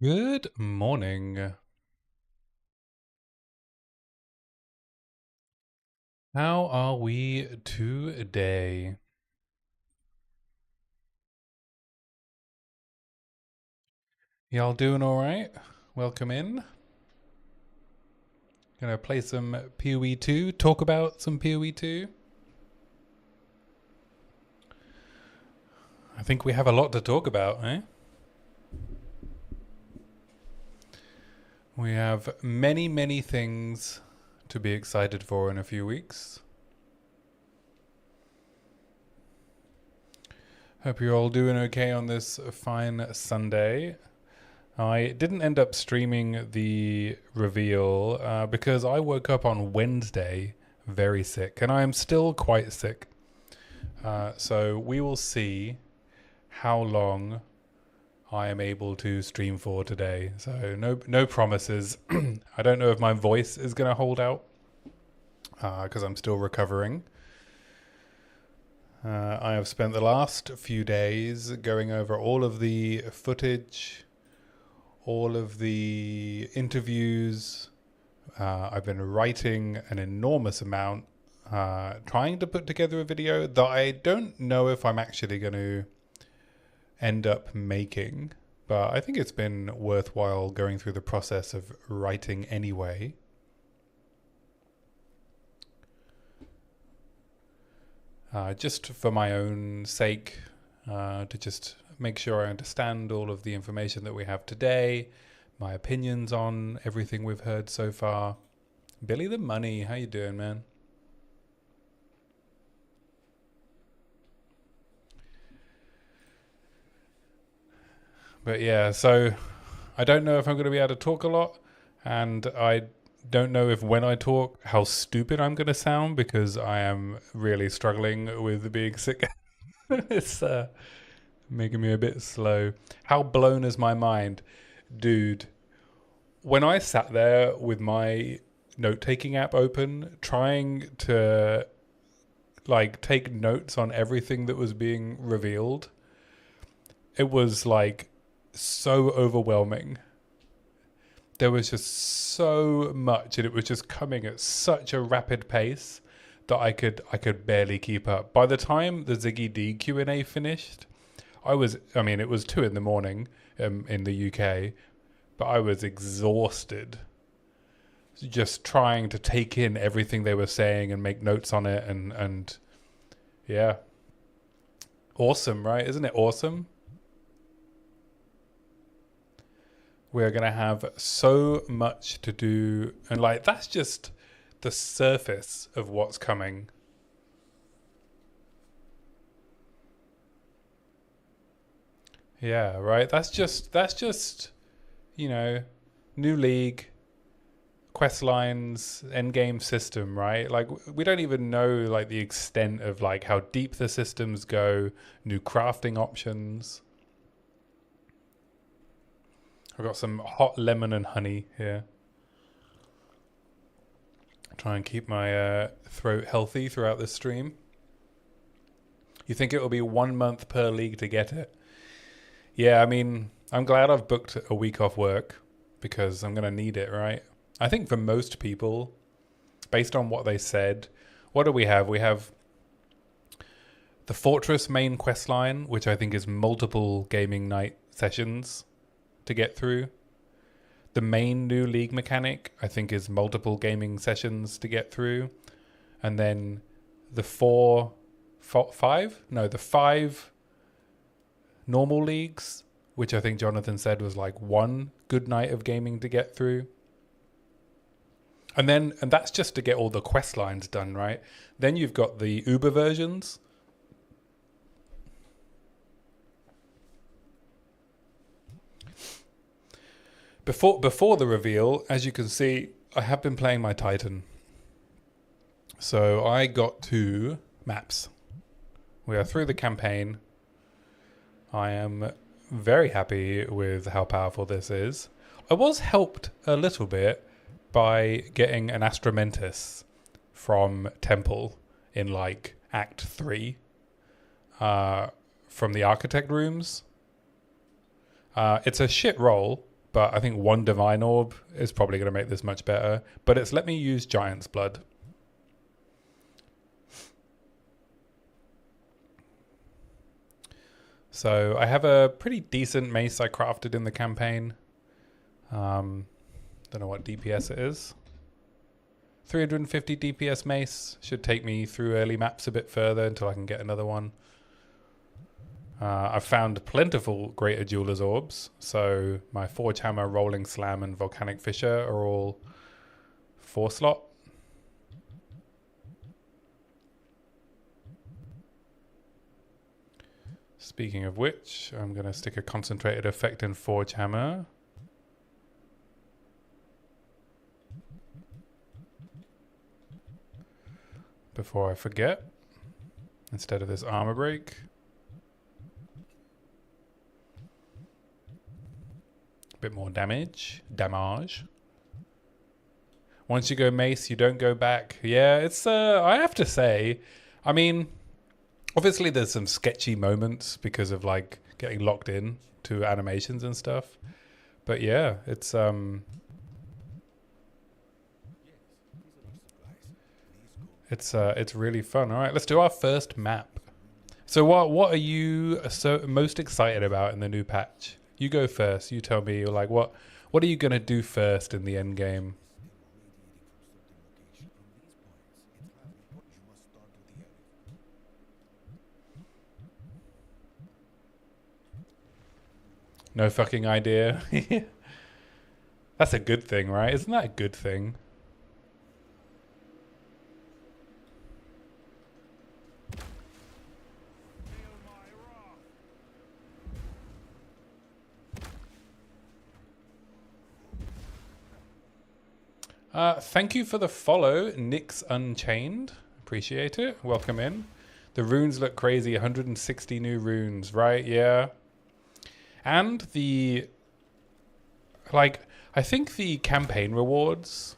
Good morning. How are we today? Y'all doing all right? Welcome in. Gonna play some POE 2, talk about some POE 2. I think we have a lot to talk about, eh? We have many, many things to be excited for in a few weeks. Hope you're all doing okay on this fine Sunday. I didn't end up streaming the reveal because I woke up on Wednesday very sick, and I am still quite sick. So we will see how long I am able to stream for today. So no promises. I don't know if my voice is going to hold out because I'm still recovering. I have spent the last few days going over all of the footage, all of the interviews. I've been writing an enormous amount, trying to put together a video that I don't know if I'm actually going to end up making, but I think it's been worthwhile going through the process of writing anyway. Just for my own sake, to just make sure I understand all of the information that we have today, my opinions on everything we've heard so far. Billy the Money, how you doing, man? But yeah, so I don't know if I'm going to be able to talk a lot, and I don't know if when I talk how stupid I'm going to sound because I am really struggling with being sick. It's making me a bit slow. How blown is my mind? Dude, when I sat there with my note-taking app open trying to like take notes on everything that was being revealed, it was like so overwhelming. There was just so much and it was just coming at such a rapid pace that I could barely keep up. By the time the Ziggy D Q&A finished, it was 2 in the morning in the UK, but I was exhausted just trying to take in everything they were saying and make notes on it and yeah. Awesome, right? Isn't it awesome? We're going to have so much to do. And like, that's just the surface of what's coming. Yeah, right. That's just, you know, new league, quest lines, endgame system, right? Like we don't even know like the extent of like how deep the systems go, new crafting options. I've got some hot lemon and honey here. Try and keep my throat healthy throughout this stream. You think it will be 1 month per league to get it? Yeah, I mean, I'm glad I've booked a week off work because I'm going to need it, right? I think for most people, based on what they said, what do we have? We have the Fortress main quest line, which I think is multiple gaming night sessions to get through. The main new league mechanic, I think, is multiple gaming sessions to get through. And then the the five normal leagues, which I think Jonathan said was like one good night of gaming to get through. And that's just to get all the quest lines done, right? Then you've got the Uber versions. Before the reveal, as you can see, I have been playing my Titan. So I got 2 maps. We are through the campaign. I am very happy with how powerful this is. I was helped a little bit by getting an Astramentis from Temple in like Act 3 from the Architect rooms. It's a shit roll, but I think 1 divine orb is probably going to make this much better. But it's let me use Giant's Blood. So I have a pretty decent mace I crafted in the campaign. Don't know what DPS it is. 350 DPS mace. Should take me through early maps a bit further until I can get another one. I've found plentiful Greater Jeweler's Orbs. So my Forge Hammer, Rolling Slam and Volcanic Fissure are all 4 slot. Speaking of which, I'm going to stick a concentrated effect in Forge Hammer. Before I forget, instead of this armor break. A bit more damage. Once you go mace, you don't go back. Yeah, it's, I have to say, I mean, obviously there's some sketchy moments because of like getting locked in to animations and stuff. But yeah, it's, it's really fun. All right, let's do our first map. So what are you most excited about in the new patch? You go first. You tell me, like, what are you gonna do first in the end game? No fucking idea. That's a good thing, right? Isn't that a good thing? Thank you for the follow, Nyx Unchained. Appreciate it. Welcome in. The runes look crazy. 160 new runes, right? Yeah. And the, like, I think the campaign rewards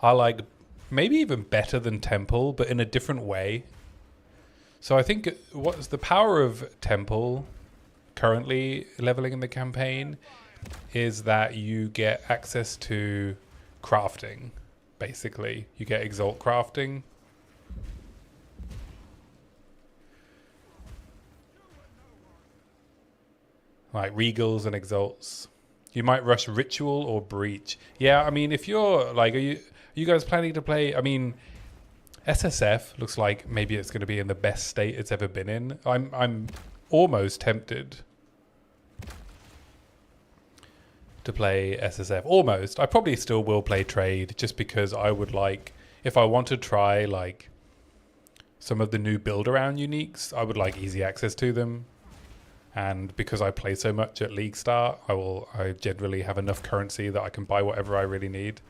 are like maybe even better than Temple, but in a different way. So I think what's the power of Temple currently leveling in the campaign is that you get access to crafting, basically. You get exalt crafting. Like regals and exalts. You might rush ritual or breach. Yeah, I mean, if you're like, are you guys planning to play? I mean, SSF looks like maybe it's going to be in the best state it's ever been in. I'm almost tempted to play SSF. Almost. I probably still will play trade just because I would like, if I want to try like some of the new build around uniques, I would like easy access to them. And because I play so much at League Start, I generally have enough currency that I can buy whatever I really need.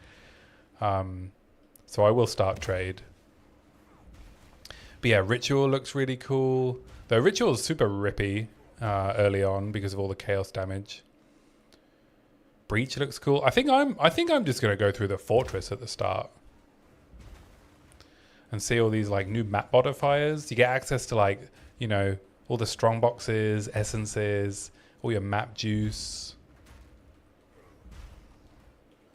So I will start trade. But yeah, Ritual looks really cool. Though Ritual is super rippy early on because of all the chaos damage. Breach looks cool. I think I'm just gonna go through the fortress at the start and see all these like new map modifiers. You get access to like, you know, all the strong boxes, essences, all your map juice.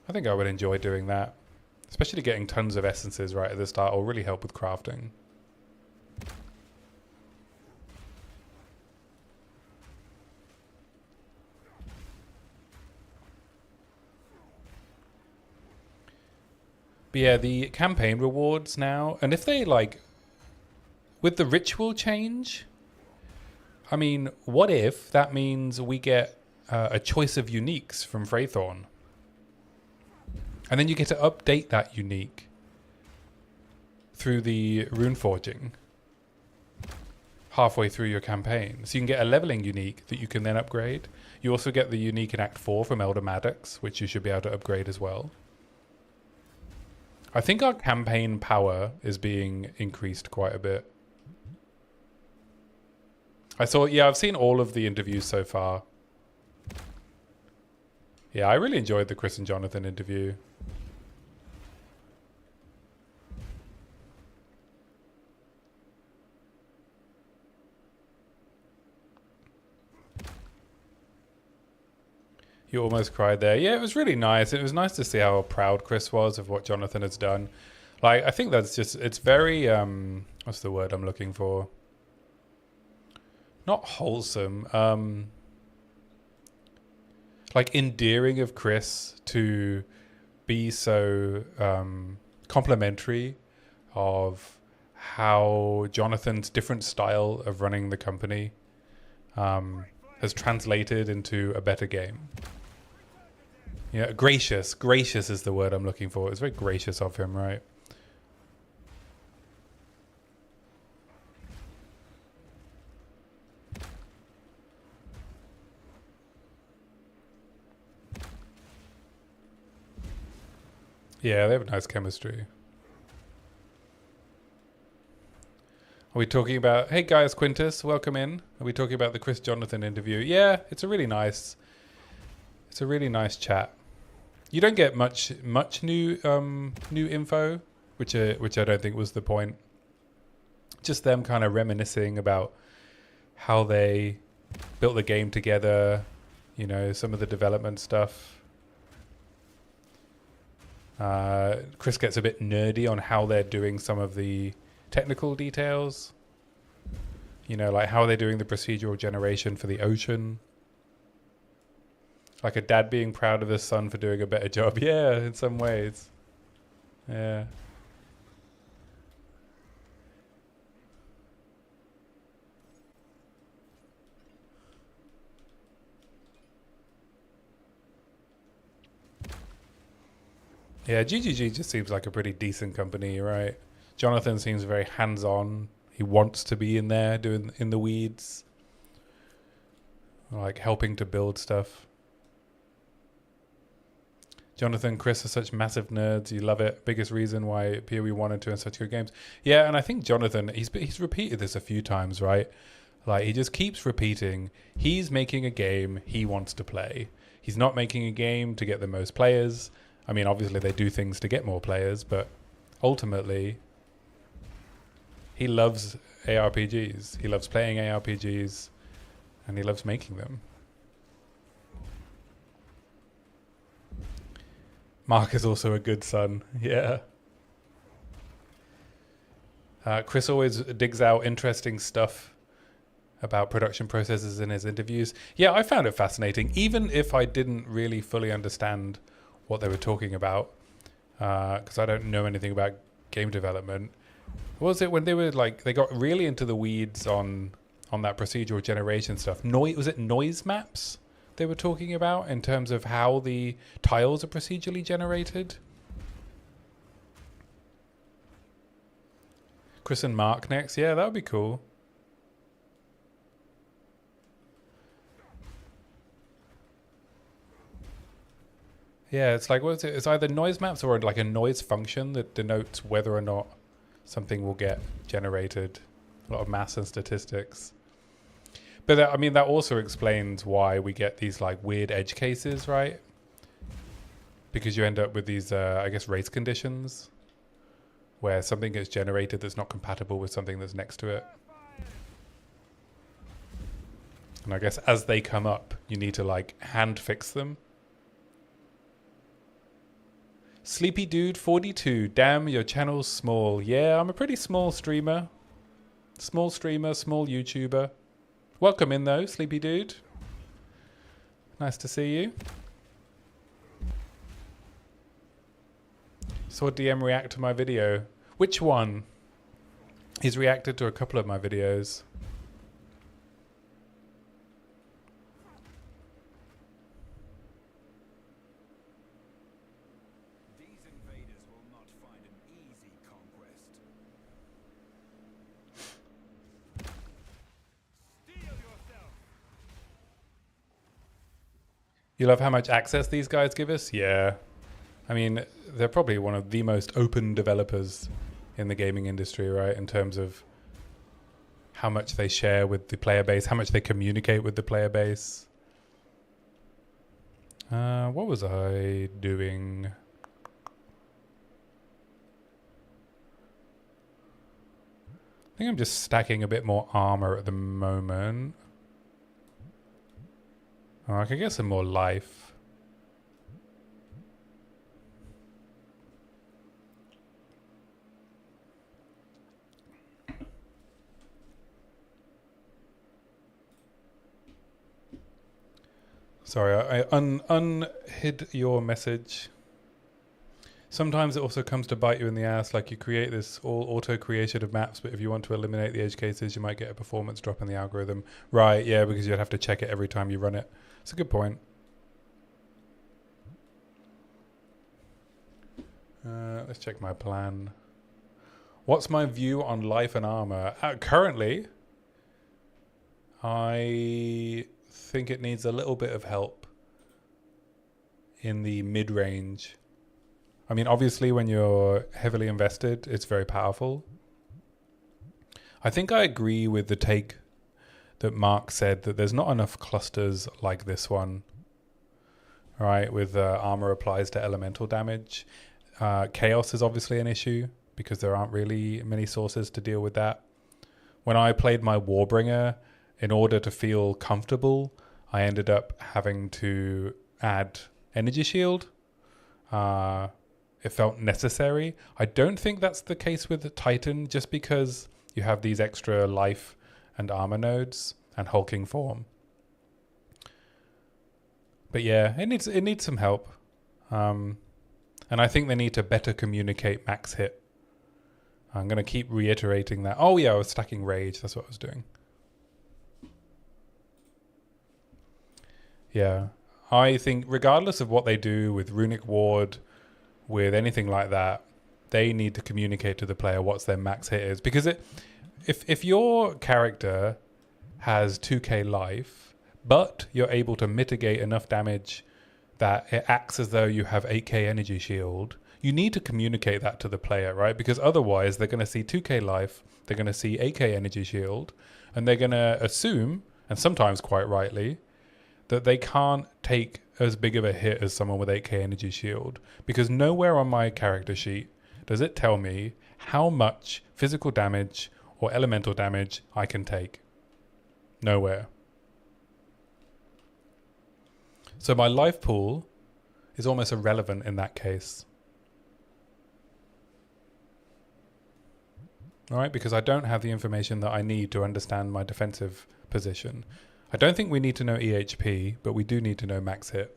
I think I would enjoy doing that. Especially getting tons of essences right at the start will really help with crafting. But yeah, the campaign rewards now, and if they like, with the ritual change, I mean, what if that means we get a choice of uniques from Freythorn? And then you get to update that unique through the rune forging halfway through your campaign. So you can get a leveling unique that you can then upgrade. You also get the unique in Act 4 from Elder Maddox, which you should be able to upgrade as well. I think our campaign power is being increased quite a bit. I've seen all of the interviews so far. Yeah, I really enjoyed the Chris and Jonathan interview. You almost cried there. Yeah, it was really nice. It was nice to see how proud Chris was of what Jonathan has done. Like, I think that's just, it's very, what's the word I'm looking for? Not wholesome. Like endearing of Chris to be so complimentary of how Jonathan's different style of running the company has translated into a better game. Yeah, gracious. Gracious is the word I'm looking for. It's very gracious of him, right? Yeah, they have nice chemistry. Are we talking about... Hey guys, Quintus, welcome in. Are we talking about the Chris Jonathan interview? Yeah, it's a really nice chat. You don't get much new info, which I don't think was the point. Just them kind of reminiscing about how they built the game together, you know, some of the development stuff. Chris gets a bit nerdy on how they're doing some of the technical details. You know, like how are they doing the procedural generation for the ocean? Like a dad being proud of his son for doing a better job. Yeah, in some ways. Yeah. Yeah, GGG just seems like a pretty decent company, right? Jonathan seems very hands-on. He wants to be in there, doing in the weeds. Like helping to build stuff. Jonathan, Chris are such massive nerds. You love it. Biggest reason why POE 1 and 2 are such good games. Yeah, and I think Jonathan, he's repeated this a few times, right? Like, he just keeps repeating, he's making a game he wants to play. He's not making a game to get the most players. I mean, obviously they do things to get more players, but ultimately, he loves ARPGs. He loves playing ARPGs, and he loves making them. Mark is also a good son. Yeah. Chris always digs out interesting stuff about production processes in his interviews. Yeah, I found it fascinating, even if I didn't really fully understand what they were talking about, because I don't know anything about game development. What was it when they were like, they got really into the weeds on that procedural generation stuff? Was it noise maps they were talking about in terms of how the tiles are procedurally generated? Chris and Mark next. Yeah, that would be cool. Yeah, it's like, what is it? It's either noise maps or like a noise function that denotes whether or not something will get generated. A lot of maths and statistics. But that, I mean, that also explains why we get these like weird edge cases, right? Because you end up with these, I guess, race conditions where something gets generated that's not compatible with something that's next to it. And I guess as they come up, you need to like hand fix them. Sleepy Dude 42, damn, your channel's small. Yeah, I'm a pretty small streamer. Small streamer, small YouTuber. Welcome in though, Sleepy Dude. Nice to see you. Saw DM react to my video. Which one? He's reacted to a couple of my videos. These invaders will not find an easy conquest. Steel yourself. You love how much access these guys give us? Yeah. I mean, they're probably one of the most open developers in the gaming industry, right? In terms of how much they share with the player base, how much they communicate with the player base. What was I doing? I think I'm just stacking a bit more armor at the moment. Oh, I could get some more life. Sorry, I unhid your message. Sometimes it also comes to bite you in the ass, like you create this all auto-creation of maps, but if you want to eliminate the edge cases, you might get a performance drop in the algorithm. Right, yeah, because you'd have to check it every time you run it. It's a good point. Let's check my plan. What's my view on life and armor? Currently, I think it needs a little bit of help in the mid-range. I mean, obviously, when you're heavily invested, it's very powerful. I think I agree with the take that Mark said that there's not enough clusters like this one, right? With armor applies to elemental damage. Chaos is obviously an issue because there aren't really many sources to deal with that. When I played my Warbringer, in order to feel comfortable, I ended up having to add energy shield. It felt necessary. I don't think that's the case with Titan, just because you have these extra life and armor nodes and hulking form. But yeah, it needs some help. And I think they need to better communicate max hit. I'm going to keep reiterating that. Oh yeah, I was stacking rage. That's what I was doing. Yeah. I think regardless of what they do with Runic Ward, with anything like that, they need to communicate to the player what's their max hit is. Because if your character has 2k life, but you're able to mitigate enough damage that it acts as though you have 8k energy shield, you need to communicate that to the player, right? Because otherwise they're going to see 2k life, they're going to see 8k energy shield, and they're going to assume, and sometimes quite rightly, that they can't take as big of a hit as someone with 8k energy shield, because nowhere on my character sheet does it tell me how much physical damage or elemental damage I can take. Nowhere. So my life pool is almost irrelevant in that case. All right, because I don't have the information that I need to understand my defensive position. I don't think we need to know EHP, but we do need to know max hit.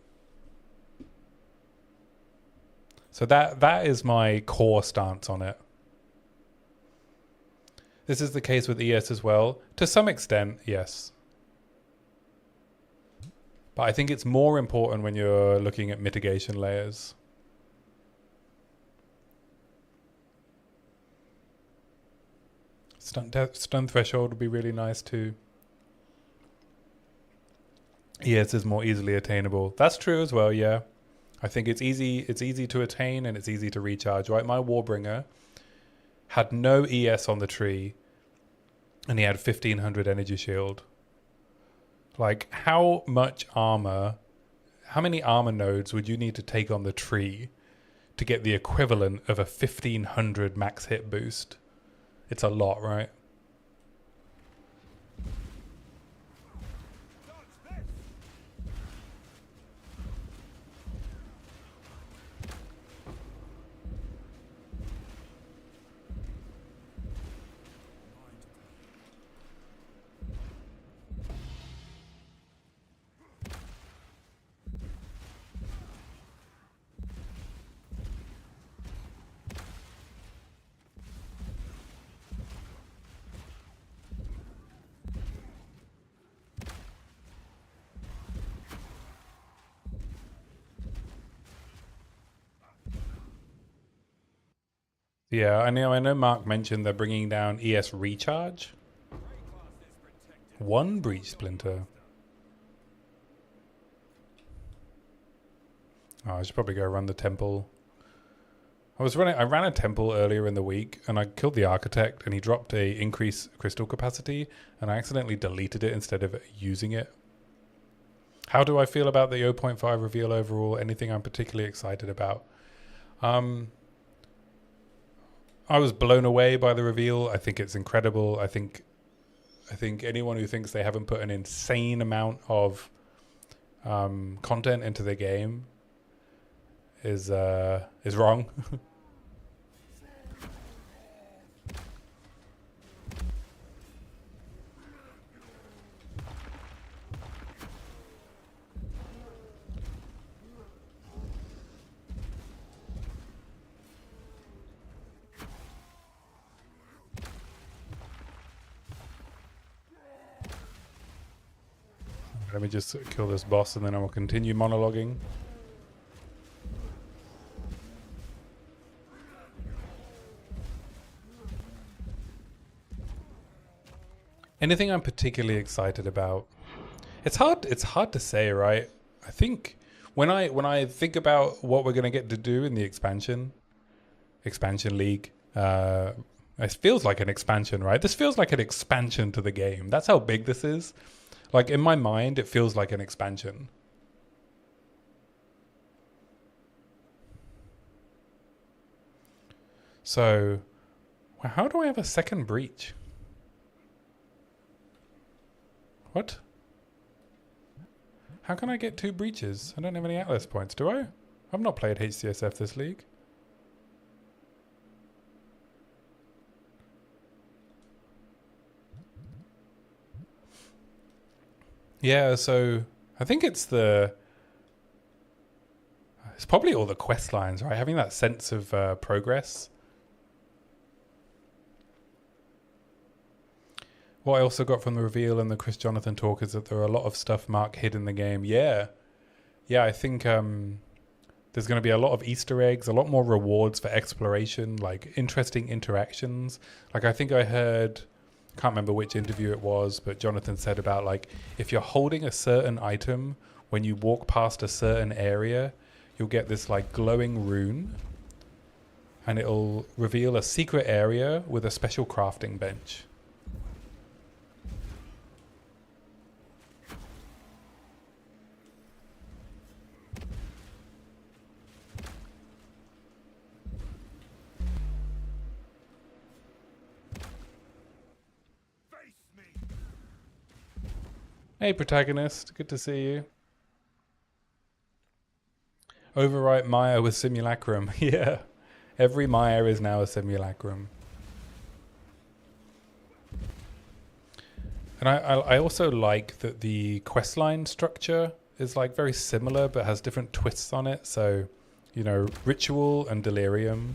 So that is my core stance on it. This is the case with ES as well. To some extent, yes. But I think it's more important when you're looking at mitigation layers. Stun threshold would be really nice too. ES is more easily attainable. That's true as well, yeah. I think it's easy to attain and it's easy to recharge, right? My Warbringer had no ES on the tree and he had 1500 energy shield. Like, how much armor, how many armor nodes would you need to take on the tree to get the equivalent of a 1500 max hit boost? It's a lot, right? Yeah, I know Mark mentioned they're bringing down ES recharge. One breach splinter. Oh, I should probably go run the temple. I ran a temple earlier in the week and I killed the architect and he dropped a increase crystal capacity and I accidentally deleted it instead of using it. How do I feel about the 0.5 reveal overall? Anything I'm particularly excited about? I was blown away by the reveal. I think it's incredible. I think anyone who thinks they haven't put an insane amount of content into the game is wrong. Let me just kill this boss and then I will continue monologuing. Anything I'm particularly excited about? It's hard to say, right? I think when I think about what we're going to get to do in the expansion league, it feels like an expansion, right? This feels like an expansion to the game. That's how big this is. Like, in my mind, it feels like an expansion. So, well, how do I have a second breach? What? How can I get 2 breaches? I don't have any Atlas points, do I? I've not played HCSF this league. Yeah, so I think it's probably all the quest lines, right? Having that sense of progress. What I also got from the reveal and the Chris Jonathan talk is that there are a lot of stuff marked hid in the game. Yeah, I think there's going to be a lot of Easter eggs, a lot more rewards for exploration, like interesting interactions. Like I think I heard, can't remember which interview it was, but Jonathan said about like if you're holding a certain item, when you walk past a certain area, you'll get this like glowing rune and it'll reveal a secret area with a special crafting bench. Hey protagonist, good to see you. Overwrite Maya with simulacrum. Yeah, every Maya is now a simulacrum. And I also like that the questline structure is like very similar but has different twists on it. So, you know, Ritual and Delirium,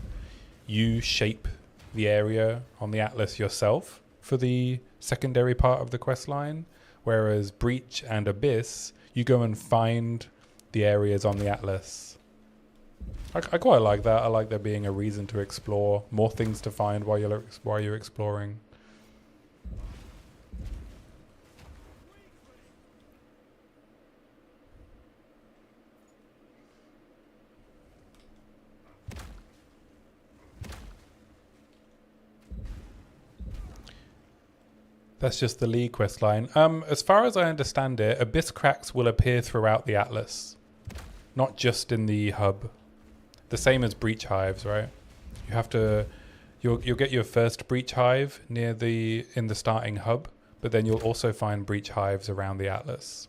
you shape the area on the Atlas yourself for the secondary part of the questline. Whereas Breach and Abyss, you go and find the areas on the Atlas. I quite like that. I like there being a reason to explore, more things to find while you're exploring. That's just the League quest line. As far as I understand it, Abyss cracks will appear throughout the Atlas, not just in the hub. The same as breach hives, right? You have to, you'll get your first breach hive in the starting hub, but then you'll also find breach hives around the Atlas.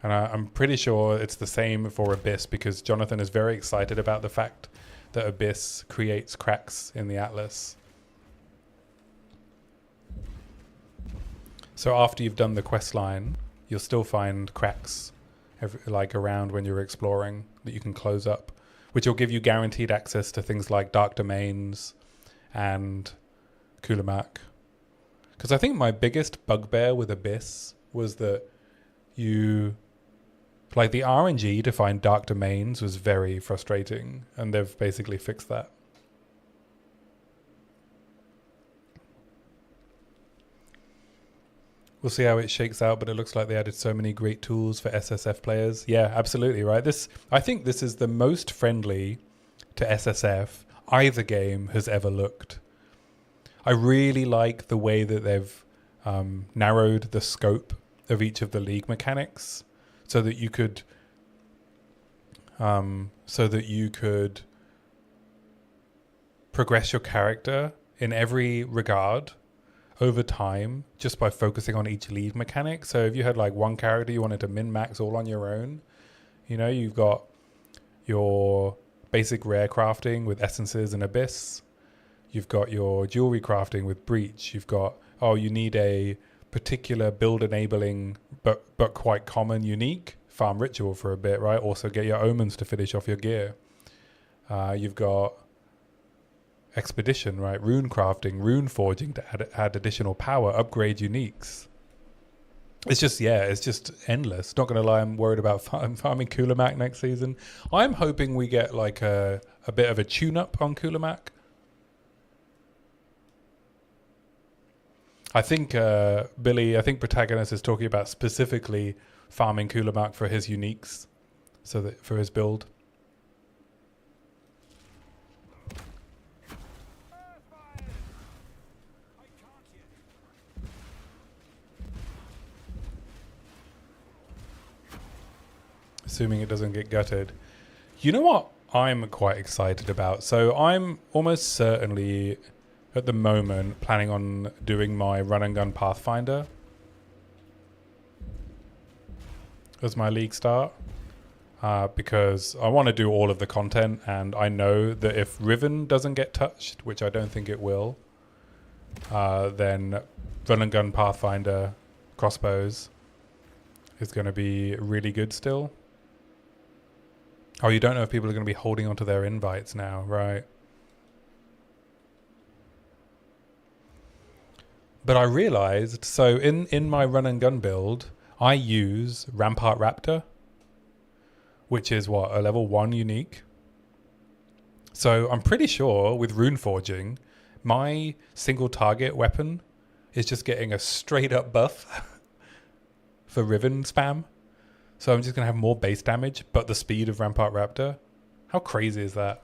And I'm pretty sure it's the same for Abyss because Jonathan is very excited about the fact that Abyss creates cracks in the Atlas. So after you've done the quest line, you'll still find cracks like around when you're exploring that you can close up, which will give you guaranteed access to things like Dark Domains and Kulamak. Because I think my biggest bugbear with Abyss was that like the RNG to find Dark Domains was very frustrating, and they've basically fixed that. We'll see how it shakes out, but it looks like they added so many great tools for SSF players. Yeah, absolutely, right? I think this is the most friendly to SSF either game has ever looked. I really like the way that they've narrowed the scope of each of the league mechanics so that you could progress your character in every regard over time just by focusing on each lead mechanic. So if you had like one character you wanted to min-max all on your own, you know, you've got your basic rare crafting with essences and Abyss. You've got your jewelry crafting with Breach. You've got, you need a particular build enabling but quite common unique farm Ritual for a bit, right? Also get your omens to finish off your gear. You've got expedition, right? Rune crafting, rune forging to add additional power, upgrade uniques. It's just endless. Not going to lie, I'm worried about farming Kulamak next season. I'm hoping we get like a bit of a tune-up on Kulamak. I think I think Protagonist is talking about specifically farming Kulamak for his uniques, so that for his build. Assuming it doesn't get gutted. You know what I'm quite excited about? So I'm almost certainly, at the moment, planning on doing my run and gun Pathfinder as my league start. Because I want to do all of the content, and I know that if Riven doesn't get touched, which I don't think it will, then run and gun Pathfinder crossbows is going to be really good still. Oh, you don't know if people are going to be holding onto their invites now, right? But I realized, so in my run and gun build, I use Rampart Raptor, which is what, a level 1 unique. So I'm pretty sure with rune forging, my single target weapon is just getting a straight up buff for Riven spam. So I'm just going to have more base damage, but the speed of Rampart Raptor. How crazy is that?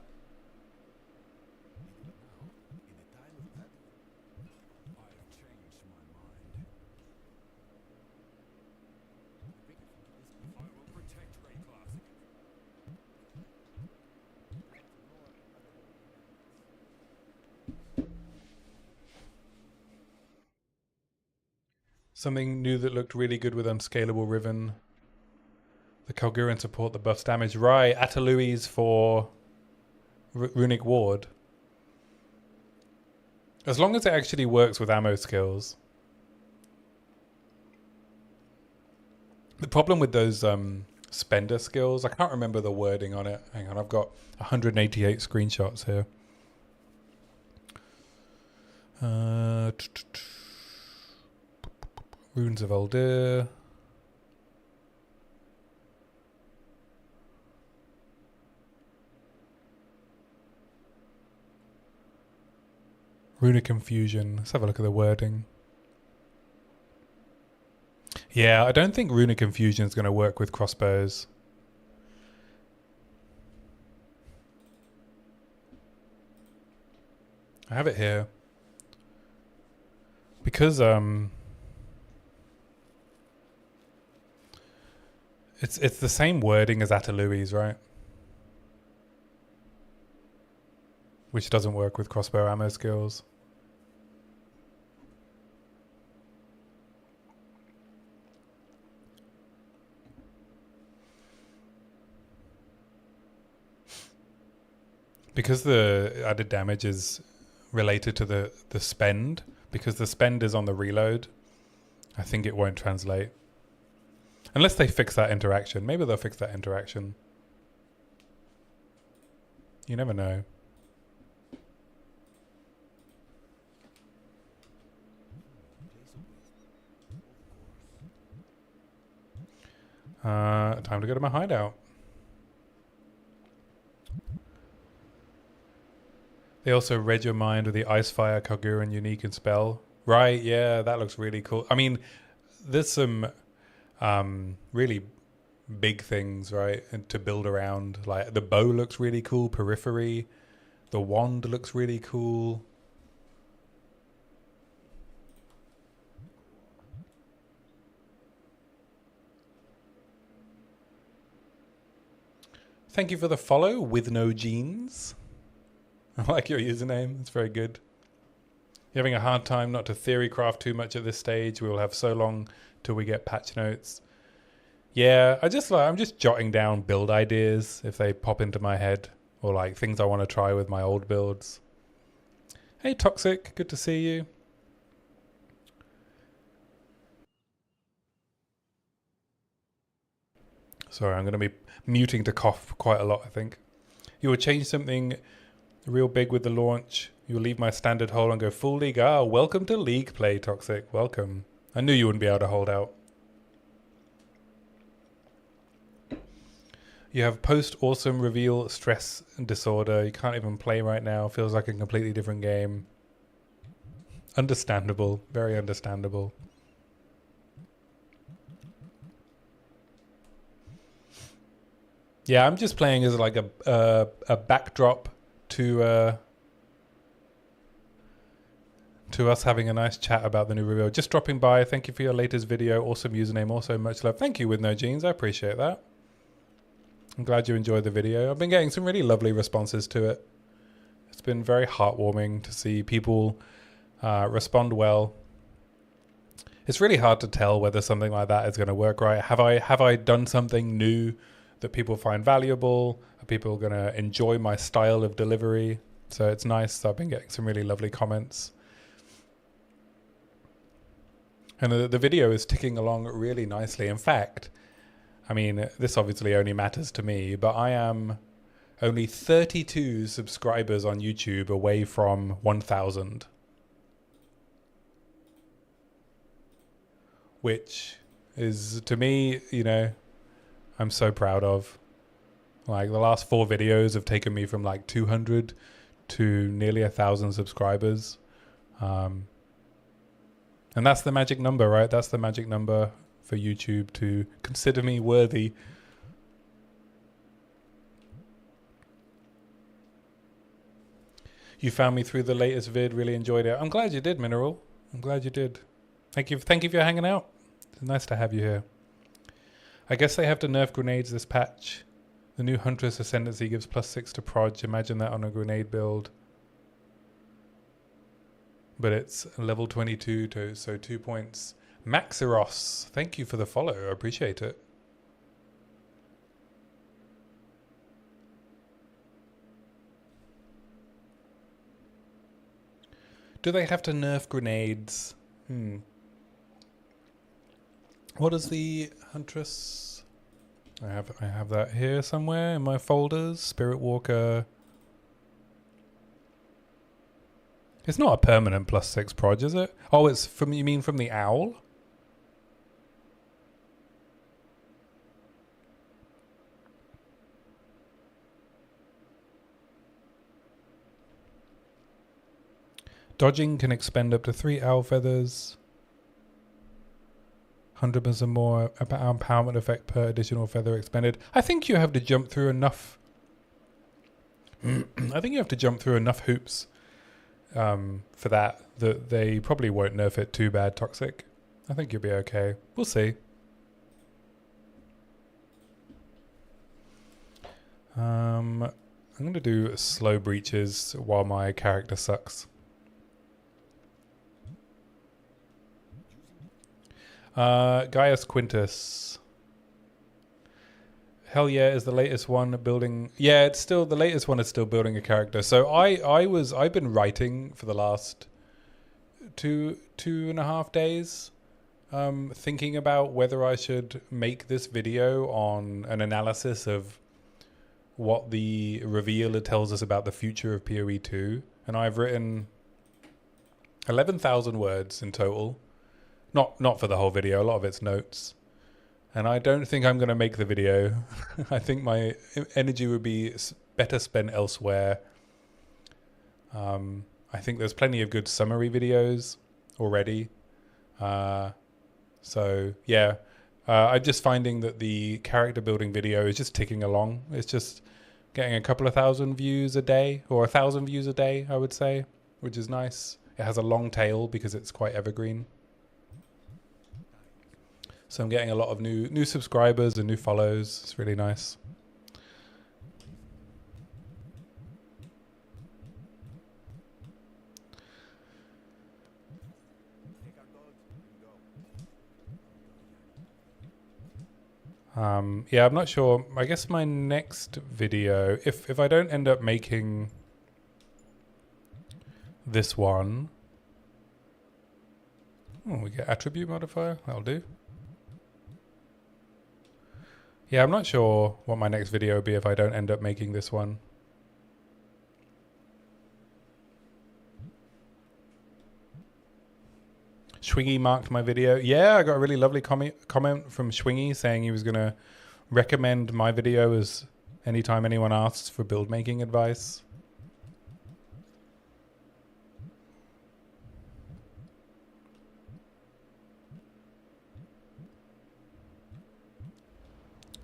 Something new that looked really good with Unscalable Riven. The Kalguran support the buffs damage. Right, Atalui's for Runic Ward. As long as it actually works with ammo skills. The problem with those spender skills, I can't remember the wording on it. Hang on, I've got 188 screenshots here. Runes of Uldir. Runic Infusion. Let's have a look at the wording. Yeah, I don't think Runic Infusion is going to work with crossbows. I have it here. Because it's the same wording as Atalui's, right? Which doesn't work with crossbow ammo skills. Because the added damage is related to the spend, because the spend is on the reload, I think it won't translate. Unless they fix that interaction. Maybe they'll fix that interaction. You never know. Time to go to my hideout. They also read your mind with the Icefire, Kalguran, Unique, and Spell. Right, yeah, that looks really cool. I mean, there's some really big things, right, and to build around. Like, the bow looks really cool, Periphery. The wand looks really cool. Thank you for the follow, with no jeans. I like your username. It's very good. You're having a hard time not to theory craft too much at this stage. We will have so long till we get patch notes. Yeah, I'm just jotting down build ideas if they pop into my head, or like things I want to try with my old builds. Hey Toxic, good to see you. Sorry, I'm going to be muting to cough quite a lot, I think. You will change something real big with the launch You'll leave my standard hole and go full league. Ah, welcome to league play, Toxic. Welcome. I knew you wouldn't be able to hold out. You have post-awesome reveal stress disorder. You can't even play right now. Feels like a completely different game. Understandable. Very understandable. Yeah, I'm just playing as like a backdrop to us having a nice chat about the new reveal. Just dropping by. Thank you for your latest video. Awesome username. Also, much love. Thank you, With No Jeans. I appreciate that. I'm glad you enjoyed the video. I've been getting some really lovely responses to it. It's been very heartwarming to see people respond well. It's really hard to tell whether something like that is going to work right. Have I done something new that people find valuable? Are people going to enjoy my style of delivery? So it's nice. I've been getting some really lovely comments. And the video is ticking along really nicely. In fact, I mean, this obviously only matters to me, but I am only 32 subscribers on YouTube away from 1,000. Which is, to me, you know, I'm so proud of. Like, the last 4 videos have taken me from like 200 to nearly 1,000 subscribers. And that's the magic number, right? That's the magic number for YouTube to consider me worthy. You found me through the latest vid, really enjoyed it. I'm glad you did, Mineral. I'm glad you did. Thank you for hanging out. It's nice to have you here. I guess they have to nerf grenades this patch. The new Huntress Ascendancy gives +6 to proj. Imagine that on a grenade build. But it's level 22, so 2 points. Maxiros, thank you for the follow. I appreciate it. Do they have to nerf grenades? What is the Huntress? I have that here somewhere in my folders. Spirit Walker. It's not a permanent +6 proj, is it? Oh, it's from, you mean from the owl? Dodging can expend up to 3 owl feathers. 100% more empowerment effect per additional feather expended. I think you have to jump through enough. I think you have to jump through enough hoops for that they probably won't nerf it too bad, Toxic. I think you'll be okay. We'll see. I'm going to do slow breaches while my character sucks. Gaius Quintus. Hell yeah, is the latest one building? Yeah, it's still the latest one is still building a character. So I've been writing for the last two and a half days, thinking about whether I should make this video on an analysis of what the revealer tells us about the future of PoE 2, and I've written 11,000 words in total. Not for the whole video, a lot of it's notes. And I don't think I'm going to make the video. I think my energy would be better spent elsewhere. I think there's plenty of good summary videos already. So yeah, I'm just finding that the character building video is just ticking along. It's just getting a couple of thousand views a day, or 1,000 views a day, I would say, which is nice. It has a long tail because it's quite evergreen. So I'm getting a lot of new subscribers and new follows. It's really nice. Yeah, I'm not sure. I guess my next video, if I don't end up making this one, we get attribute modifier. That'll do. Yeah, I'm not sure what my next video will be if I don't end up making this one. Schwingy marked my video. Yeah, I got a really lovely comment from Schwingy saying he was going to recommend my video as anytime anyone asks for build making advice.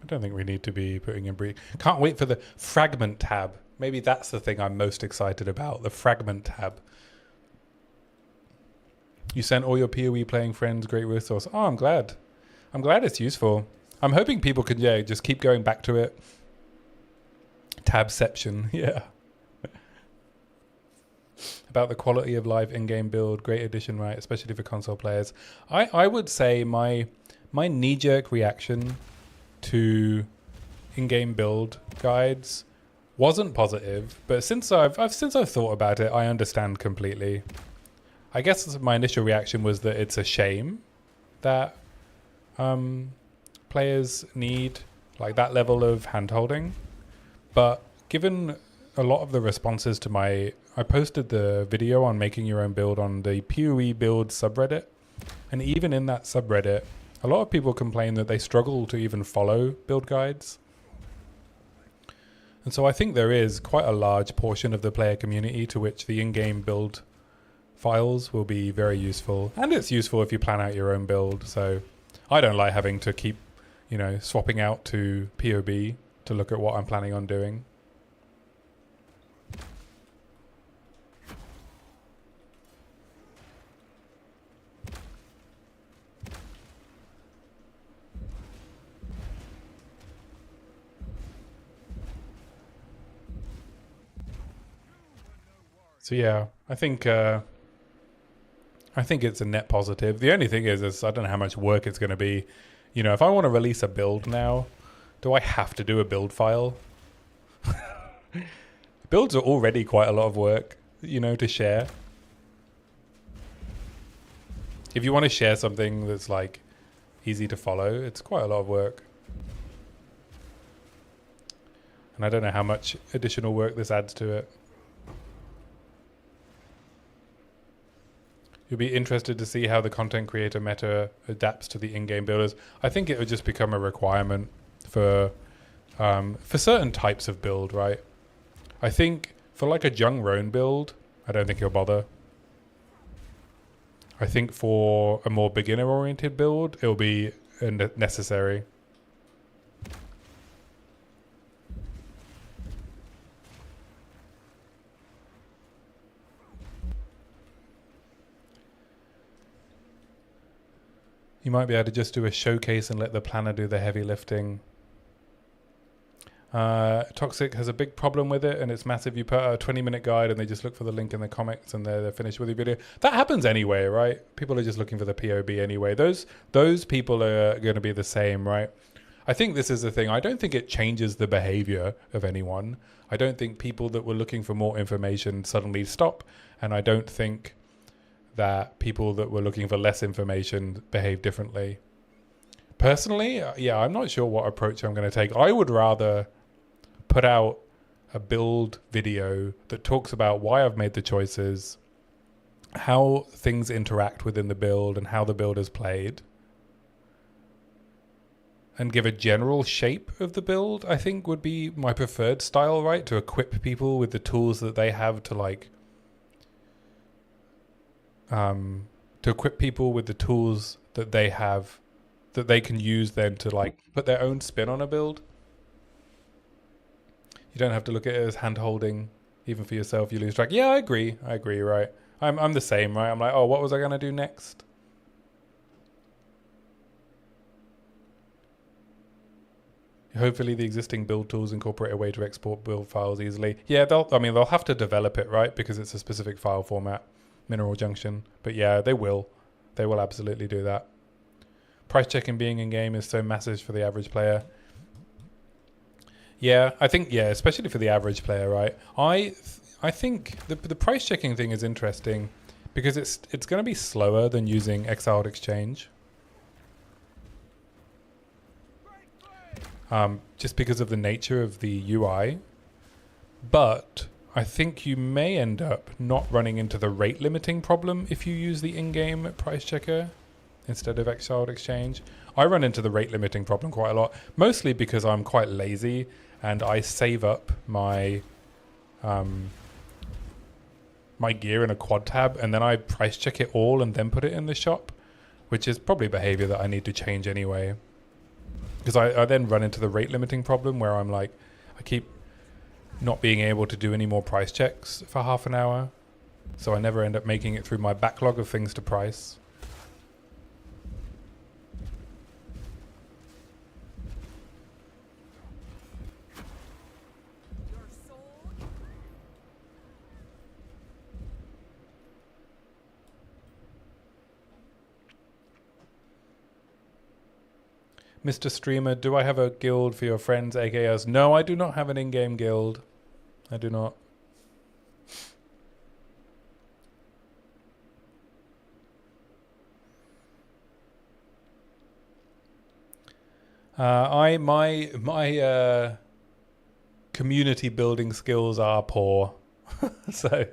I don't think we need to be putting in brief. Can't wait for the fragment tab. Maybe that's the thing I'm most excited about, the fragment tab. You sent all your POE playing friends great resource. Oh, I'm glad. I'm glad it's useful. I'm hoping people could, yeah, just keep going back to it. Tabception, yeah. About the quality of live in-game build, great addition, right? Especially for console players. I would say my knee-jerk reaction to in-game build guides wasn't positive, but since I've thought about it, I understand completely. I guess my initial reaction was that it's a shame that players need like that level of hand-holding. But given a lot of the responses to I posted the video on making your own build on the POE build subreddit. And even in that subreddit, a lot of people complain that they struggle to even follow build guides. And so I think there is quite a large portion of the player community to which the in-game build files will be very useful. And it's useful if you plan out your own build. So I don't like having to keep, swapping out to POB to look at what I'm planning on doing. So yeah, I think it's a net positive. The only thing is I don't know how much work it's going to be. If I want to release a build now, do I have to do a build file? Builds are already quite a lot of work, to share. If you want to share something that's like easy to follow, it's quite a lot of work. And I don't know how much additional work this adds to it. You'll be interested to see how the content creator meta adapts to the in-game builders. I think it would just become a requirement for certain types of build, right? I think for like a Jung Roan build, I don't think he'll bother. I think for a more beginner-oriented build, it'll be necessary. You might be able to just do a showcase and let the planner do the heavy lifting. Toxic has a big problem with it, and it's massive. You put out a 20-minute guide and they just look for the link in the comics and they're finished with your video. That happens anyway, right? People are just looking for the POB anyway. Those people are going to be the same, right? I think this is the thing. I don't think it changes the behavior of anyone. I don't think people that were looking for more information suddenly stop, and I don't think that people that were looking for less information behave differently. Personally, yeah, I'm not sure what approach I'm going to take. I would rather put out a build video that talks about why I've made the choices, how things interact within the build and how the build is played, and give a general shape of the build. I think would be my preferred style, right? To equip people with the tools that they have to like to equip people with the tools that they have that they can use then to like put their own spin on a build. You don't have to look at it as hand holding even for yourself. You lose track. Yeah, I agree, right? I'm the same, right? I'm like, oh, what was I going to do next? Hopefully the existing build tools incorporate a way to export build files easily. Yeah, they'll have to develop it, right? Because it's a specific file format. Mineral Junction, but yeah, they will absolutely do that. Price checking being in game is so massive for the average player. Yeah, I think, yeah, especially for the average player, right? I think the price checking thing is interesting because it's going to be slower than using Exiled Exchange. Just because of the nature of the UI. But I think you may end up not running into the rate limiting problem if you use the in-game price checker instead of Exiled Exchange. I run into the rate limiting problem quite a lot, mostly because I'm quite lazy and I save up my my gear in a quad tab and then I price check it all and then put it in the shop, which is probably behavior that I need to change anyway. Because I then run into the rate limiting problem where I'm like, I keep not being able to do any more price checks for half an hour. So I never end up making it through my backlog of things to price. Mr. Streamer, do I have a guild for your friends, AKAs? No, I do not have an in-game guild. I do not. My community building skills are poor. So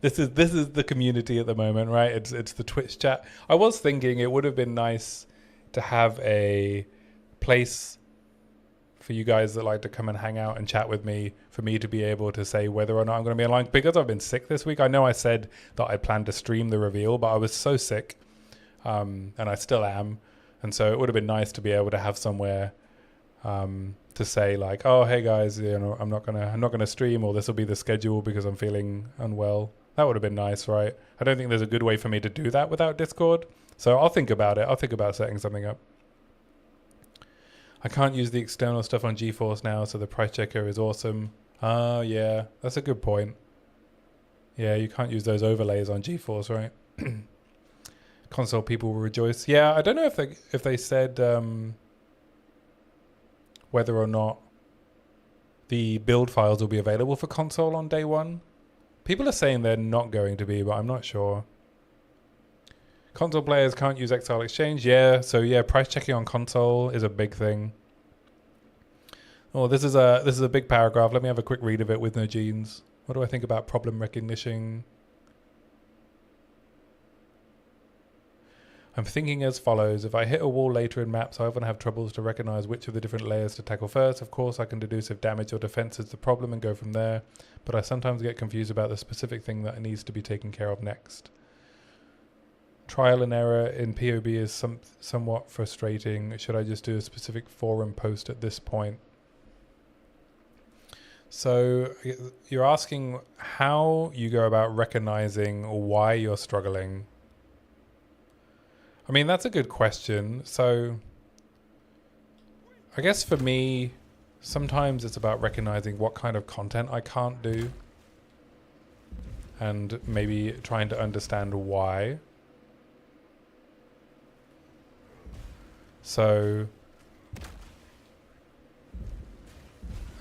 this is the community at the moment, right? It's the Twitch chat. I was thinking it would have been nice to have a place for you guys that like to come and hang out and chat with me, for me to be able to say whether or not I'm going to be online, because I've been sick this week. I know I said that I planned to stream the reveal, but I was so sick, and I still am, and so it would have been nice to be able to have somewhere to say like, oh hey guys, you know, I'm not gonna stream, or this will be the schedule because I'm feeling unwell. That would have been nice, right? I don't think there's a good way for me to do that without Discord, so I'll think about it. I'll think about setting something up. I can't use the external stuff on GeForce now, so the price checker is awesome. Ah, yeah, that's a good point. Yeah, you can't use those overlays on GeForce, right? Console people will rejoice. Yeah, I don't know if they said whether or not the build files will be available for console on day one. People are saying they're not going to be, but I'm not sure. Console players can't use Exile Exchange. Yeah, so yeah, price checking on console is a big thing. Oh, this is a big paragraph. Let me have a quick read of it with no genes. What do I think about problem recognition? I'm thinking as follows. If I hit a wall later in maps, I often have troubles to recognize which of the different layers to tackle first. Of course, I can deduce if damage or defense is the problem and go from there, but I sometimes get confused about the specific thing that needs to be taken care of next. Trial and error in POB is somewhat frustrating. Should I just do a specific forum post at this point? So you're asking how you go about recognizing why you're struggling. I mean, that's a good question. So I guess for me, sometimes it's about recognizing what kind of content I can't do and maybe trying to understand why. So,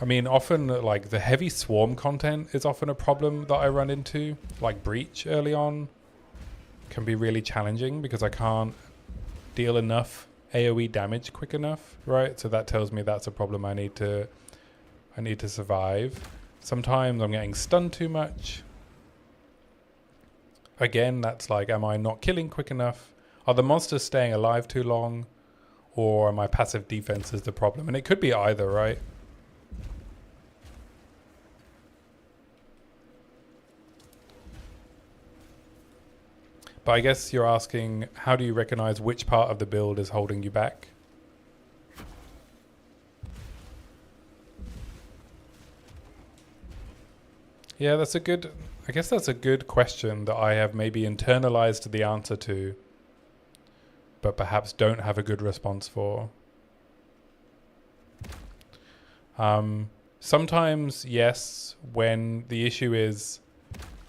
I mean, often like the heavy swarm content is often a problem that I run into, like Breach early on can be really challenging because I can't deal enough AoE damage quick enough, right? So that tells me that's a problem I need to survive. Sometimes I'm getting stunned too much. Again, that's like, am I not killing quick enough? Are the monsters staying alive too long? Or my passive defense is the problem? And it could be either, right? But I guess you're asking, how do you recognize which part of the build is holding you back? Yeah, I guess that's a good question that I have maybe internalized the answer to, but perhaps don't have a good response for. Sometimes, yes, when the issue is,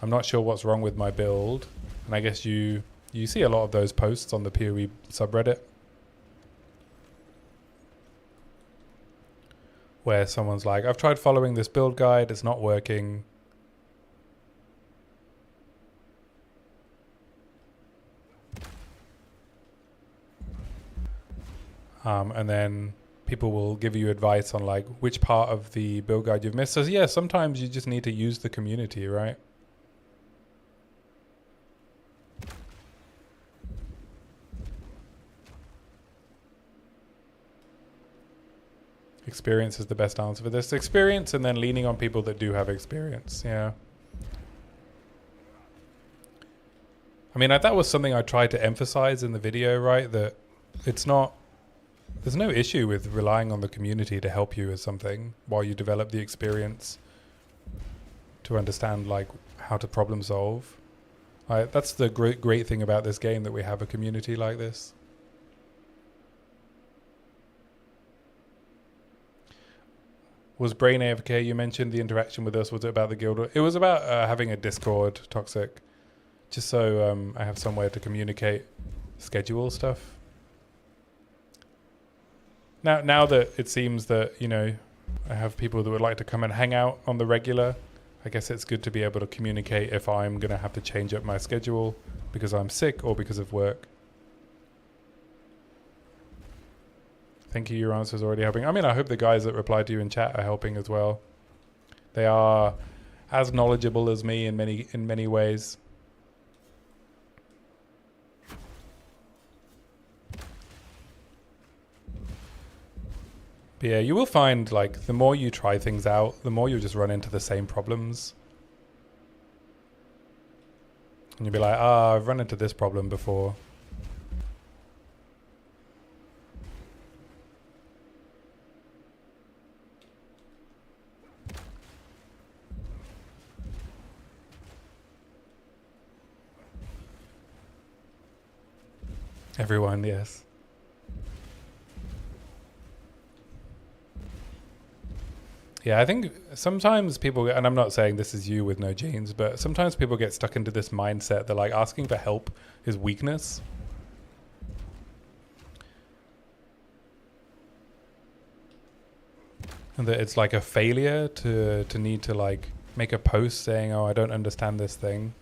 I'm not sure what's wrong with my build, and I guess you see a lot of those posts on the POE subreddit, where someone's like, I've tried following this build guide, it's not working. And then people will give you advice on like which part of the build guide you've missed. So yeah, sometimes you just need to use the community, right? Experience is the best answer for this. Experience, and then leaning on people that do have experience. Yeah. I mean, that was something I tried to emphasize in the video, right? That it's not, there's no issue with relying on the community to help you with something while you develop the experience to understand like how to problem solve. That's the great thing about this game, that we have a community like this. Was Brain AFK, you mentioned the interaction with us, was it about the guild? It was about having a Discord, Toxic, just so I have somewhere to communicate schedule stuff. Now that it seems that, you know, I have people that would like to come and hang out on the regular, I guess it's good to be able to communicate if I'm going to have to change up my schedule because I'm sick or because of work. Thank you, your answer's already helping. I mean, I hope the guys that replied to you in chat are helping as well. They are as knowledgeable as me in many ways. But yeah, you will find like the more you try things out, the more you'll just run into the same problems. And you'll be like, I've run into this problem before. Everyone, yes. Yeah, I think sometimes people, and I'm not saying this is you with no genes, but sometimes people get stuck into this mindset that like asking for help is weakness. And that it's like a failure to need to like make a post saying, oh, I don't understand this thing.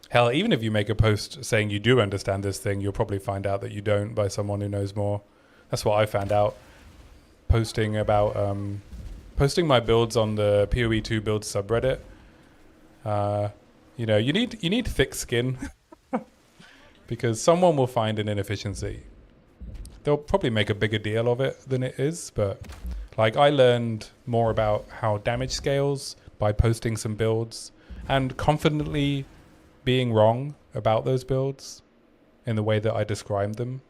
Hell, even if you make a post saying you do understand this thing, you'll probably find out that you don't by someone who knows more. That's what I found out posting about posting my builds on the POE 2 builds subreddit. You know, you need thick skin because someone will find an inefficiency. They'll probably make a bigger deal of it than it is, but like I learned more about how damage scales by posting some builds and confidently being wrong about those builds in the way that I described them.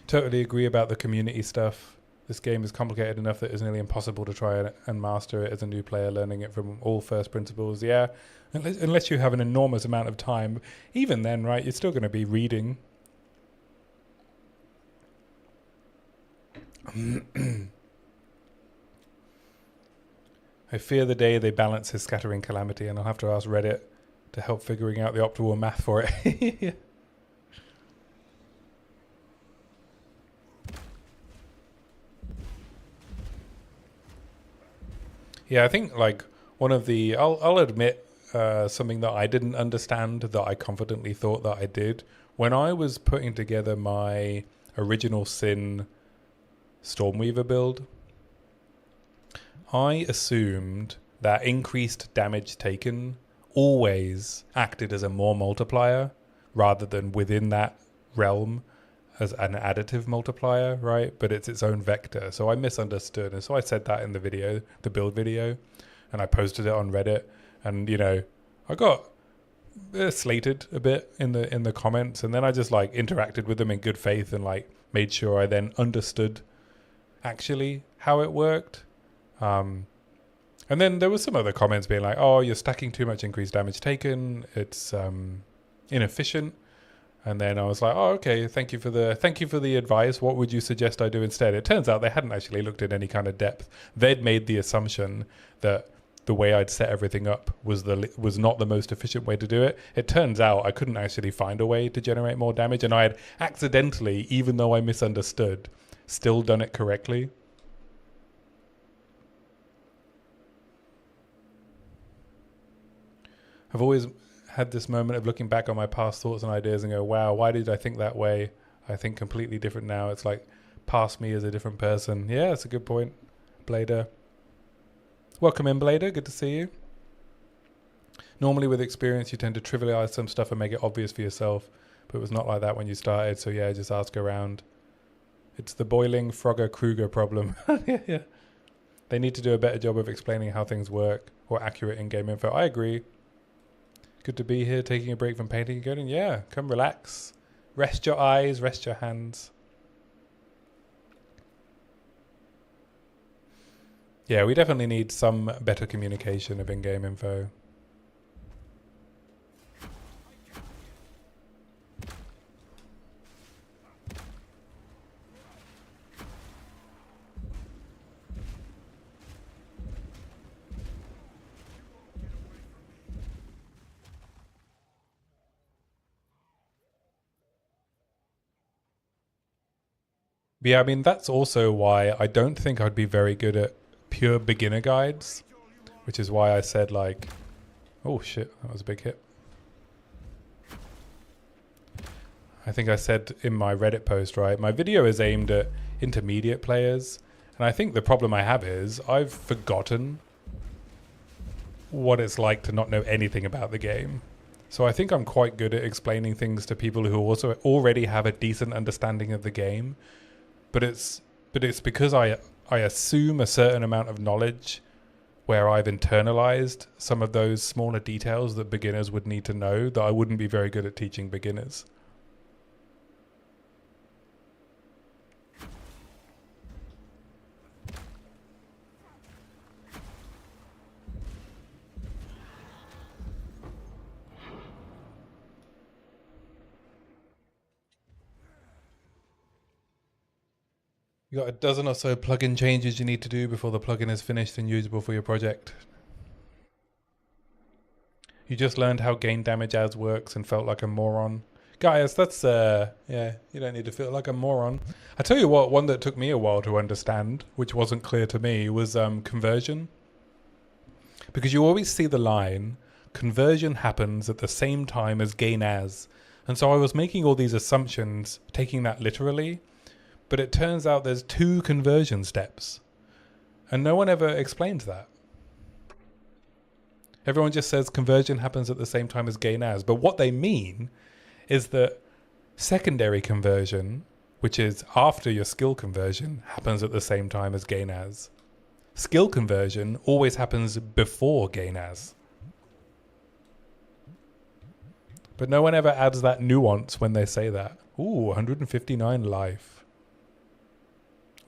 Totally agree about the community stuff. This game is complicated enough that it's nearly impossible to try and master it as a new player, learning it from all first principles. Yeah, unless you have an enormous amount of time. Even then, right, you're still going to be reading. I fear the day they balance his scattering calamity, and I'll have to ask Reddit to help figuring out the optimal math for it. Yeah, I think like one of the, I'll admit something that I didn't understand that I confidently thought that I did. When I was putting together my original Sin Stormweaver build, I assumed that increased damage taken always acted as a more multiplier rather than within that realm as an additive multiplier, right? But it's its own vector. So I misunderstood. And so I said that in the video, the build video, and I posted it on Reddit. And, you know, I got slated a bit in the comments. And then I just like interacted with them in good faith and like made sure I then understood actually how it worked. And then there was some other comments being like, oh, you're stacking too much increased damage taken. It's inefficient. And then I was like, oh, okay, thank you for the advice. What would you suggest I do instead? It turns out they hadn't actually looked at any kind of depth. They'd made the assumption that the way I'd set everything up was not the most efficient way to do it. It turns out I couldn't actually find a way to generate more damage, and I had accidentally, even though I misunderstood, still done it correctly. I've always had this moment of looking back on my past thoughts and ideas and go, wow, why did I think that way? I think completely different now. It's like past me is a different person. Yeah, that's a good point, Blader. Welcome in, Blader. Good to see you. Normally with experience, you tend to trivialize some stuff and make it obvious for yourself, but it was not like that when you started. So yeah, just ask around. It's the boiling Frogger-Kruger problem. Yeah. They need to do a better job of explaining how things work or accurate in-game info. I agree. Good to be here, taking a break from painting and coding. Yeah, come relax. Rest your eyes, rest your hands. Yeah, we definitely need some better communication of in-game info. Yeah, I mean, that's also why I don't think I'd be very good at pure beginner guides, which is why I said like, oh shit, that was a big hit. I think I said in my Reddit post, right, my video is aimed at intermediate players. And I think the problem I have is I've forgotten what it's like to not know anything about the game. So I think I'm quite good at explaining things to people who also already have a decent understanding of the game. But it's because I assume a certain amount of knowledge where I've internalized some of those smaller details that beginners would need to know that I wouldn't be very good at teaching beginners. You got a dozen or so plugin changes you need to do before the plugin is finished and usable for your project. You just learned how gain damage as works and felt like a moron. Guys, that's, yeah, you don't need to feel like a moron. I tell you what, one that took me a while to understand, which wasn't clear to me, was conversion. Because you always see the line, conversion happens at the same time as gain as. And so I was making all these assumptions, taking that literally, but it turns out there's 2 conversion steps. And no one ever explains that. Everyone just says conversion happens at the same time as gain as. But what they mean is that secondary conversion, which is after your skill conversion, happens at the same time as gain as. Skill conversion always happens before gain as. But no one ever adds that nuance when they say that. Ooh, 159 life.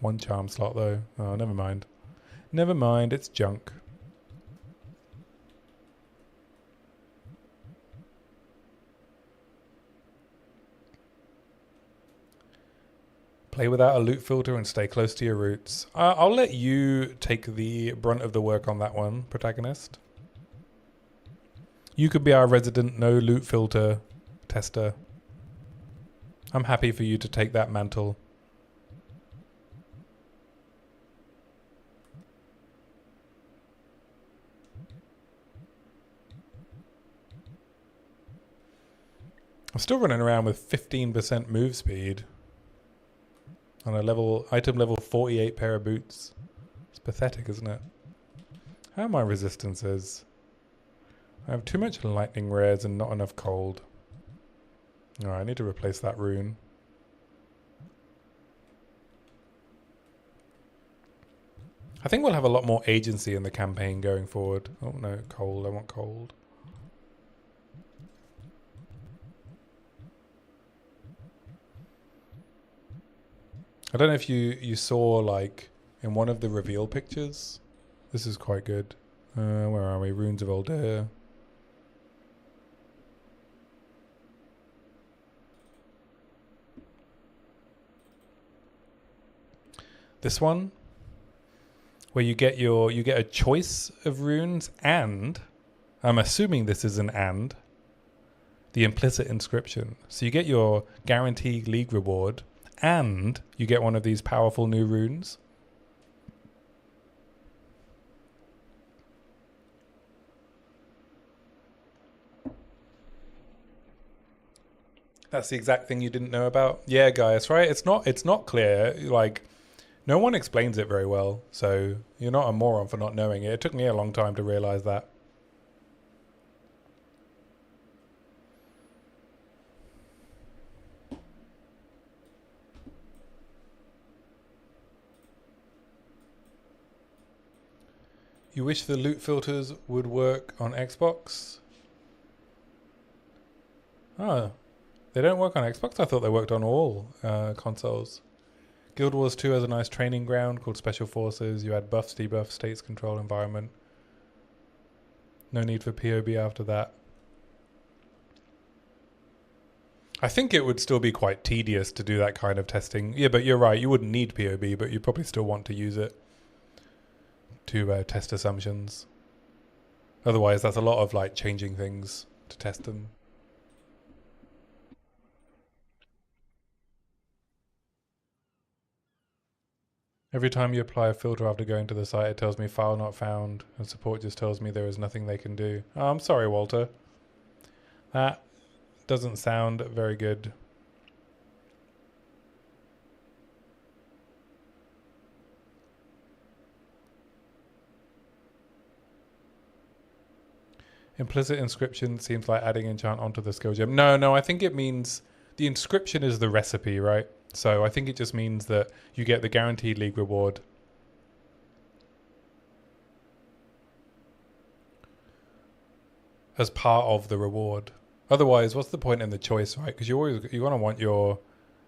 1 charm slot though. Oh, never mind. Never mind, it's junk. Play without a loot filter and stay close to your roots. I'll let you take the brunt of the work on that one, protagonist. You could be our resident no loot filter tester. I'm happy for you to take that mantle. I'm still running around with 15% move speed on a item level 48 pair of boots. It's pathetic, isn't it? How are my resistances? I have too much lightning rares and not enough cold. Alright, I need to replace that rune. I think we'll have a lot more agency in the campaign going forward. Oh no, cold. I want cold. I don't know if you saw, like, in one of the reveal pictures. This is quite good. Where are we? Runes of Older. This one, where you get a choice of runes, and I'm assuming this is an and, the implicit inscription. So you get your guaranteed league reward, and you get one of these powerful new runes. That's the exact thing you didn't know about. Yeah, guys, right? It's not clear. Like no one explains it very well. So you're not a moron for not knowing it. It took me a long time to realize that. You wish the loot filters would work on Xbox? Oh, they don't work on Xbox? I thought they worked on all consoles. Guild Wars 2 has a nice training ground called Special Forces. You add buffs, debuffs, states control environment. No need for POB after that. I think it would still be quite tedious to do that kind of testing. Yeah, but you're right. You wouldn't need POB, but you probably still want to use it to test assumptions. Otherwise, that's a lot of like changing things to test them. Every time you apply a filter after going to the site, it tells me file not found, and support just tells me there is nothing they can do. Oh, I'm sorry, Walter. That doesn't sound very good. Implicit inscription seems like adding enchant onto the skill gem. No, I think it means the inscription is the recipe, right? So I think it just means that you get the guaranteed league reward as part of the reward. Otherwise, what's the point in the choice, right? Because you want to want your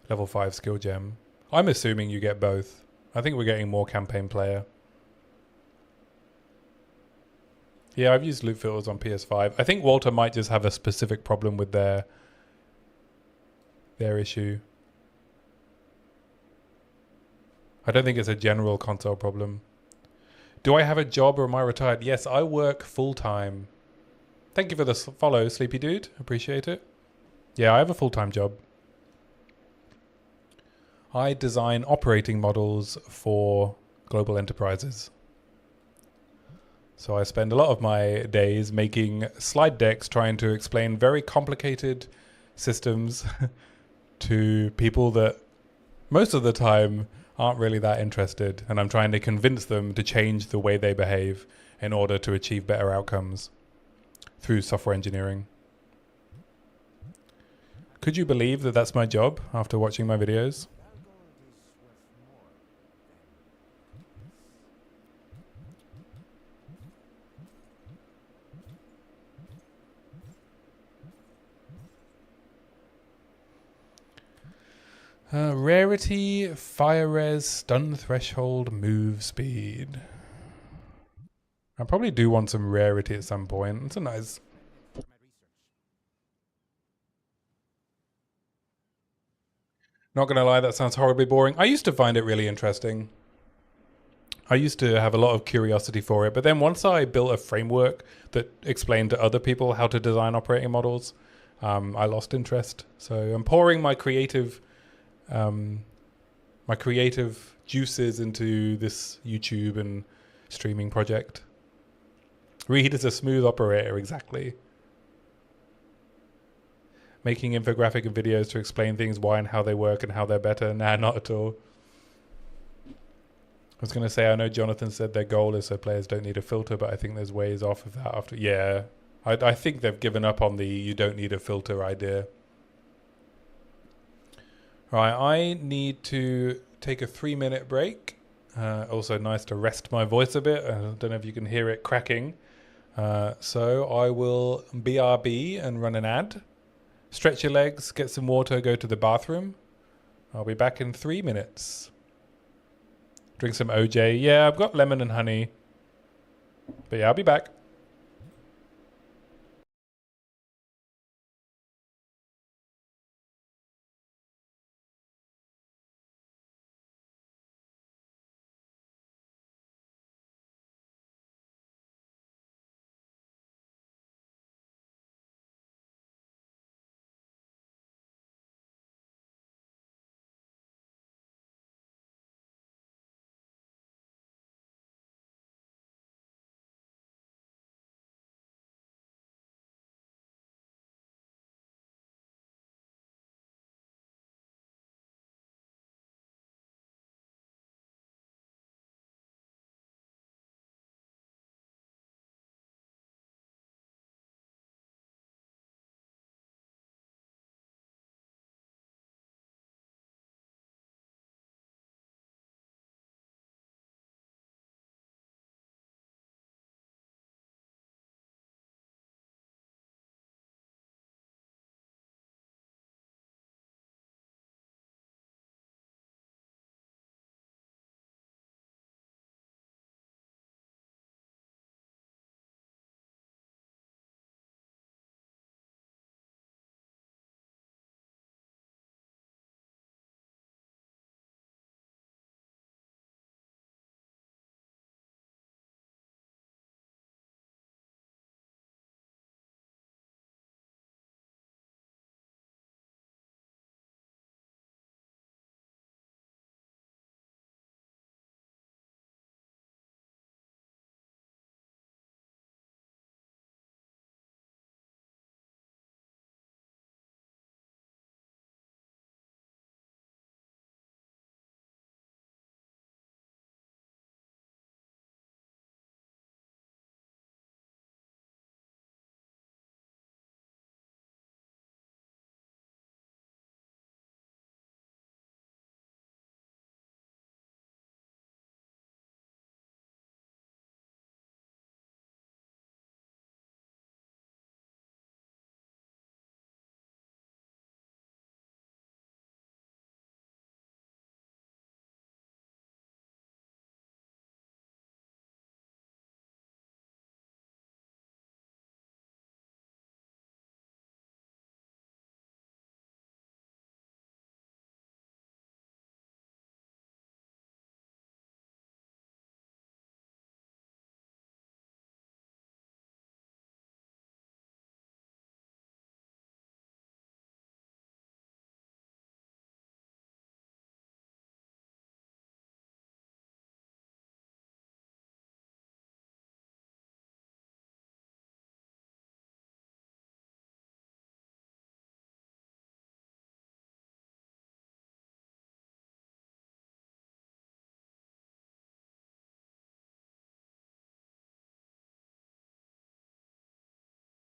level 5 skill gem. I'm assuming you get both. I think we're getting more campaign player. Yeah, I've used loot filters on PS5. I think Walter might just have a specific problem with their issue. I don't think it's a general console problem. Do I have a job or am I retired? Yes, I work full time. Thank you for the follow, Sleepy Dude. Appreciate it. Yeah, I have a full-time job. I design operating models for global enterprises. So I spend a lot of my days making slide decks trying to explain very complicated systems to people that most of the time aren't really that interested. And I'm trying to convince them to change the way they behave in order to achieve better outcomes through software engineering. Could you believe that that's my job after watching my videos? Rarity, fire res, stun threshold, move speed. I probably do want some rarity at some point. It's a nice... Not gonna lie, that sounds horribly boring. I used to find it really interesting. I used to have a lot of curiosity for it, but then once I built a framework that explained to other people how to design operating models, I lost interest. So I'm pouring my creative juices into this YouTube and streaming project. Reed is a smooth operator, exactly. Making infographic and videos to explain things, why and how they work and how they're better. Nah, not at all. I was going to say, I know Jonathan said their goal is so players don't need a filter, but I think there's ways off of that after. Yeah, I think they've given up on the you don't need a filter idea. Right, I need to take a 3-minute break. Also nice to rest my voice a bit. I don't know if you can hear it cracking. So I will BRB and run an ad. Stretch your legs, get some water, go to the bathroom. I'll be back in 3 minutes. Drink some OJ. Yeah, I've got lemon and honey. But yeah, I'll be back.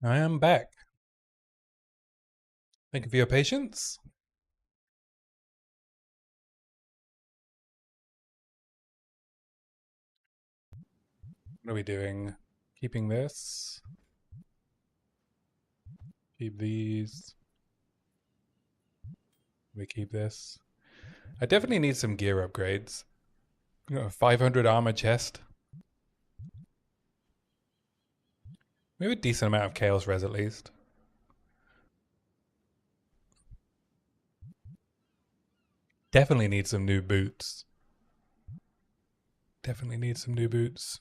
I am back. Thank you for your patience. What are we doing? Keeping this. Keep these. We keep this. I definitely need some gear upgrades. You know, 500 armor chest. Maybe a decent amount of chaos res at least. Definitely need some new boots. Definitely need some new boots.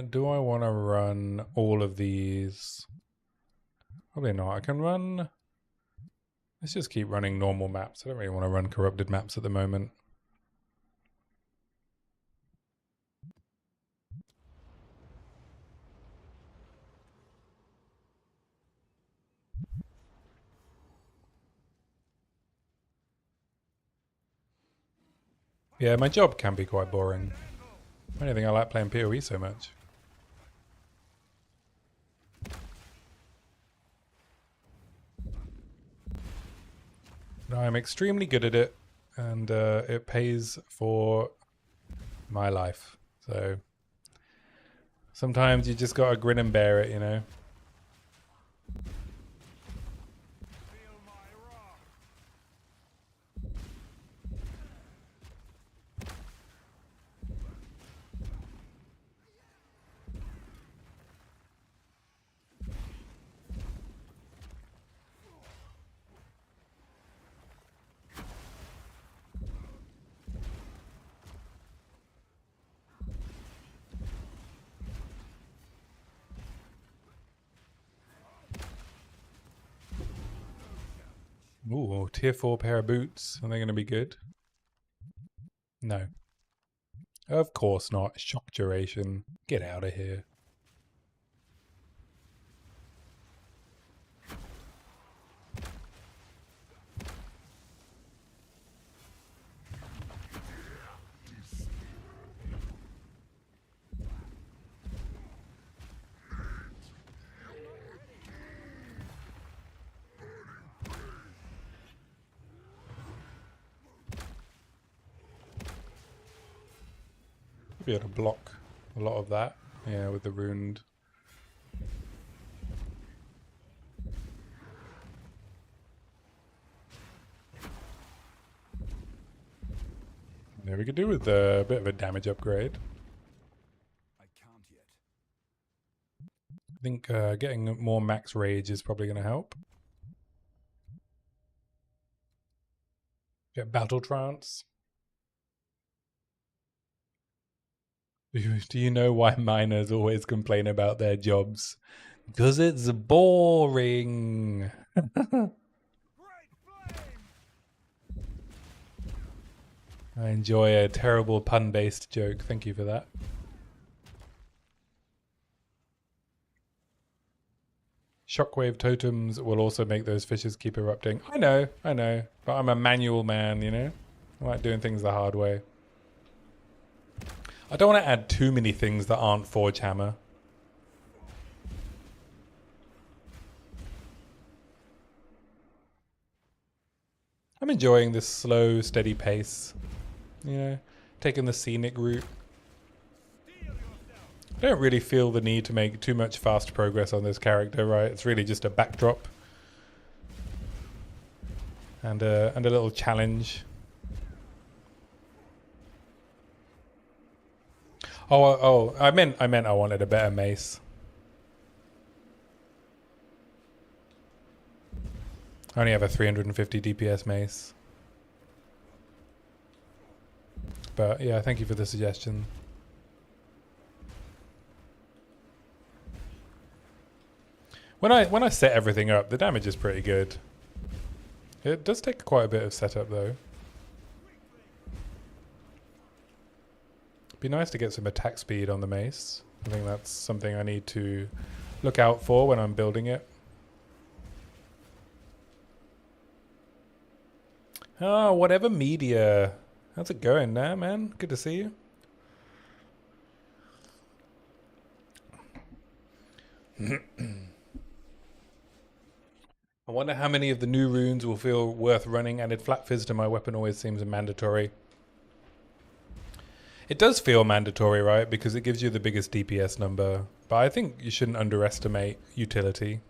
Do I want to run all of these? Probably not. I can run... Let's just keep running normal maps. I don't really want to run corrupted maps at the moment. Yeah, my job can be quite boring. I don't think I like playing POE so much. But I'm extremely good at it, and it pays for my life. So sometimes you just gotta grin and bear it, you know? Feel my wrath. Ooh, tier 4 pair of boots. Are they gonna be good? No. Of course not. Shock duration. Get out of here. Be able to block a lot of that. Yeah, with the ruined. Yeah, we could do with a bit of a damage upgrade. I can't yet. I think getting more max rage is probably going to help. Get battle trance. Do you know why miners always complain about their jobs? Because it's boring. Great flame! I enjoy a terrible pun-based joke. Thank you for that. Shockwave totems will also make those fissures keep erupting. I know. But I'm a manual man, you know? I like doing things the hard way. I don't want to add too many things that aren't Forge Hammer. I'm enjoying this slow, steady pace. You know, taking the scenic route. I don't really feel the need to make too much fast progress on this character, right? It's really just a backdrop. And a little challenge. Oh, I meant I wanted a better mace. I only have a 350 DPS mace. But yeah, thank you for the suggestion. When I set everything up, the damage is pretty good. It does take quite a bit of setup though. Be nice to get some attack speed on the mace. I think that's something I need to look out for when I'm building it. Oh, whatever media. How's it going there, man? Good to see you. I wonder how many of the new runes will feel worth running, and flat fizz to my weapon always seems mandatory. It does feel mandatory, right? Because it gives you the biggest DPS number. But I think you shouldn't underestimate utility.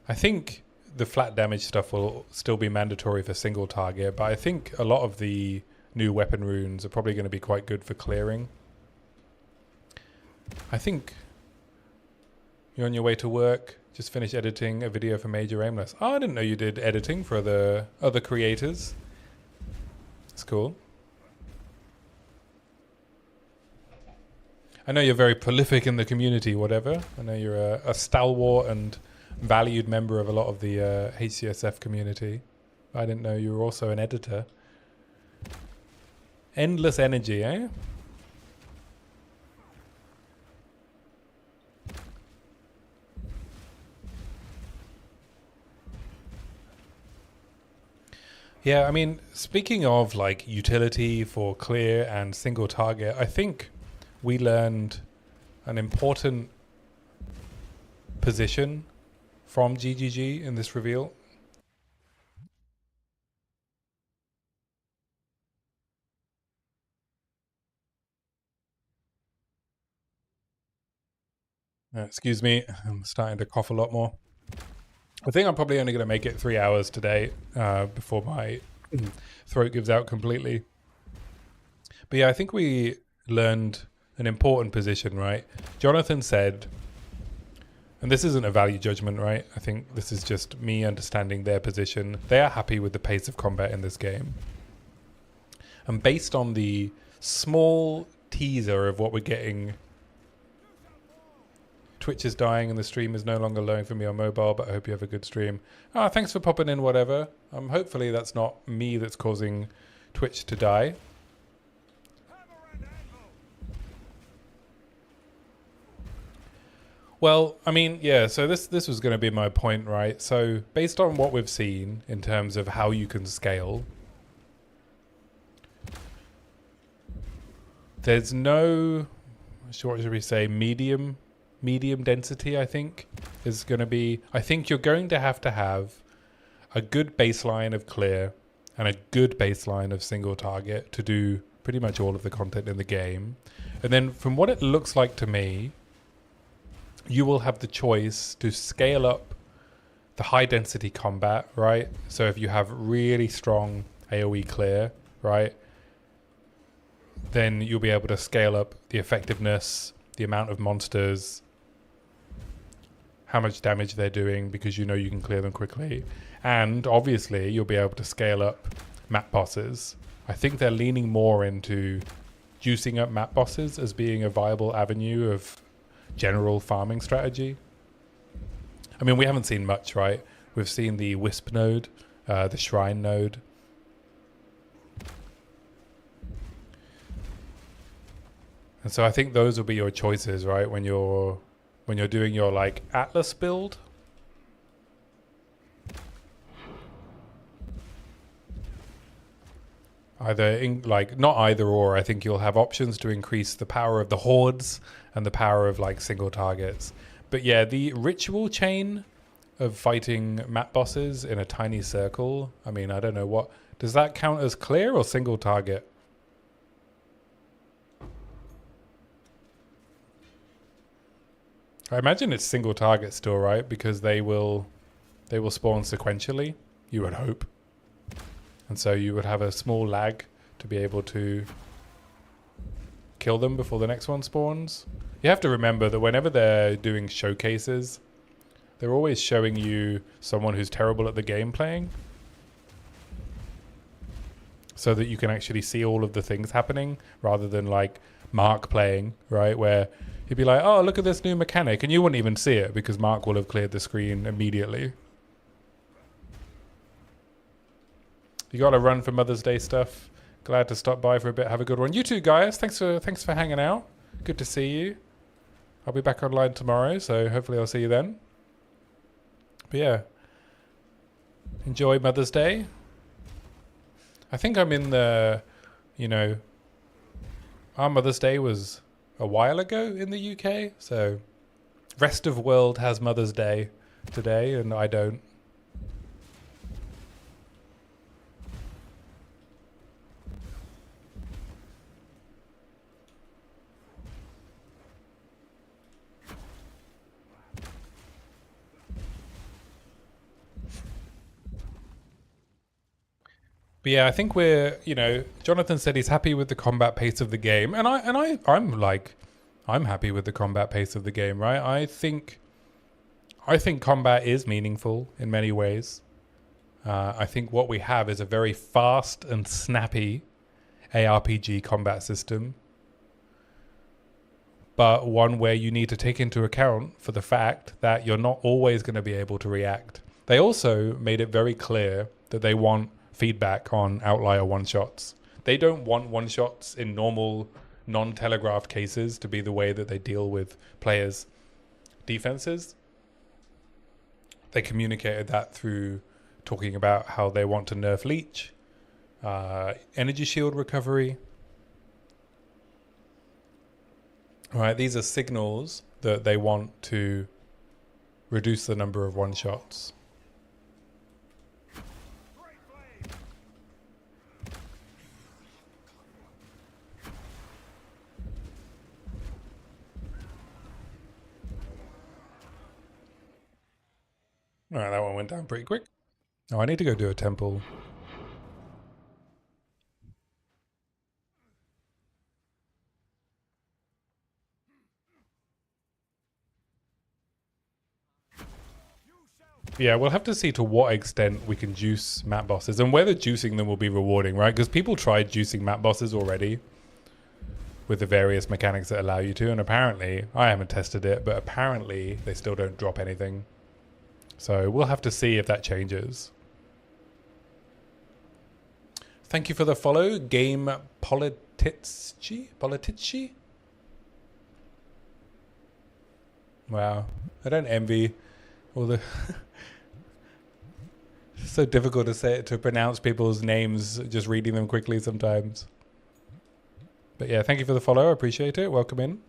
I think the flat damage stuff will still be mandatory for single target, but I think a lot of the new weapon runes are probably going to be quite good for clearing. I think you're on your way to work, just finished editing a video for Major Aimless. Oh, I didn't know you did editing for the other creators. That's cool. I know you're very prolific in the community, whatever. I know you're a stalwart and valued member of a lot of the HCSSF community. I didn't know you were also an editor. Endless energy, eh? Yeah, I mean, speaking of like utility for clear and single target, I think we learned an important position from GGG in this reveal. Excuse me, I'm starting to cough a lot more. I think I'm probably only going to make it 3 hours today before my throat gives out completely. But yeah, I think we learned an important position, right? Jonathan said, and this isn't a value judgment, right? I think this is just me understanding their position. They are happy with the pace of combat in this game. And based on the small teaser of what we're getting, Twitch is dying and the stream is no longer loading for me on mobile, but I hope you have a good stream. Ah, thanks for popping in, whatever. Hopefully that's not me that's causing Twitch to die. Well, I mean, yeah, so this was going to be my point, right? So based on what we've seen in terms of how you can scale, there's no, what should we say, medium density, I think, is going to be, I think you're going to have a good baseline of clear and a good baseline of single target to do pretty much all of the content in the game. And then from what it looks like to me, you will have the choice to scale up the high density combat, right? So if you have really strong AoE clear, right, then you'll be able to scale up the effectiveness, the amount of monsters, how much damage they're doing, because you know you can clear them quickly. And obviously you'll be able to scale up map bosses. I think they're leaning more into juicing up map bosses as being a viable avenue of general farming strategy. I mean, we haven't seen much, right? We've seen the Wisp node, the Shrine node. And so I think those will be your choices, right? When you're doing your like Atlas build. Not either or. I think you'll have options to increase the power of the hordes and the power of like single targets. But yeah, the ritual chain of fighting map bosses in a tiny circle, I mean, I don't know what, does that count as clear or single target? I imagine it's single target still, right? Because they will spawn sequentially, you would hope. And so you would have a small lag to be able to kill them before the next one spawns. You have to remember that whenever they're doing showcases, they're always showing you someone who's terrible at the game playing, so that you can actually see all of the things happening, rather than like Mark playing, right? Where he'd be like, oh, look at this new mechanic, and you wouldn't even see it because Mark will have cleared the screen immediately. You got to run for Mother's Day stuff. Glad to stop by for a bit. Have a good one. You too, guys. Thanks for hanging out. Good to see you. I'll be back online tomorrow, so hopefully I'll see you then. But yeah, enjoy Mother's Day. I think I'm in the, you know, our Mother's Day was a while ago in the UK, so rest of world has Mother's Day today and I don't. But yeah, I think we're, you know, Jonathan said he's happy with the combat pace of the game, and I'm happy with the combat pace of the game, right? I think combat is meaningful in many ways. I think what we have is a very fast and snappy ARPG combat system, but one where you need to take into account for the fact that you're not always going to be able to react. They also made it very clear that they want feedback on outlier one-shots. They don't want one-shots in normal, non-telegraphed cases to be the way that they deal with players' defenses. They communicated that through talking about how they want to nerf leech, energy shield recovery. Right, these are signals that they want to reduce the number of one-shots. Alright, that one went down pretty quick. Oh, I need to go do a temple. Yeah, we'll have to see to what extent we can juice map bosses and whether juicing them will be rewarding, right? Because people tried juicing map bosses already with the various mechanics that allow you to, and apparently, I haven't tested it, but apparently they still don't drop anything. So we'll have to see if that changes. Thank you for the follow, Game Politici? Wow, I don't envy all the... It's so difficult to pronounce people's names just reading them quickly sometimes. But yeah, thank you for the follow, I appreciate it, welcome in.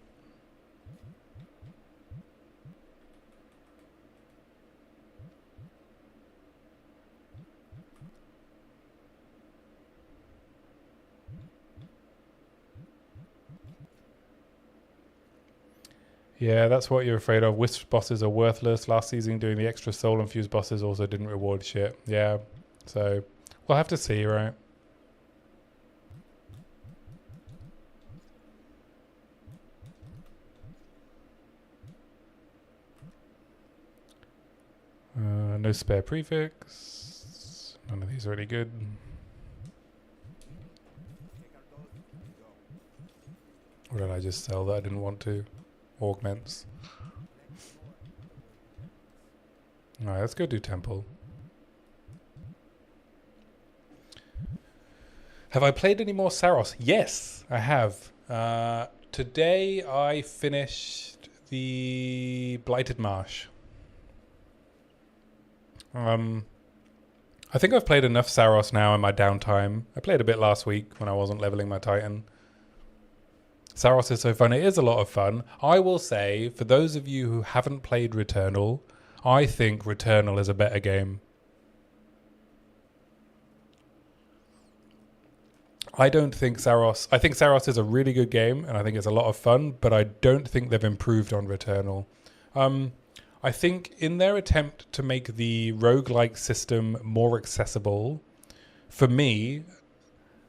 Yeah, that's what you're afraid of. Wisp bosses are worthless. Last season doing the extra soul infused bosses also didn't reward shit. Yeah, so we'll have to see, right? No spare prefix. None of these are any good. Or did I just sell that I didn't want to? Augments. Alright, let's go do temple. Have I played any more Saros? Yes, I have. Today I finished the Blighted Marsh. I think I've played enough Saros now in my downtime. I played a bit last week when I wasn't leveling my Titan. Saros is so fun. It is a lot of fun. I will say, for those of you who haven't played Returnal, I think Returnal is a better game. I don't think Saros... I think Saros is a really good game, and I think it's a lot of fun, but I don't think they've improved on Returnal. I think in their attempt to make the roguelike system more accessible, for me,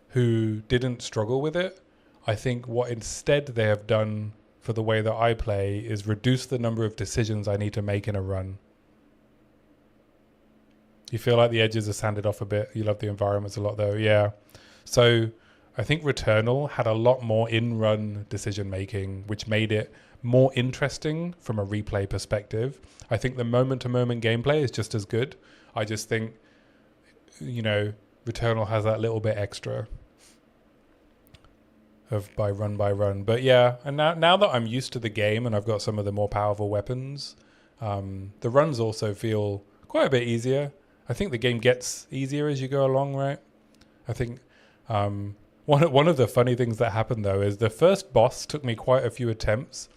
who didn't struggle with it, I think what instead they have done for the way that I play is reduce the number of decisions I need to make in a run. You feel like the edges are sanded off a bit. You love the environments a lot though. Yeah. So I think Returnal had a lot more in-run decision making, which made it more interesting from a replay perspective. I think the moment-to-moment gameplay is just as good. I just think, you know, Returnal has that little bit extra. by run. But yeah, and now that I'm used to the game and I've got some of the more powerful weapons, the runs also feel quite a bit easier. I think the game gets easier as you go along, right? I think one of the funny things that happened though is the first boss took me quite a few attempts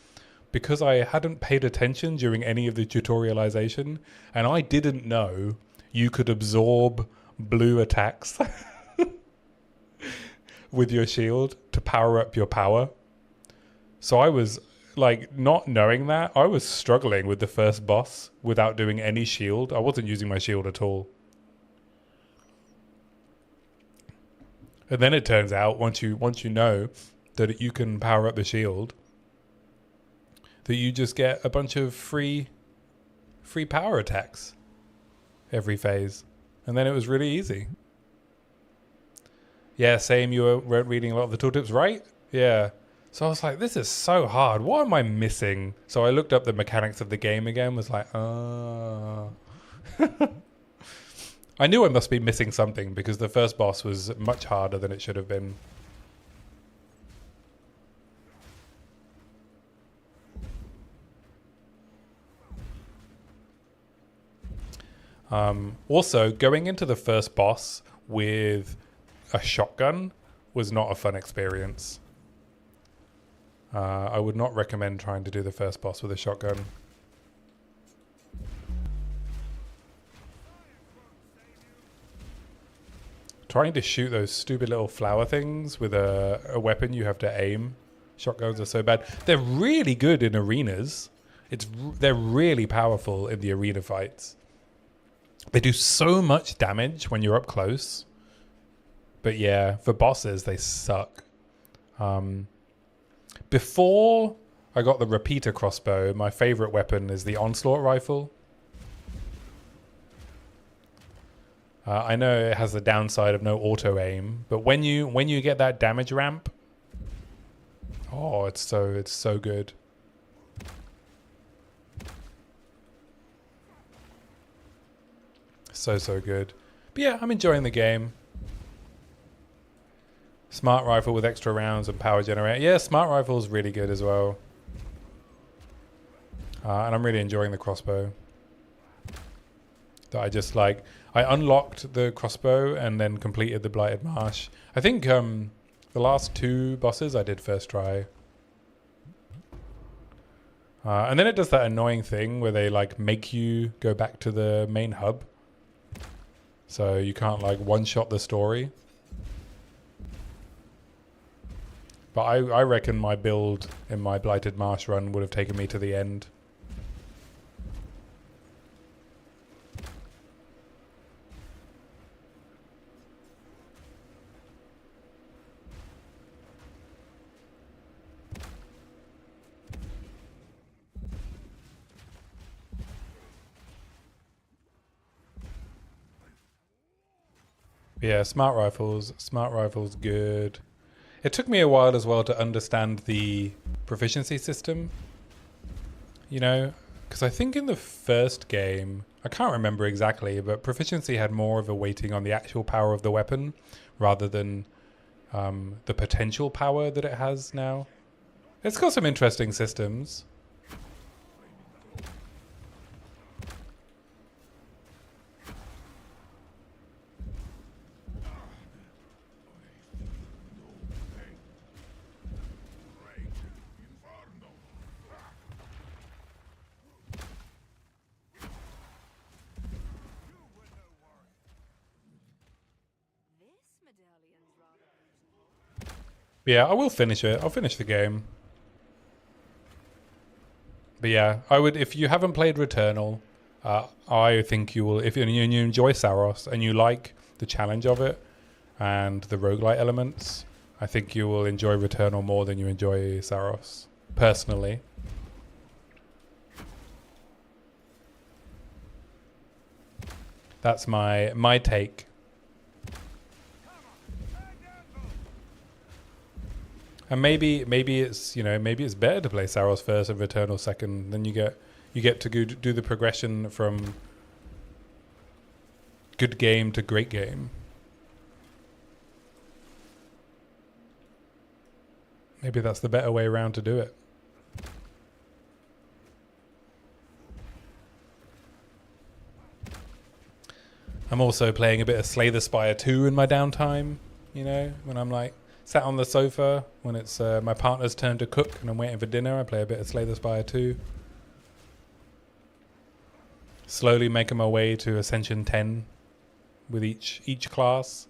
because I hadn't paid attention during any of the tutorialization, and I didn't know you could absorb blue attacks with your shield to power up your power. So I was like, not knowing that, I was struggling with the first boss without doing any shield. I wasn't using my shield at all. And then it turns out once you know that you can power up the shield, that you just get a bunch of free power attacks every phase. And then it was really easy. Yeah, same. You were reading a lot of the tooltips, right? Yeah. So I was like, this is so hard. What am I missing? So I looked up the mechanics of the game again, was like, oh. I knew I must be missing something because the first boss was much harder than it should have been. Also, going into the first boss with a shotgun was not a fun experience. I would not recommend trying to do the first boss with a shotgun. Trying to shoot those stupid little flower things with a weapon you have to aim. Shotguns are so bad. They're really good in arenas. They're really powerful in the arena fights. They do so much damage when you're up close. But yeah, for bosses, they suck. Before I got the repeater crossbow, my favorite weapon is the onslaught rifle. I know it has the downside of no auto aim, but when you get that damage ramp, oh, it's so good. So good. But yeah, I'm enjoying the game. Smart rifle with extra rounds and power generator. Yeah, smart rifle is really good as well. And I'm really enjoying the crossbow. That I just like. I unlocked the crossbow and then completed the Blighted Marsh. I think the last two bosses I did first try. And then it does that annoying thing where they like make you go back to the main hub. So you can't like one-shot the story. But I reckon my build in my Blighted Marsh run would have taken me to the end. Yeah, smart rifles good. It took me a while as well to understand the proficiency system, you know, because I think in the first game, I can't remember exactly, but proficiency had more of a weighting on the actual power of the weapon rather than the potential power that it has now. It's got some interesting systems. Yeah, I will finish it. I'll finish the game. But yeah, I would, if you haven't played Returnal, I think you will, if you enjoy Saros and you like the challenge of it and the roguelite elements, I think you will enjoy Returnal more than you enjoy Saros, personally. That's my take. And maybe it's, you know, maybe it's better to play Saros first and Returnal second. Then you get to do the progression from good game to great game. Maybe that's the better way around to do it. I'm also playing a bit of Slay the Spire 2 in my downtime, you know, when I'm like sat on the sofa, when it's my partner's turn to cook and I'm waiting for dinner, I play a bit of Slay the Spire 2. Slowly making my way to Ascension 10 with each class.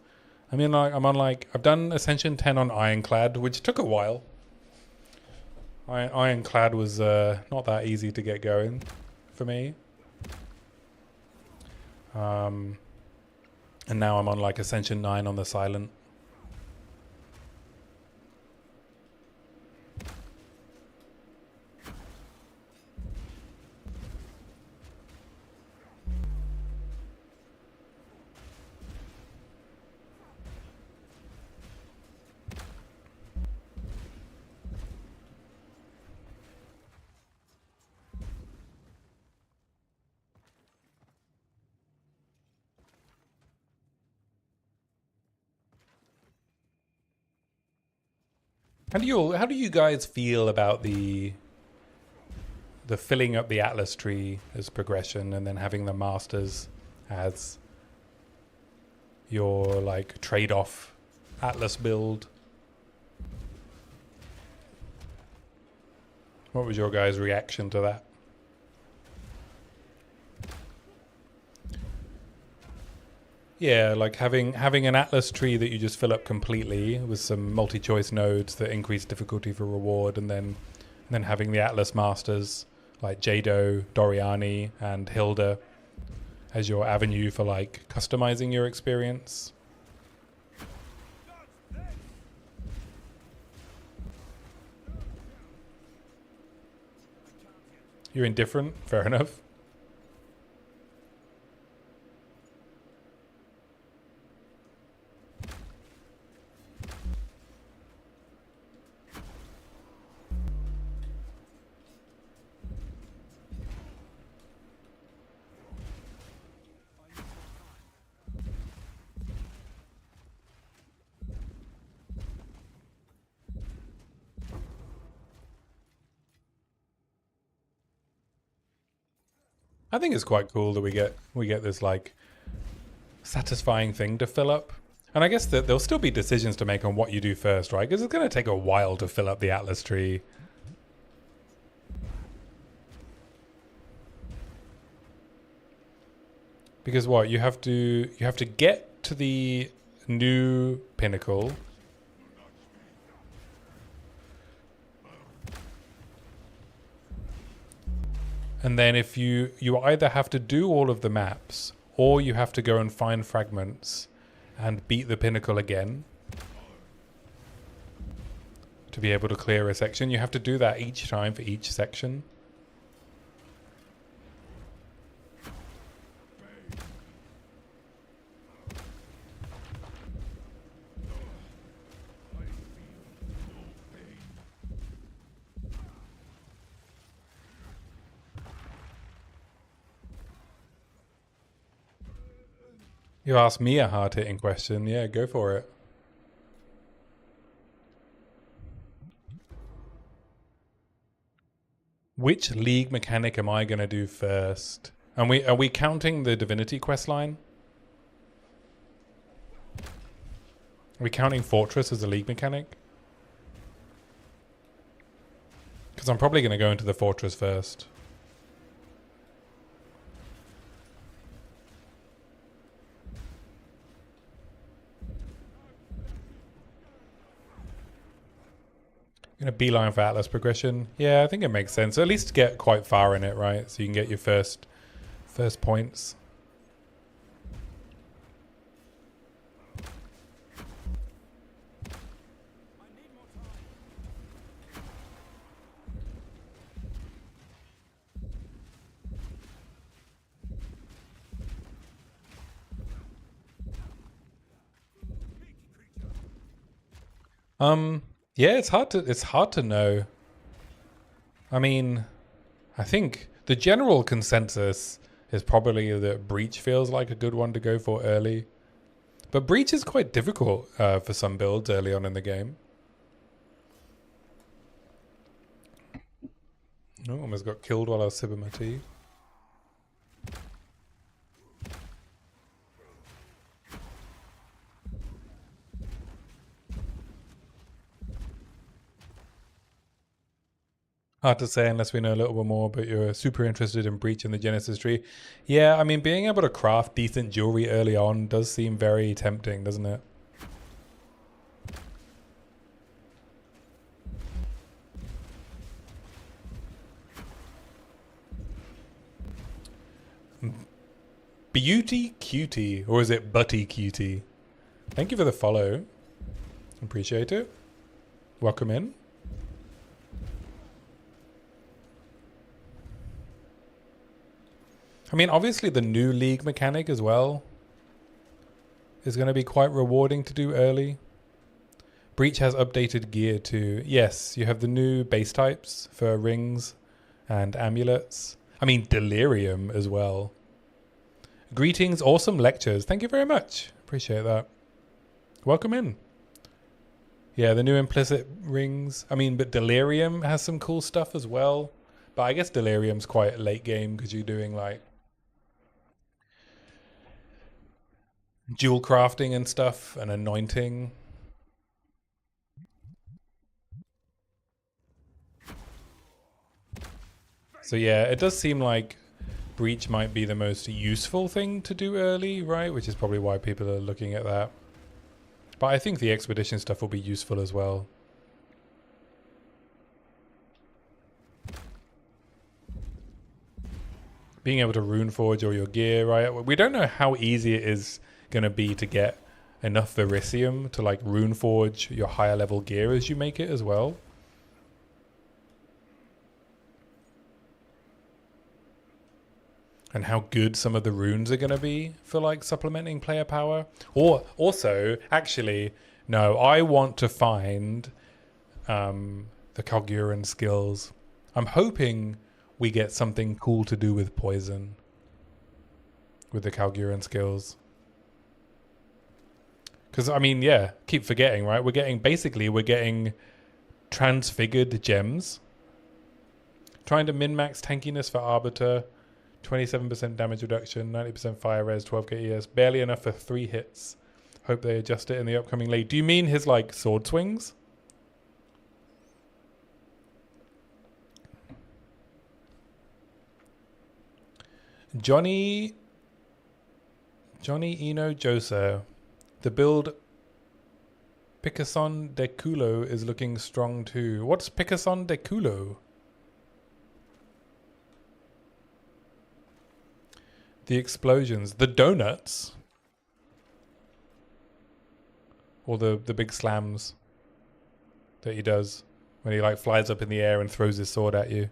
I mean, like, I've done Ascension 10 on Ironclad, which took a while. Ironclad was not that easy to get going for me. And now I'm on like Ascension 9 on the Silent. How do you guys feel about the filling up the Atlas tree as progression and then having the masters as your like trade-off Atlas build? What was your guys' reaction to that? Yeah, like having an Atlas tree that you just fill up completely with some multi-choice nodes that increase difficulty for reward, and then having the Atlas masters like Jado, Doriani, and Hilda as your avenue for like customizing your experience. You're indifferent? Fair enough. I think it's quite cool that we get this like satisfying thing to fill up. And I guess that there'll still be decisions to make on what you do first, right? Because it's going to take a while to fill up the Atlas tree. Because what you have to get to the new pinnacle. And then if you either have to do all of the maps, or you have to go and find fragments and beat the pinnacle again to be able to clear a section. You have to do that each time for each section. You asked me a hard-hitting question. Yeah, go for it. Which league mechanic am I going to do first? And are we counting the Divinity quest line? Are we counting Fortress as a league mechanic? Because I'm probably going to go into the Fortress first. Gonna beeline for Atlas progression. Yeah, I think it makes sense. At least get quite far in it, right? So you can get your first points. Yeah, it's hard to know. I mean, I think the general consensus is probably that Breach feels like a good one to go for early. But Breach is quite difficult for some builds early on in the game. Oh, almost got killed while I was sipping my tea. Hard to say unless we know a little bit more, but you're super interested in Breach and the Genesis tree. Yeah, I mean, being able to craft decent jewelry early on does seem very tempting, doesn't it? Beauty Cutie, or is it Butty Cutie? Thank you for the follow. Appreciate it. Welcome in. I mean, obviously the new league mechanic as well is going to be quite rewarding to do early. Breach has updated gear too. Yes, you have the new base types for rings and amulets. I mean, delirium as well. Greetings, awesome lectures. Thank you very much. Appreciate that. Welcome in. Yeah, the new implicit rings. I mean, but delirium has some cool stuff as well. But I guess delirium's quite late game because you're doing like jewel crafting and stuff and anointing. So yeah, it does seem like Breach might be the most useful thing to do early, right? Which is probably why people are looking at that. But I think the expedition stuff will be useful as well. Being able to rune forge all your gear, right? We don't know how easy it is going to be to get enough Verisium to like rune forge your higher level gear as you make it as well. And how good some of the runes are going to be for like supplementing player power. Or also, actually, no, I want to find the Kalguran skills. I'm hoping we get something cool to do with poison with the Kalguran skills. Because, I mean, yeah, keep forgetting, right? We're getting transfigured gems. Trying to min-max tankiness for Arbiter. 27% damage reduction, 90% fire res, 12k ES. Barely enough for 3 hits. Hope they adjust it in the upcoming late. Do you mean his, like, sword swings? Johnny Eno Josa. The build Picason de Culo is looking strong too. What's Picason de Culo? The explosions. The donuts? Or the big slams that he does when he like flies up in the air and throws his sword at you.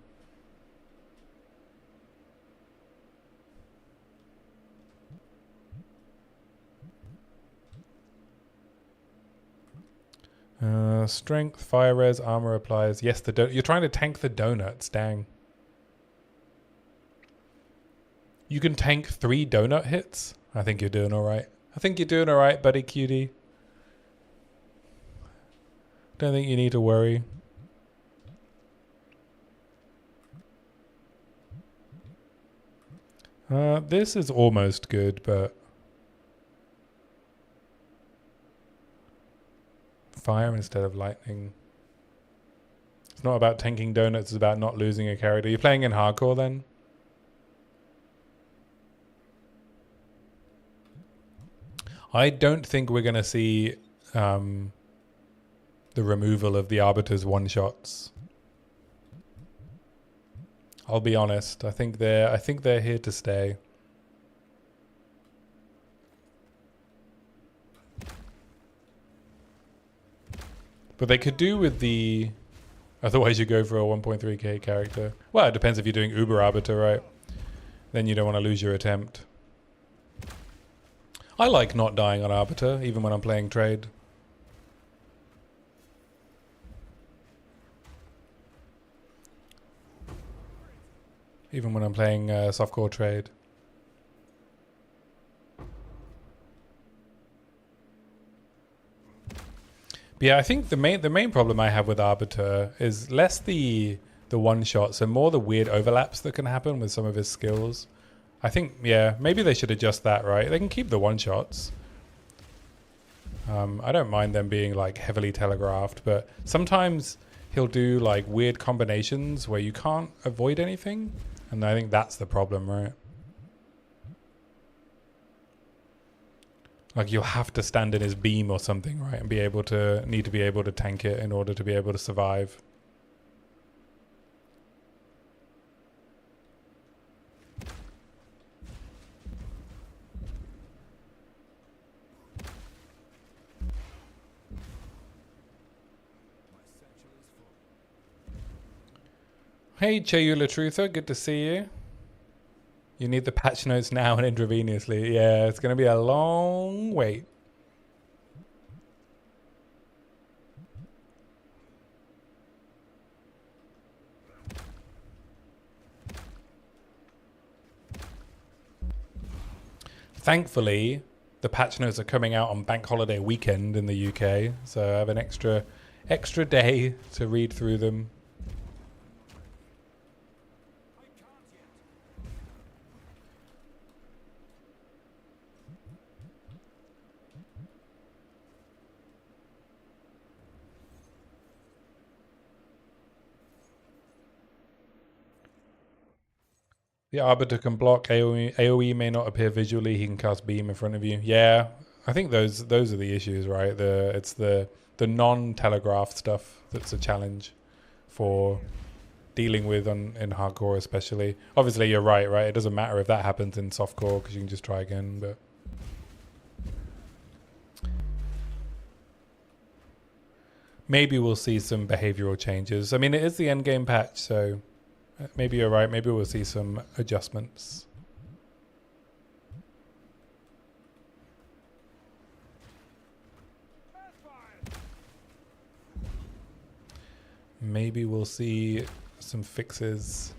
Strength, fire res, armor applies. Yes, you're trying to tank the donuts. Dang. You can tank 3 donut hits. I think you're doing all right. I think you're doing all right, buddy cutie. Don't think you need to worry. This is almost good, but fire instead of lightning. It's not about tanking donuts, it's about not losing a character. You're playing in hardcore then? I don't think we're going to see the removal of the Arbiter's one-shots. I'll be honest. I think they're here to stay. But they could do with the... Otherwise you go for a 1.3k character. Well, it depends if you're doing Uber Arbiter, right? Then you don't want to lose your attempt. I like not dying on Arbiter, even when I'm playing trade. Even when I'm playing softcore trade. But yeah, I think the main problem I have with Arbiter is less the the one shots and more the weird overlaps that can happen with some of his skills. I think, yeah, maybe they should adjust that, right? They can keep the one shots. I don't mind them being like heavily telegraphed, but sometimes he'll do like weird combinations where you can't avoid anything. And I think that's the problem, right? Like you'll have to stand in his beam or something, right? And need to be able to tank it in order to be able to survive. Hey, Chayula Truther, good to see you. You need the patch notes now and intravenously. Yeah, it's going to be a long wait. Thankfully, the patch notes are coming out on bank holiday weekend in the UK, so I have an extra day to read through them. The Arbiter can block AoE may not appear visually. He can cast beam in front of you. Yeah, I think those are the issues, right? It's the non-telegraph stuff that's a challenge for dealing with in hardcore, especially. Obviously, you're right? It doesn't matter if that happens in softcore because you can just try again. But maybe we'll see some behavioral changes. I mean, it is the endgame patch, so. Maybe you're right. Maybe we'll see some adjustments. Maybe we'll see some fixes.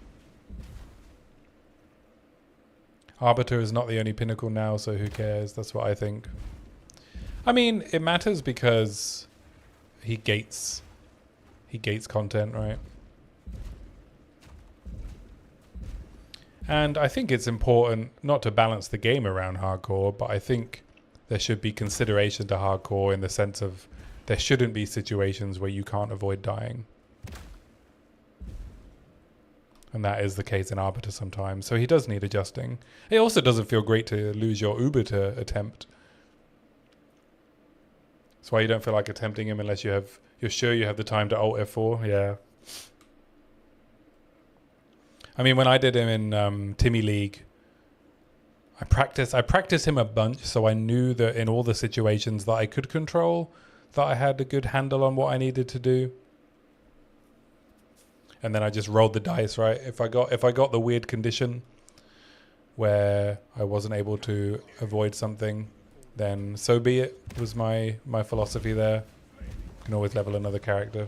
Arbiter is not the only pinnacle now, so who cares? That's what I think. I mean, it matters because he gates content, right? And I think it's important not to balance the game around hardcore, but I think there should be consideration to hardcore in the sense of there shouldn't be situations where you can't avoid dying. And that is the case in Arbiter sometimes. So he does need adjusting. It also doesn't feel great to lose your Uber attempt. That's why you don't feel like attempting him unless you're sure you have the time to ult F4. Yeah. I mean, when I did him in Timmy League, I practiced him a bunch, so I knew that in all the situations that I could control, that I had a good handle on what I needed to do. And then I just rolled the dice, right? If I got the weird condition where I wasn't able to avoid something, then so be it, was my philosophy there. You can always level another character.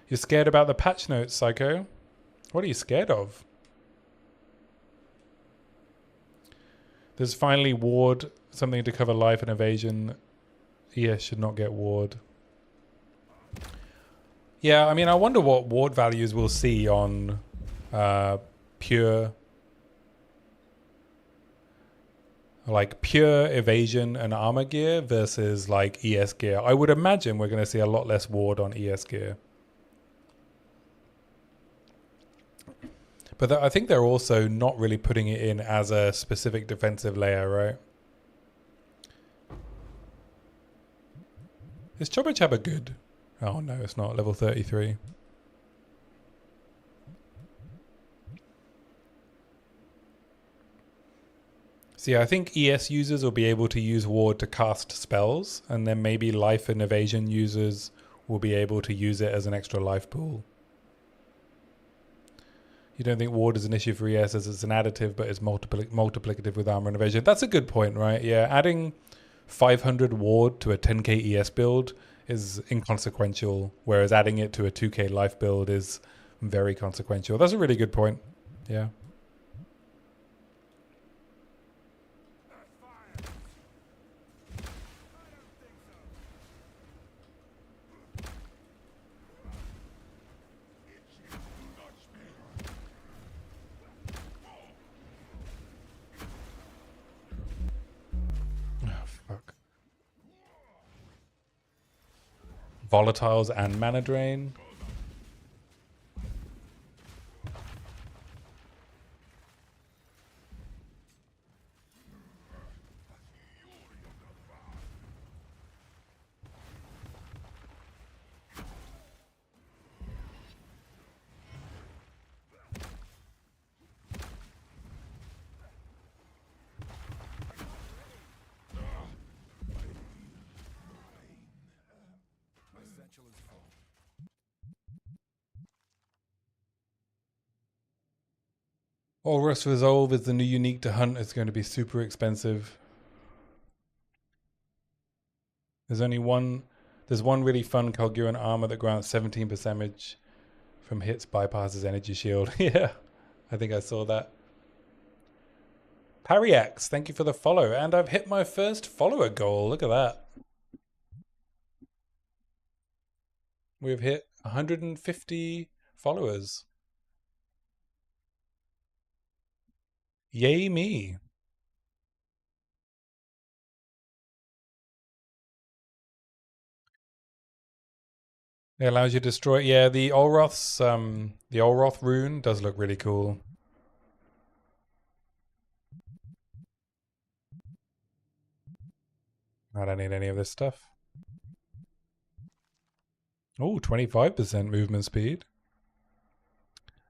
You're scared about the patch notes, Psycho? What are you scared of? There's finally ward, something to cover life and evasion. ES should not get ward. Yeah, I mean, I wonder what ward values we'll see on pure evasion and armor gear versus like ES gear. I would imagine we're going to see a lot less ward on ES gear. But I think they're also not really putting it in as a specific defensive layer, right? Is Chubba Chubba good? Oh no, it's not. Level 33. See, I think ES users will be able to use ward to cast spells, and then maybe life and evasion users will be able to use it as an extra life pool. You don't think ward is an issue for ES as it's an additive, but it's multiplicative with armor and evasion. That's a good point, right? Yeah, adding 500 ward to a 10k ES build is inconsequential, whereas adding it to a 2k life build is very consequential. That's a really good point. Yeah. Fuck. Volatiles and mana drain. Essential is full. Walrus Resolve is the new unique to hunt. It's going to be super expensive. There's one really fun Kalguran armor that grants 17% damage from hits, bypasses energy shield. Yeah, I think I saw that. Parryax, thank you for the follow. And I've hit my first follower goal. Look at that. We've hit 150 followers. Yay me. It allows you to destroy. Yeah, the Olroth rune does look really cool. I don't need any of this stuff. Oh, 25% movement speed.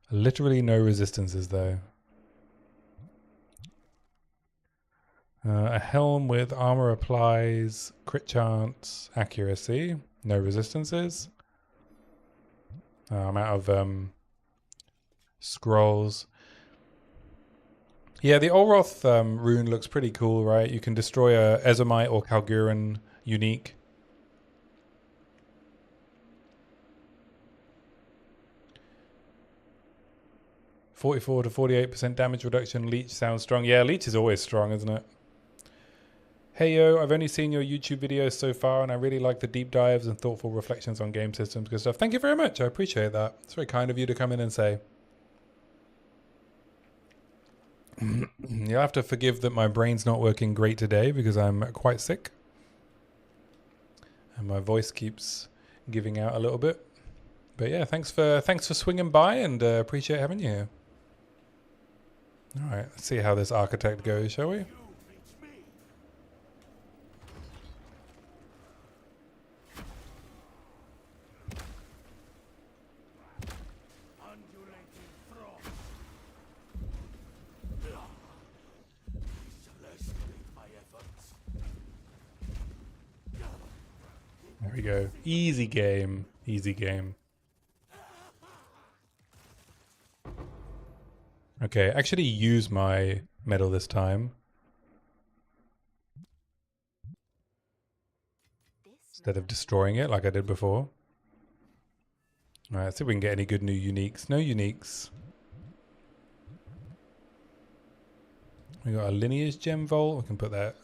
Literally no resistances though. A helm with armor applies, crit chance, accuracy, no resistances. I'm out of scrolls. Yeah, the Olroth rune looks pretty cool, right? You can destroy a Ezomite or Kalguran unique. $44 to 48% damage reduction. Leech sounds strong. Yeah, Leech is always strong, isn't it? Hey yo, I've only seen your YouTube videos so far and I really like the deep dives and thoughtful reflections on game systems. Good stuff. Thank you very much. I appreciate that. It's very kind of you to come in and say. You'll have to forgive that my brain's not working great today because I'm quite sick. And my voice keeps giving out a little bit. But yeah, thanks for swinging by and appreciate having you here. All right, let's see how this architect goes, shall we? There we go. Easy game. Easy game. Okay, actually use my medal this time. Instead of destroying it like I did before. Alright, let's see if we can get any good new uniques. No uniques. We got a lineage gem vault. We can put that.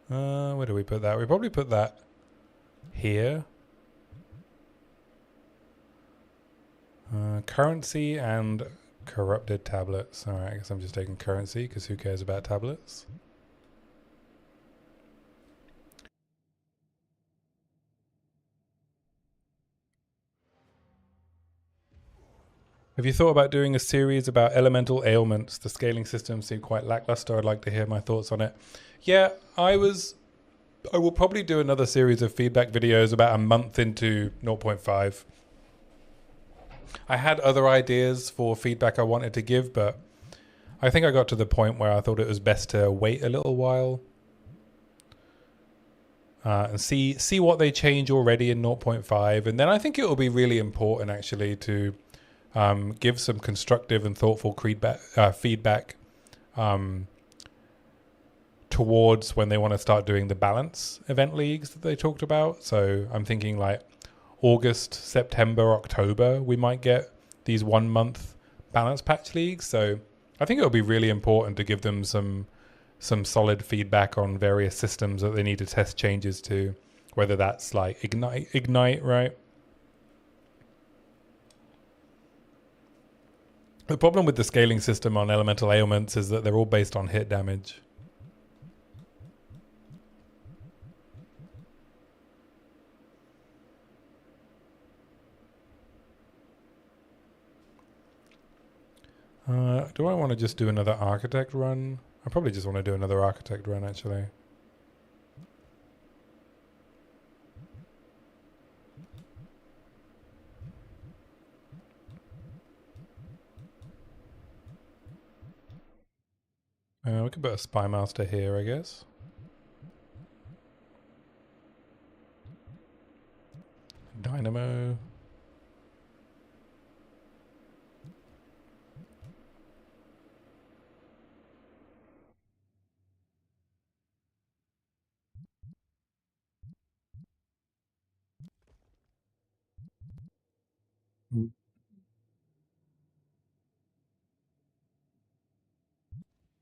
Where do we put that? We probably put that here. Currency and corrupted tablets. Alright, I guess I'm just taking currency because who cares about tablets? Have you thought about doing a series about elemental ailments? The scaling system seemed quite lackluster. I'd like to hear my thoughts on it. Yeah, I will probably do another series of feedback videos about a month into 0.5. I had other ideas for feedback I wanted to give, but I think I got to the point where I thought it was best to wait a little while and see what they change already in 0.5. And then I think it will be really important actually to give some constructive and thoughtful feedback towards when they want to start doing the balance event leagues that they talked about. So I'm thinking like August, September, October, we might get these 1 month balance patch leagues. So I think it'll be really important to give them some solid feedback on various systems that they need to test changes to, whether that's like ignite, right? The problem with the scaling system on elemental ailments is that they're all based on hit damage. Do I want to just do another architect run? I probably just want to do another architect run, actually. We could put a spy master here, I guess. Dynamo.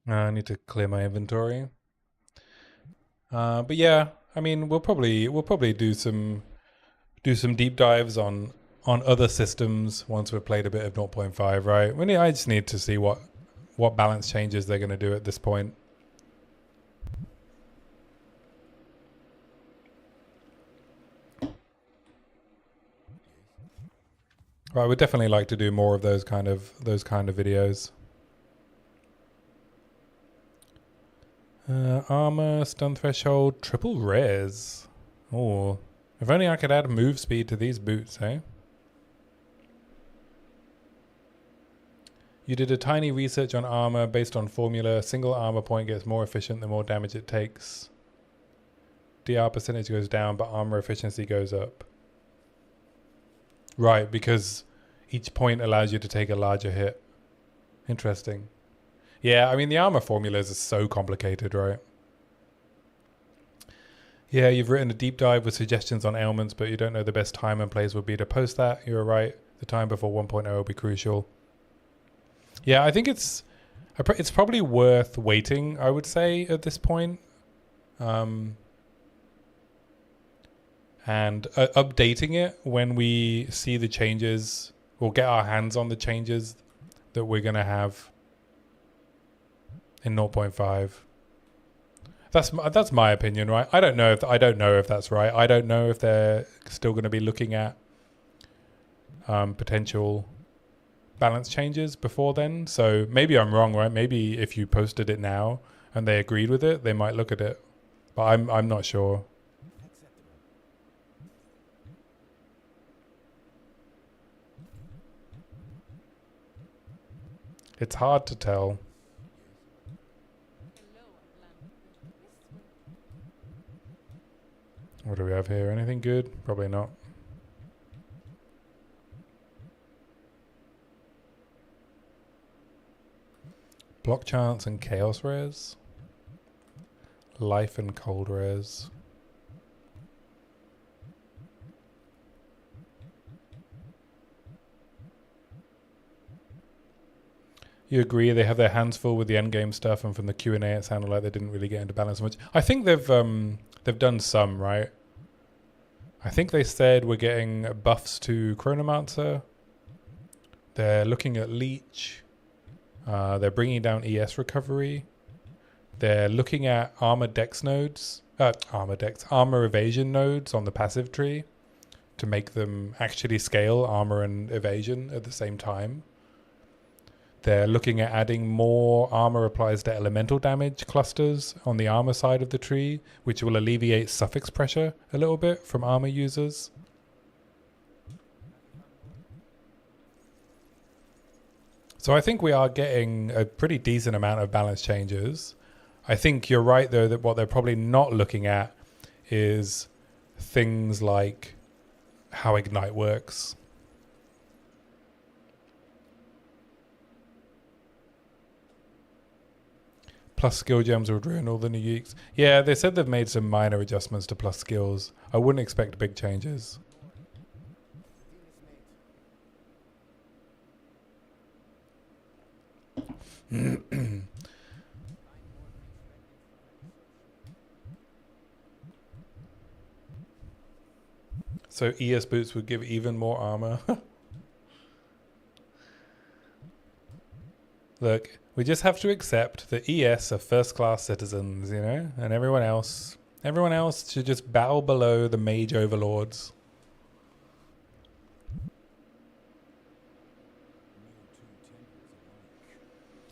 I need to clear my inventory. But yeah, I mean, we'll probably do some deep dives on other systems once we've played a bit of 0.5, right? I just need to see what balance changes they're going to do at this point. Right, we'd definitely like to do more of those kind of videos. Armor, stun threshold, triple res. Oh, if only I could add move speed to these boots, eh? You did a tiny research on armor based on formula. Single armor point gets more efficient the more damage it takes. DR percentage goes down, but armor efficiency goes up. Right, because each point allows you to take a larger hit. Interesting. Yeah, I mean, the armor formulas are so complicated, right? Yeah, you've written a deep dive with suggestions on ailments, but you don't know the best time and place would be to post that. You're right. The time before 1.0 will be crucial. Yeah, I think it's probably worth waiting, I would say, at this point. And updating it when we see the changes. We'll get our hands on the changes that we're going to have in 0.5. That's my opinion, right? I don't know if that's right. I don't know if they're still going to be looking at potential balance changes before then. So maybe I'm wrong, right? Maybe if you posted it now and they agreed with it, they might look at it. But I'm not sure. It's hard to tell. What do we have here? Anything good? Probably not. Block chance and chaos res. Life and cold res. You agree they have their hands full with the endgame stuff, and from the Q&A it sounded like they didn't really get into balance much. I think they've done some, right? I think they said we're getting buffs to Chronomancer. They're looking at Leech. They're bringing down ES recovery. They're looking at armor evasion nodes on the passive tree to make them actually scale armor and evasion at the same time. They're looking at adding more armor applies to elemental damage clusters on the armor side of the tree, which will alleviate suffix pressure a little bit from armor users. So I think we are getting a pretty decent amount of balance changes. I think you're right, though, that what they're probably not looking at is things like how Ignite works. Plus skill gems would ruin all the new geeks. Yeah, they said they've made some minor adjustments to plus skills. I wouldn't expect big changes. So ES boots would give even more armor. Look, we just have to accept that ES are first-class citizens, you know, and everyone else should just bow below the mage overlords.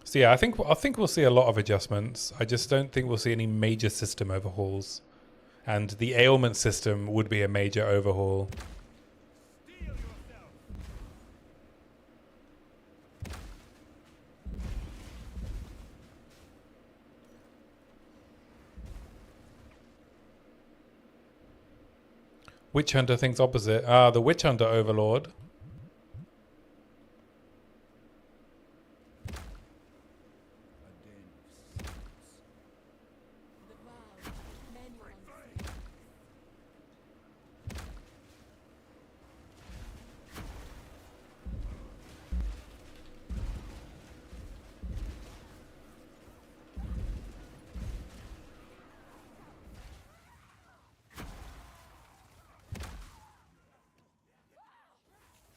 So yeah, I think we'll see a lot of adjustments. I just don't think we'll see any major system overhauls, and the ailment system would be a major overhaul. Witch Hunter thinks opposite. Ah, the Witch Hunter Overlord.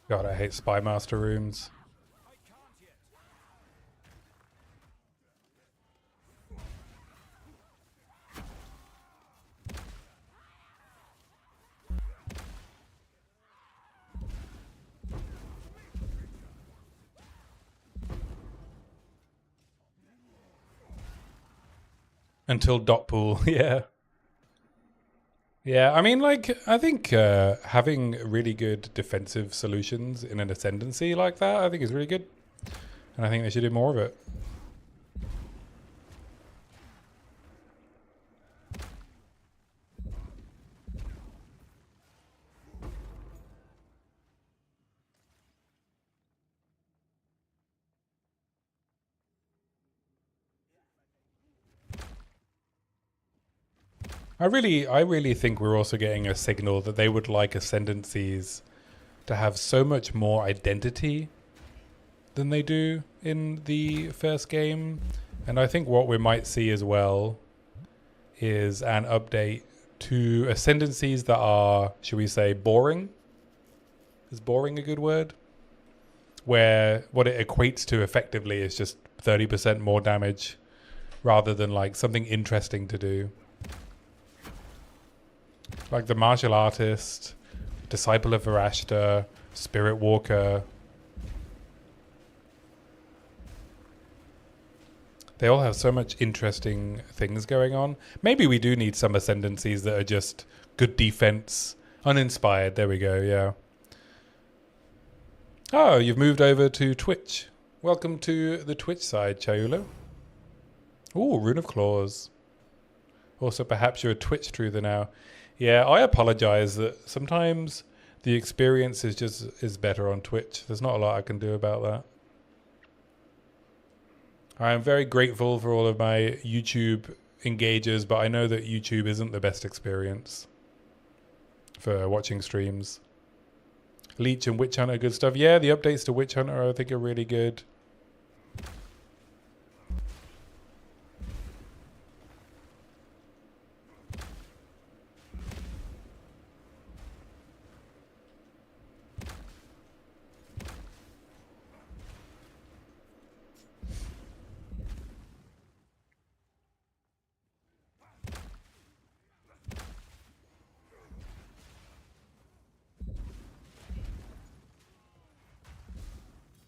God, I hate Spy Master rooms. Until dot pool, yeah. Yeah, I mean, like, I think having really good defensive solutions in an ascendancy like that, I think is really good. And I think they should do more of it. I really think we're also getting a signal that they would like ascendancies to have so much more identity than they do in the first game. And I think what we might see as well is an update to ascendancies that are, should we say, boring? Is boring a good word? Where what it equates to effectively is just 30% more damage rather than like something interesting to do. Like the Martial Artist, Disciple of Varashta, Spirit Walker. They all have so much interesting things going on. Maybe we do need some ascendancies that are just good defense, uninspired. There we go, yeah. Oh, you've moved over to Twitch. Welcome to the Twitch side, Chayula. Ooh, Rune of Claws. Also, perhaps you're a Twitch truther now. Yeah, I apologize that sometimes the experience is better on Twitch. There's not a lot I can do about that. I am very grateful for all of my YouTube engagers, but I know that YouTube isn't the best experience for watching streams. Leech and Witch Hunter, good stuff. Yeah, the updates to Witch Hunter I think are really good.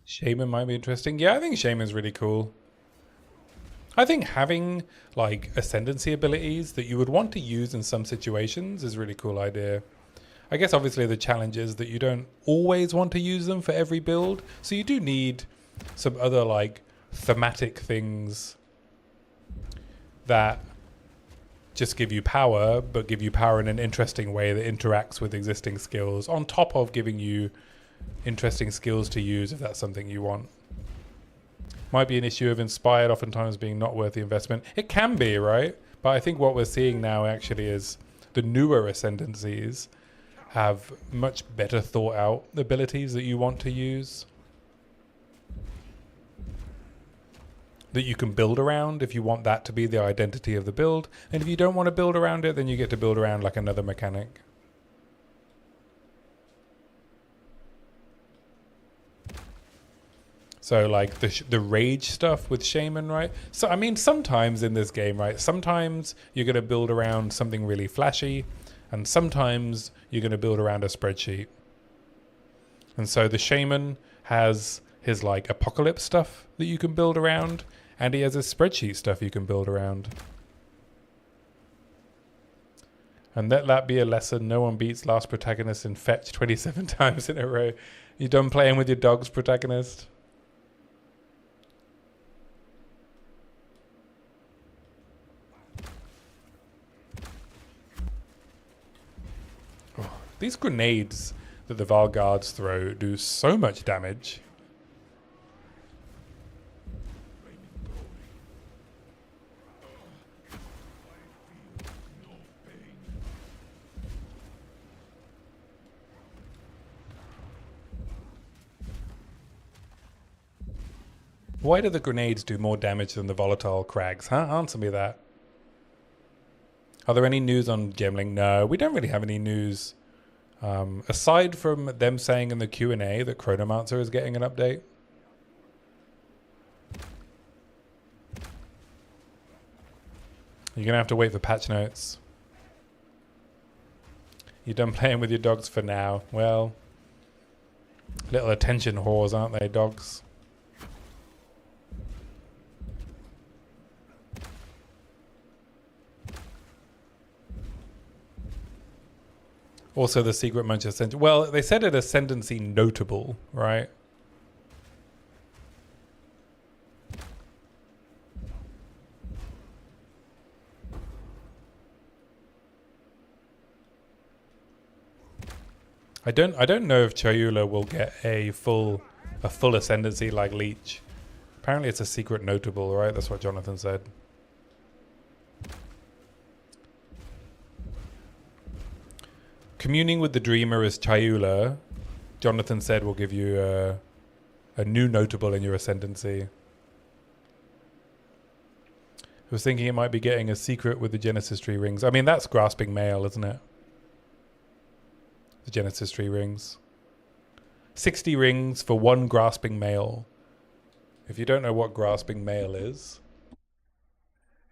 Shaman might be interesting. Yeah, I think Shaman's really cool. I think having like ascendancy abilities that you would want to use in some situations is a really cool idea. I guess obviously the challenge is that you don't always want to use them for every build. So you do need some other like thematic things that just give you power, but give you power in an interesting way that interacts with existing skills on top of giving you interesting skills to use if that's something you want. Might be an issue of inspired oftentimes being not worth the investment. It can be, right? But I think what we're seeing now actually is the newer ascendancies have much better thought out abilities that you want to use, that you can build around if you want that to be the identity of the build. And if you don't want to build around it, then you get to build around like another mechanic. So like the rage stuff with Shaman, right? So I mean, sometimes in this game, right? Sometimes you're going to build around something really flashy, and sometimes you're going to build around a spreadsheet. And so the Shaman has his like apocalypse stuff that you can build around, and he has his spreadsheet stuff you can build around. And let that be a lesson. No one beats last protagonist in fetch 27 times in a row. You done playing with your dog's protagonist? These grenades that the Valguards throw do so much damage. Why do the grenades do more damage than the volatile crags? Huh? Answer me that. Are there any news on Gemling? No, we don't really have any news. Aside from them saying in the Q&A that Chronomancer is getting an update. You're going to have to wait for patch notes. You're done playing with your dogs for now. Well, little attention whores, aren't they, dogs? Also, the secret munch ascendancy. Well, they said it ascendancy notable, right? I don't know if Chayula will get a full ascendancy like Leech. Apparently, it's a secret notable, right? That's what Jonathan said. Communing with the Dreamer as Chayula, Jonathan said, will give you a new notable in your ascendancy. I was thinking it might be getting a secret with the Genesis Tree rings. I mean, that's grasping mail, isn't it? The Genesis Tree rings. 60 rings for one grasping mail. If you don't know what grasping mail is,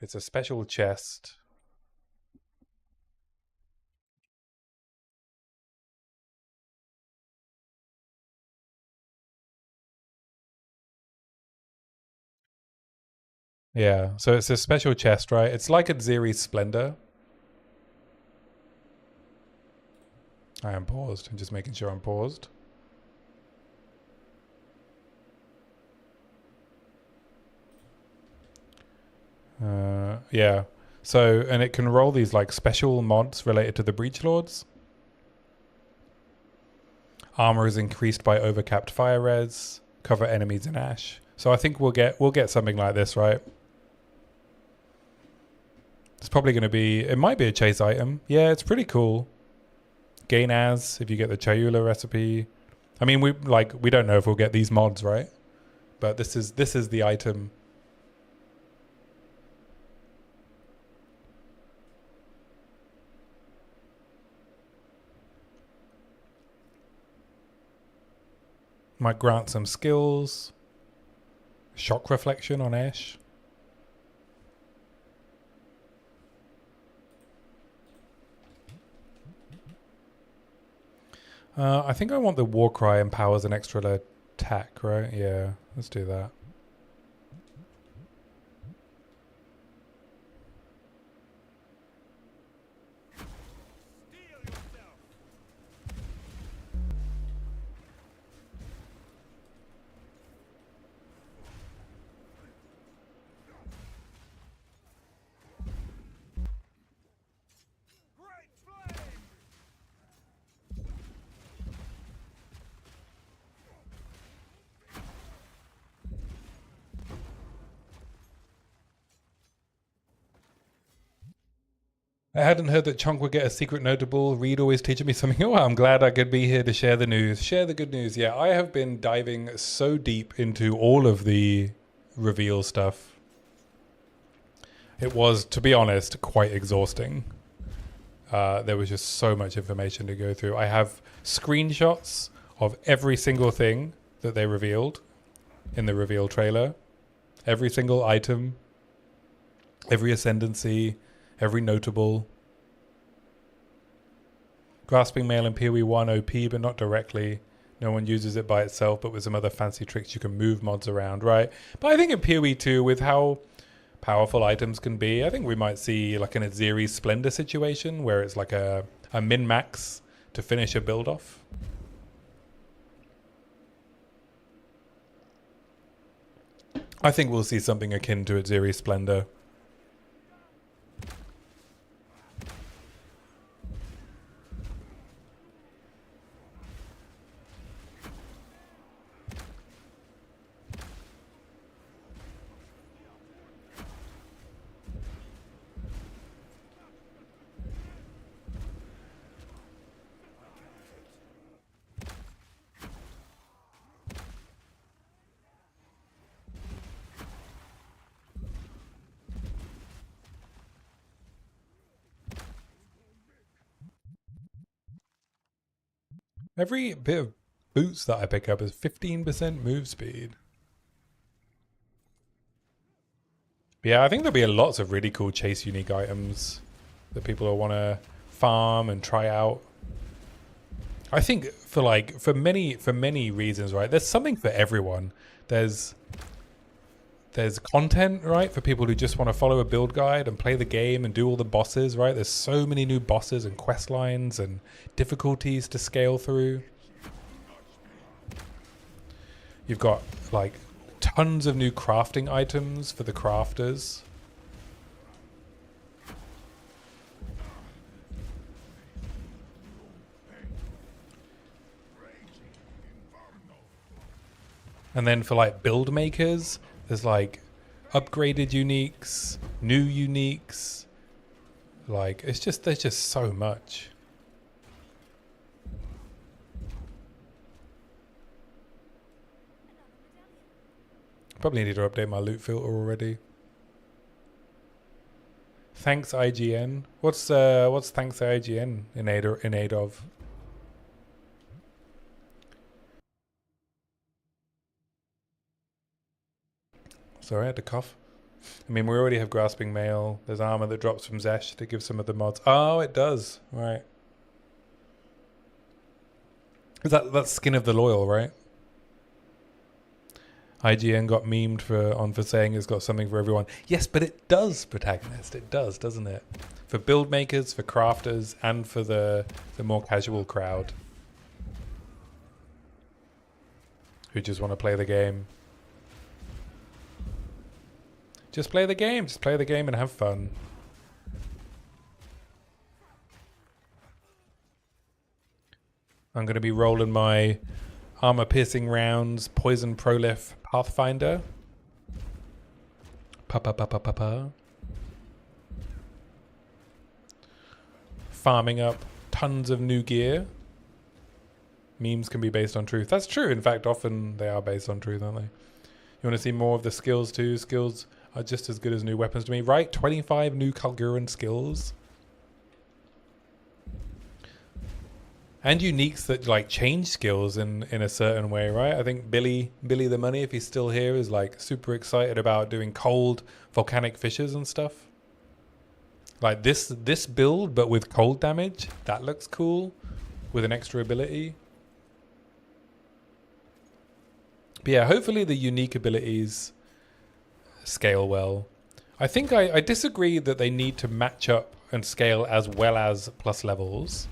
it's a special chest. Yeah, so it's a special chest, right? It's like a Ziri's Splendor. I am paused. I'm just making sure I'm paused. Yeah. So, and it can roll these like special mods related to the Breach Lords. Armor is increased by overcapped fire res. Cover enemies in ash. So I think we'll get something like this, right? It's probably going to be. It might be a chase item. Yeah, it's pretty cool. Gain as if you get the Chayula recipe. I mean, we don't know if we'll get these mods, right? But this is the item. Might grant some skills. Shock reflection on Ash. I think I want the Warcry empowers an extra attack, right? Yeah, let's do that. I hadn't heard that Chunk would get a secret notable. Reed always teaching me something. Oh, I'm glad I could be here to share the news. Share the good news. Yeah, I have been diving so deep into all of the reveal stuff. It was, to be honest, quite exhausting. There was just so much information to go through. I have screenshots of every single thing that they revealed in the reveal trailer. Every single item, every ascendancy, every notable. Grasping Mail in POE 1 OP, but not directly. No one uses it by itself, but with some other fancy tricks you can move mods around, right? But I think in POE 2, with how powerful items can be, I think we might see like an Aziri Splendor situation where it's like a min-max to finish a build off. I think we'll see something akin to Aziri Splendor. Every bit of boots that I pick up is 15% move speed. Yeah, I think there'll be lots of really cool chase unique items that people will want to farm and try out. I think for many reasons, right? There's something for everyone. There's content, right, for people who just want to follow a build guide and play the game and do all the bosses, right? There's so many new bosses and quest lines and difficulties to scale through. You've got like tons of new crafting items for the crafters. And then for like build makers, there's like upgraded uniques, new uniques. Like there's just so much. Probably need to update my loot filter already. Thanks IGN. What's thanks IGN in aid of? Sorry, I had to cough. I mean, we already have Grasping Mail. There's armor that drops from Zesh to give some of the mods. Oh, it does. Right. Is that's Skin of the Loyal, right? IGN got memed for saying it's got something for everyone. Yes, but it does, Protagonist. It does, doesn't it? For build makers, for crafters, and for the more casual crowd who just want to play the game. Just play the game. Just play the game and have fun. I'm going to be rolling my armor piercing rounds, poison prolif pathfinder. Farming up tons of new gear. Memes can be based on truth. That's true. In fact, often they are based on truth, aren't they? You want to see more of the skills too? Skills are just as good as new weapons to me, right? 25 new Kalguran skills. And uniques that like change skills in a certain way, right? I think Billy the Money, if he's still here, is like super excited about doing cold volcanic fissures and stuff. Like this build, but with cold damage. That looks cool. With an extra ability. But yeah, hopefully the unique abilities scale well. I think I disagree that they need to match up and scale as well as plus levels.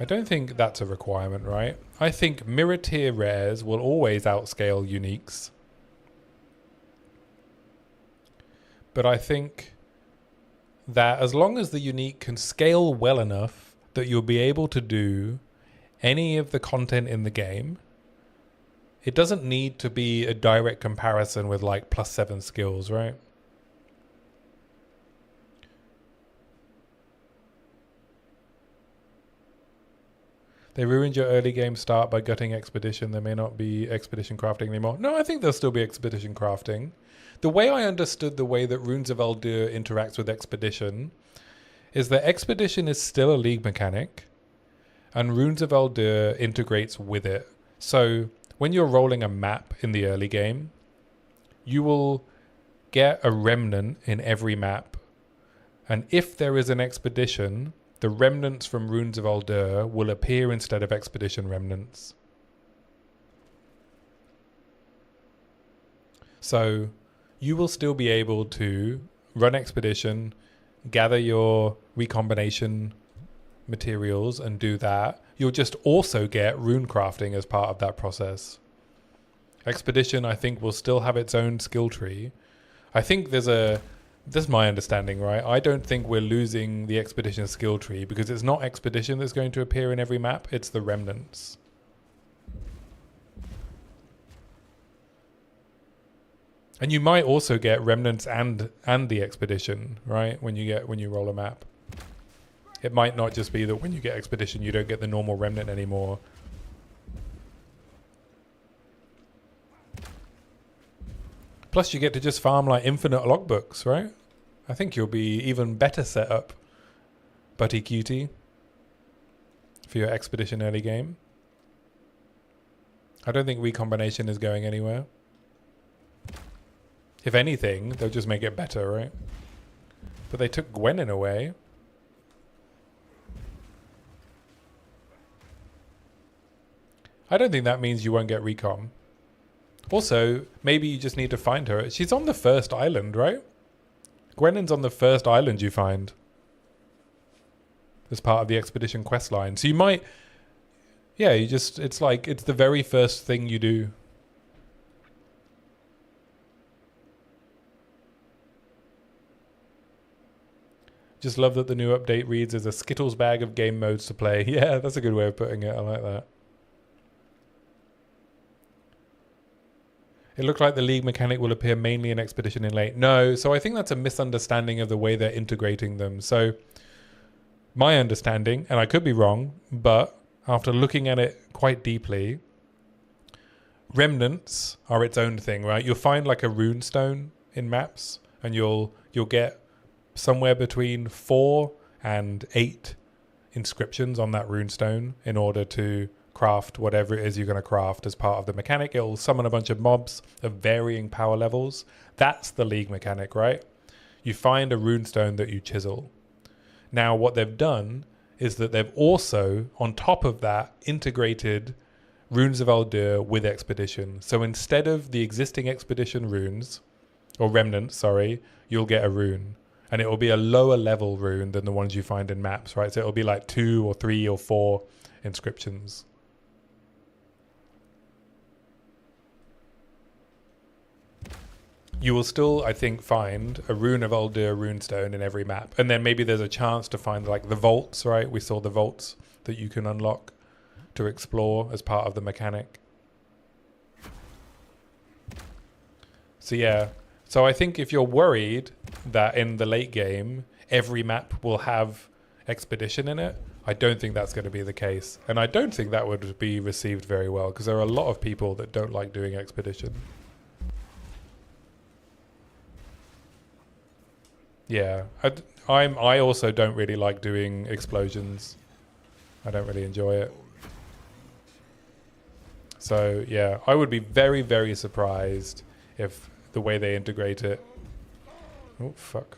I don't think that's a requirement, right? I think mirror tier rares will always outscale uniques. But I think that as long as the unique can scale well enough that you'll be able to do any of the content in the game, it doesn't need to be a direct comparison with like +7 skills, right? They ruined your early game start by gutting expedition. There may not be expedition crafting anymore. No, I think there'll still be expedition crafting. The way I understood the way that Runes of Eldur interacts with expedition is that expedition is still a league mechanic and Runes of Eldur integrates with it. So when you're rolling a map in the early game, you will get a remnant in every map. And if there is an expedition, the remnants from Runes of Eldur will appear instead of expedition remnants. So you will still be able to run expedition, gather your recombination materials and do that. You'll just also get rune crafting as part of that process. Expedition, I think, will still have its own skill tree. I think this is my understanding, right? I don't think we're losing the expedition skill tree because it's not expedition that's going to appear in every map, it's the remnants. And you might also get remnants and the expedition, right? When you roll a map. It might not just be that when you get expedition you don't get the normal remnant anymore. Plus you get to just farm like infinite logbooks, right? I think you'll be even better set up, Buddy Cutie, for your expedition early game. I don't think recombination is going anywhere. If anything, they'll just make it better, right? But they took Gwenin away. I don't think that means you won't get recom. Also, maybe you just need to find her. She's on the first island, right? Gwenin's on the first island you find as part of the expedition quest line. So you might... Yeah, it's like, it's the very first thing you do. Just love that the new update reads as a Skittles bag of game modes to play. Yeah, that's a good way of putting it. I like that. It looked like the league mechanic will appear mainly in Expedition in late. No, so I think that's a misunderstanding of the way they're integrating them. So my understanding, and I could be wrong, but after looking at it quite deeply, remnants are its own thing, right? You'll find like a rune stone in maps and you'll get somewhere between 4 and 8 inscriptions on that runestone in order to craft whatever it is you're going to craft as part of the mechanic. It'll summon a bunch of mobs of varying power levels. That's the league mechanic, right? You find a runestone that you chisel. Now what they've done is that they've also, on top of that, integrated Runes of Eldur with Expedition. So instead of the existing Expedition runes, or remnants, sorry, you'll get a rune. And it will be a lower level rune than the ones you find in maps, right? So it'll be like 2 or 3 or 4 inscriptions. You will still, I think, find a Rune of Eldur runestone in every map. And then maybe there's a chance to find like the vaults, right? We saw the vaults that you can unlock to explore as part of the mechanic. So yeah. So I think if you're worried that in the late game, every map will have expedition in it, I don't think that's going to be the case. And I don't think that would be received very well because there are a lot of people that don't like doing expedition. Yeah, I also don't really like doing explosions. I don't really enjoy it. So yeah, I would be very, very surprised if the way they integrate it. Oh, fuck.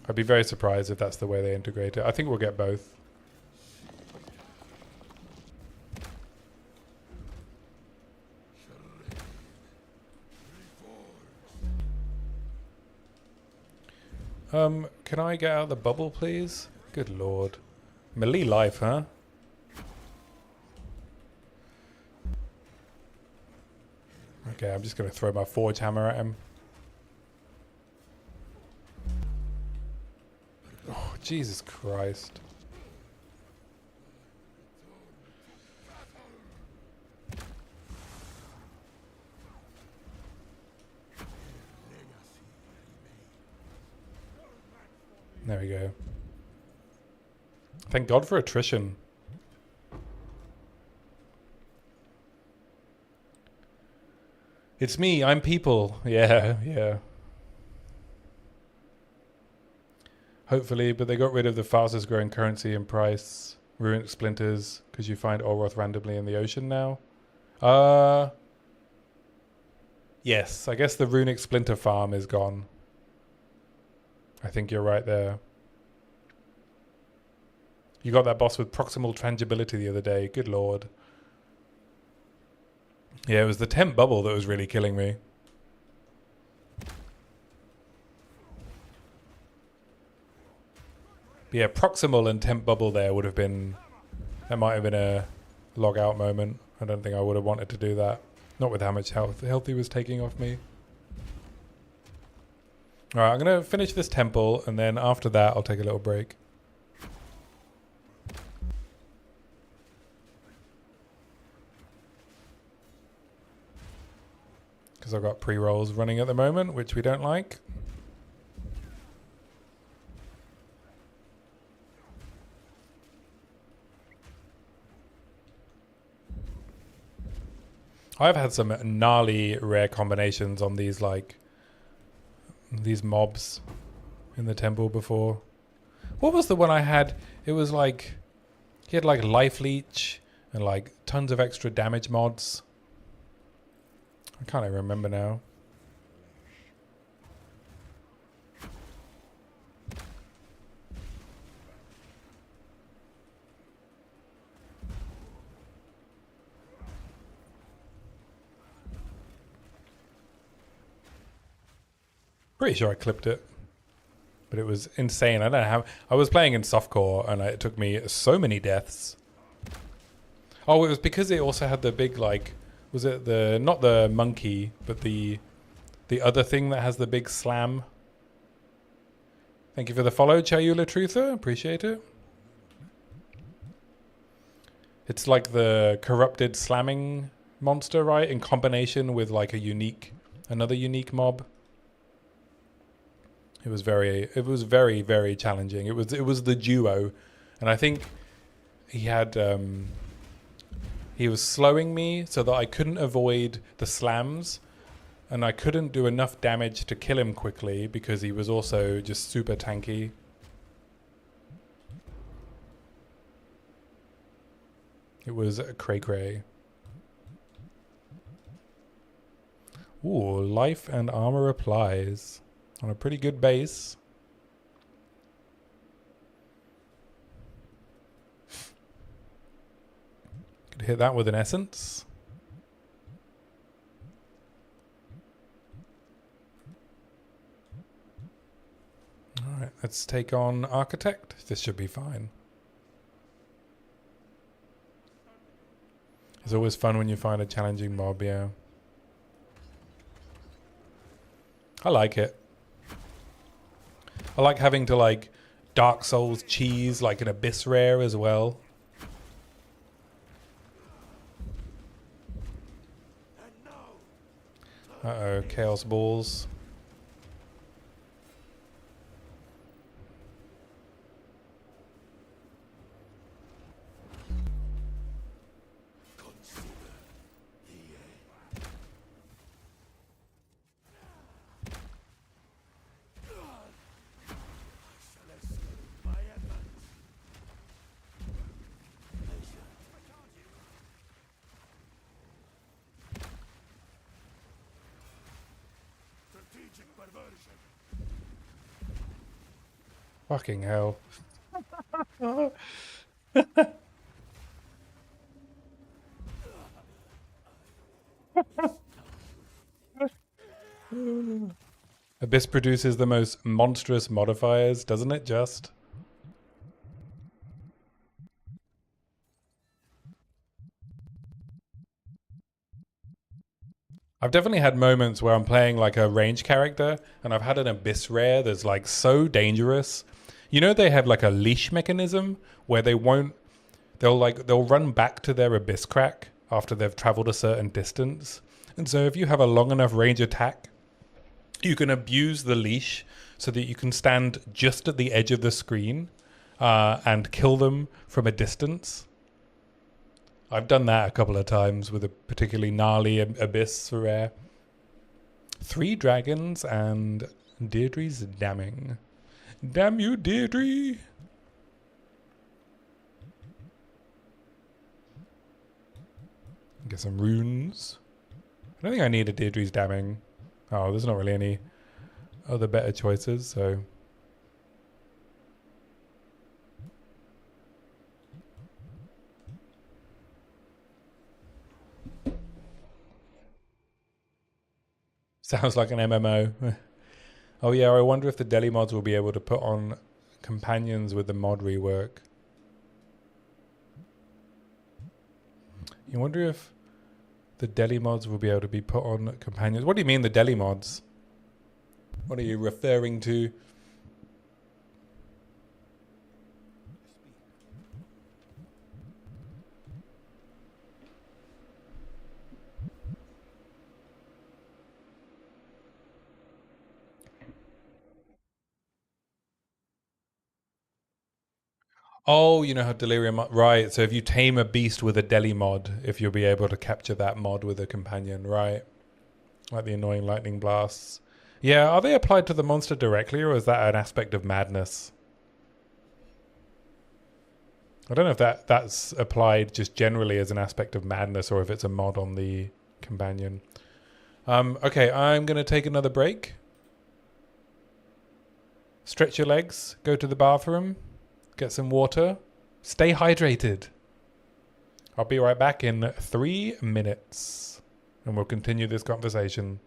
I'd be very surprised if that's the way they integrate it. I think we'll get both. Can I get out the bubble, please? Good lord. Melee life, huh? Okay, I'm just going to throw my forge hammer at him. Oh, Jesus Christ. There we go. Thank God for attrition. It's me, I'm people. Yeah, yeah. Hopefully, but they got rid of the fastest growing currency in price, runic splinters, because you find Olroth randomly in the ocean now. Yes, I guess the runic splinter farm is gone. I think you're right there. You got that boss with proximal tangibility the other day. Good lord. Yeah, it was the temp bubble that was really killing me. But yeah, proximal and temp bubble there would have been... That might have been a log out moment. I don't think I would have wanted to do that. Not with how much health he was taking off me. Alright, I'm going to finish this temple, and then after that I'll take a little break. Because I've got pre-rolls running at the moment, which we don't like. I've had some gnarly rare combinations on these, like, these mobs in the temple before. What was the one I had? It was like, he had like life leech and like tons of extra damage mods. I can't even remember now. Pretty sure I clipped it, but it was insane. I don't know how. I was playing in softcore, and it took me so many deaths. Oh, it was because it also had the big, like, was it the, not the monkey, but the other thing that has the big slam. Thank you for the follow, Chayula Truther. Appreciate it. It's like the corrupted slamming monster, right? In combination with like another unique mob. It was very, very challenging. It was the duo, and I think he had, he was slowing me so that I couldn't avoid the slams, and I couldn't do enough damage to kill him quickly because he was also just super tanky. It was cray-cray. Ooh, life and armor applies. On a pretty good base. Could hit that with an essence. Alright, let's take on Architect. This should be fine. It's always fun when you find a challenging mob, yeah. I like it. I like having to, like, Dark Souls cheese like an Abyss Rare as well. Uh-oh, Chaos Balls. Fucking hell. Abyss produces the most monstrous modifiers, doesn't it just? I've definitely had moments where I'm playing like a range character and I've had an Abyss Rare that's like so dangerous. You know, they have like a leash mechanism where they'll run back to their Abyss crack after they've traveled a certain distance. And so if you have a long enough range attack, you can abuse the leash so that you can stand just at the edge of the screen and kill them from a distance. I've done that a couple of times with a particularly gnarly abyss for rare. 3 dragons and Deirdre's damning. Damn you, Deirdre! Get some runes. I don't think I need a Deirdre's damning. Oh, there's not really any other better choices, so... Sounds like an MMO. Oh yeah, I wonder if the deli mods will be able to put on companions with the mod rework. You wonder if the deli mods will be able to be put on companions. What do you mean the deli mods? What are you referring to? Oh, you know how delirium... Right, so if you tame a beast with a deli mod, if you'll be able to capture that mod with a companion, right? Like the annoying lightning blasts. Yeah, are they applied to the monster directly, or is that an aspect of madness? I don't know if that's applied just generally as an aspect of madness, or if it's a mod on the companion. Okay, I'm going to take another break. Stretch your legs, go to the bathroom, get some water, stay hydrated. I'll be right back in 3 minutes, and we'll continue this conversation.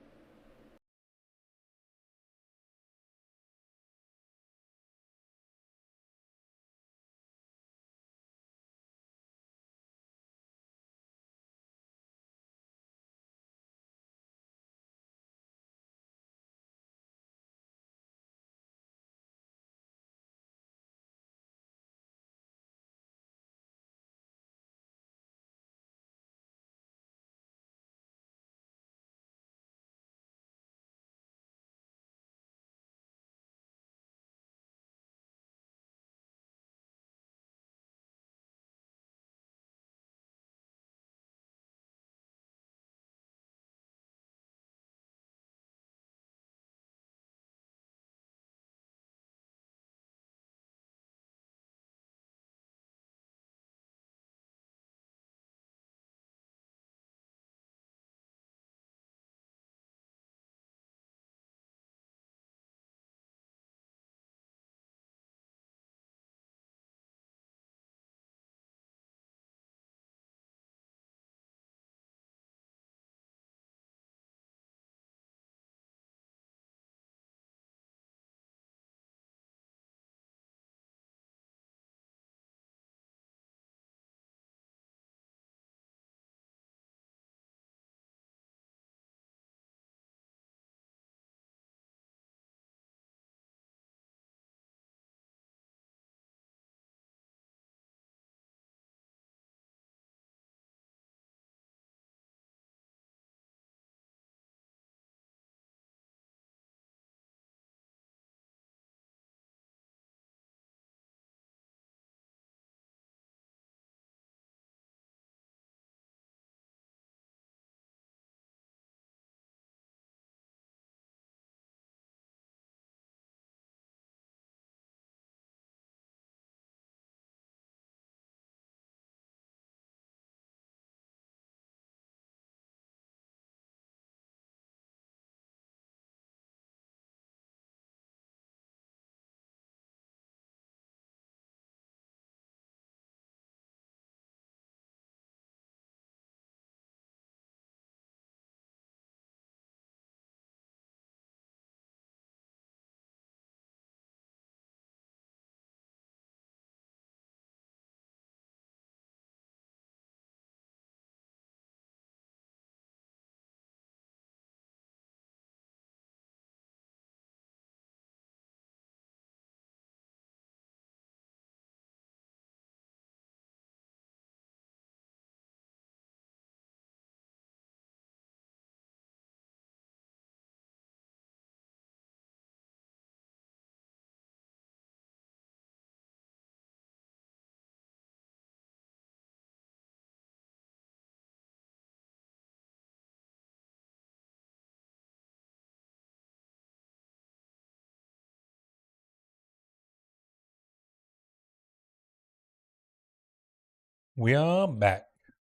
We are back.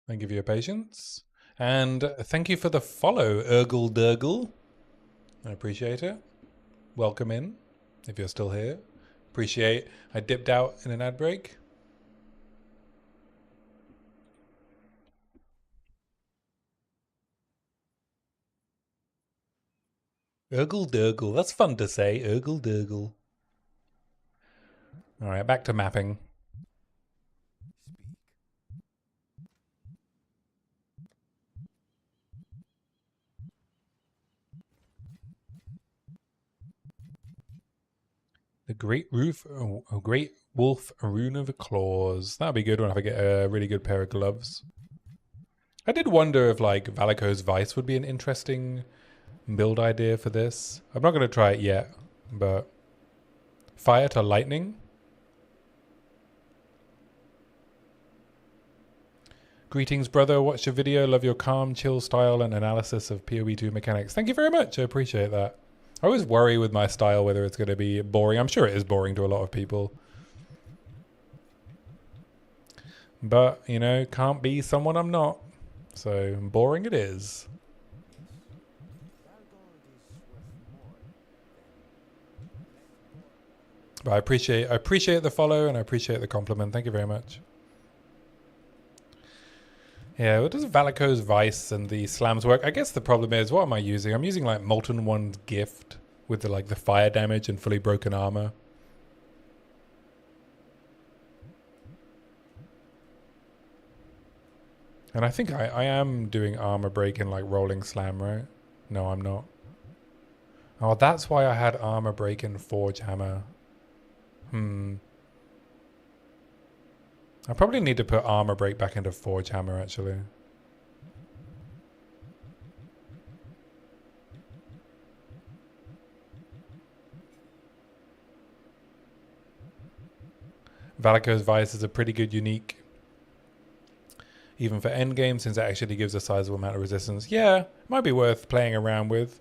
Thank you for your patience. And thank you for the follow, Urgle Durgle. I appreciate it. Welcome in, if you're still here. Appreciate I dipped out in an ad break. Urgle Durgle. That's fun to say. Urgle Durgle. All right, back to mapping. The Great Wolf Rune of Claws. That'd be good when I get a really good pair of gloves. I did wonder if like Valiko's Vice would be an interesting build idea for this. I'm not going to try it yet, but fire to lightning. Greetings, brother. Watched your video. Love your calm, chill style and analysis of POE 2 mechanics. Thank you very much. I appreciate that. I always worry with my style whether it's going to be boring. I'm sure it is boring to a lot of people. But, you know, can't be someone I'm not. So, boring it is. But I appreciate the follow and I appreciate the compliment. Thank you very much. Yeah, what does Valiko's Vice and the slams work? I guess the problem is, what am I using? I'm using like Molten One's Gift with the fire damage and fully broken armor. And I think I am doing armor break in like rolling slam, right? No, I'm not. Oh, that's why I had armor break in Forge Hammer. I probably need to put armor break back into Forge Hammer, actually. Valiko's Vice is a pretty good unique. Even for endgame, since it actually gives a sizable amount of resistance. Yeah, might be worth playing around with.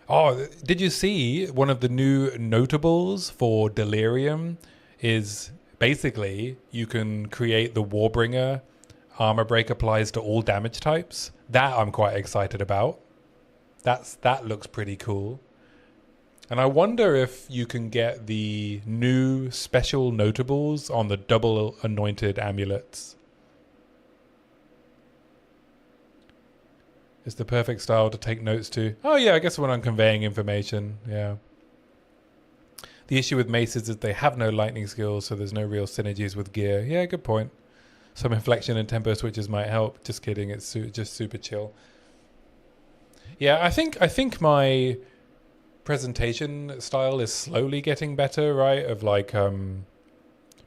Oh, did you see one of the new notables for Delirium is basically you can create the Warbringer armor break applies to all damage types. That I'm quite excited about. That looks pretty cool. And I wonder if you can get the new special notables on the double anointed amulets. It's the perfect style to take notes to. Oh yeah, I guess when I'm conveying information, yeah. The issue with maces is they have no lightning skills, so there's no real synergies with gear. Yeah, good point. Some inflection and tempo switches might help. Just kidding, it's just super chill. Yeah, I think my presentation style is slowly getting better, right? Of like,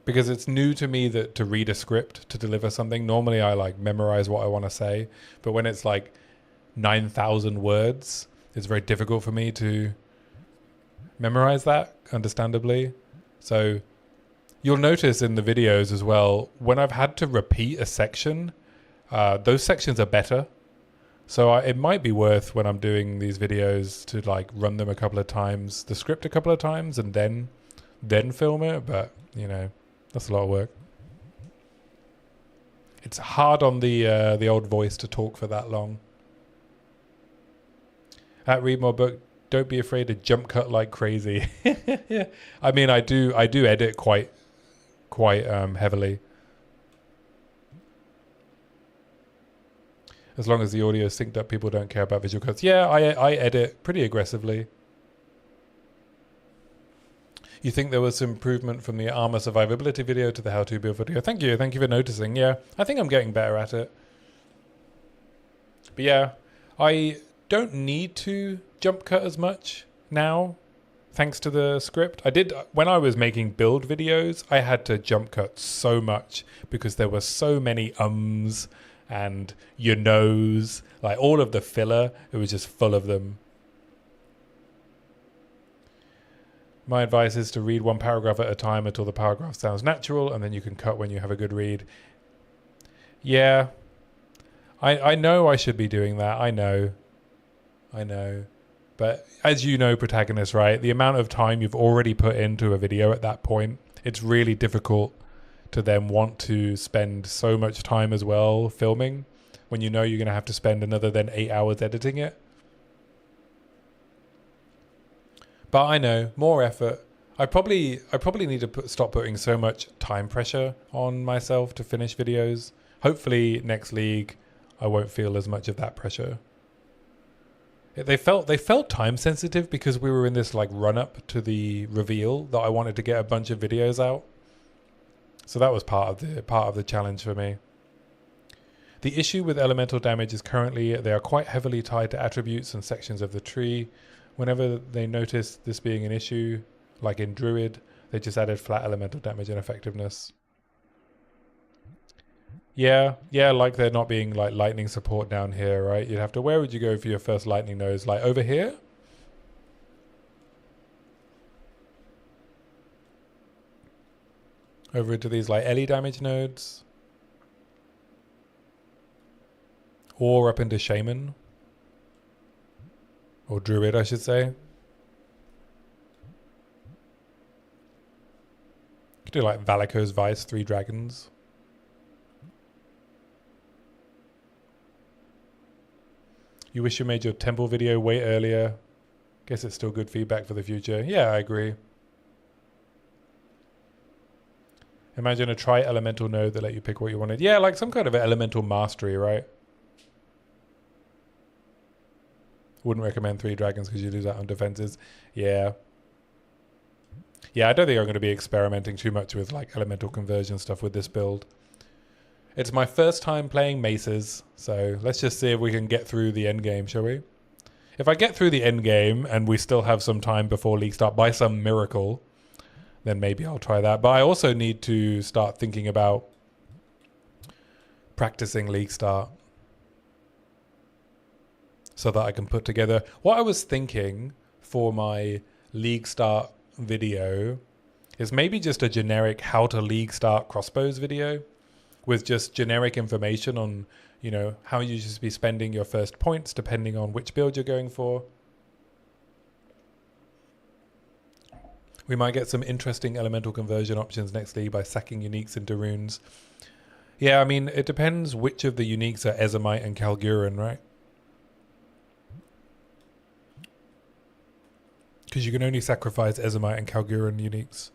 because it's new to me that to read a script to deliver something. Normally I like memorize what I want to say, but when it's like 9,000 words, it's very difficult for me to memorize that, understandably. So you'll notice in the videos as well, when I've had to repeat a section, those sections are better. So it might be worth when I'm doing these videos to like run them a couple of times, the script a couple of times, and then film it. But you know, that's a lot of work. It's hard on the old voice to talk for that long. At Read More Book, don't be afraid to jump cut like crazy. I mean, I do edit quite heavily. As long as the audio is synced up, people don't care about visual cuts. Yeah, I edit pretty aggressively. You think there was some improvement from the armor survivability video to the how to build video? Thank you for noticing. Yeah, I think I'm getting better at it. But yeah, I don't need to jump cut as much now, thanks to the script. I did, when I was making build videos, I had to jump cut so much because there were so many ums and your nose, like all of the filler, it was just full of them. My advice is to read one paragraph at a time until the paragraph sounds natural, and then you can cut when you have a good read. Yeah, I know I should be doing that. I know. But as you know, protagonist, right? The amount of time you've already put into a video at that point, it's really difficult to then want to spend so much time as well filming when you know you're going to have to spend another then 8 hours editing it. But I know, more effort. I probably need to stop putting so much time pressure on myself to finish videos. Hopefully next league I won't feel as much of that pressure. They felt time sensitive because we were in this like run up to the reveal that I wanted to get a bunch of videos out. So that was part of the challenge for me. The issue with elemental damage is currently they are quite heavily tied to attributes and sections of the tree. Whenever they notice this being an issue, like in Druid, they just added flat elemental damage and effectiveness. Yeah, like there not being like lightning support down here, right? You'd have to, where would you go for your first lightning nose? Like over here? Over into these like Ellie damage nodes? Or up into Shaman? Or Druid, I should say. Could do like Valiko's Vice, 3 dragons. You wish you made your temple video way earlier. Guess it's still good feedback for the future. Yeah, I agree. Imagine a tri-elemental node that let you pick what you wanted. Yeah, like some kind of elemental mastery, right? Wouldn't recommend 3 dragons because you lose out on defenses. Yeah. Yeah, I don't think I'm going to be experimenting too much with like elemental conversion stuff with this build. It's my first time playing maces, so let's just see if we can get through the end game, shall we? If I get through the end game and we still have some time before league start by some miracle, then maybe I'll try that. But I also need to start thinking about practicing league start so that I can put together what I was thinking for my league start video is maybe just a generic how to league start crossbows video with just generic information on, you know, how you should be spending your first points depending on which build you're going for. We might get some interesting elemental conversion options next league by sacking uniques into runes. Yeah, I mean, it depends which of the uniques are Ezomite and Kalguran, right? Because you can only sacrifice Ezomite and Kalguran uniques.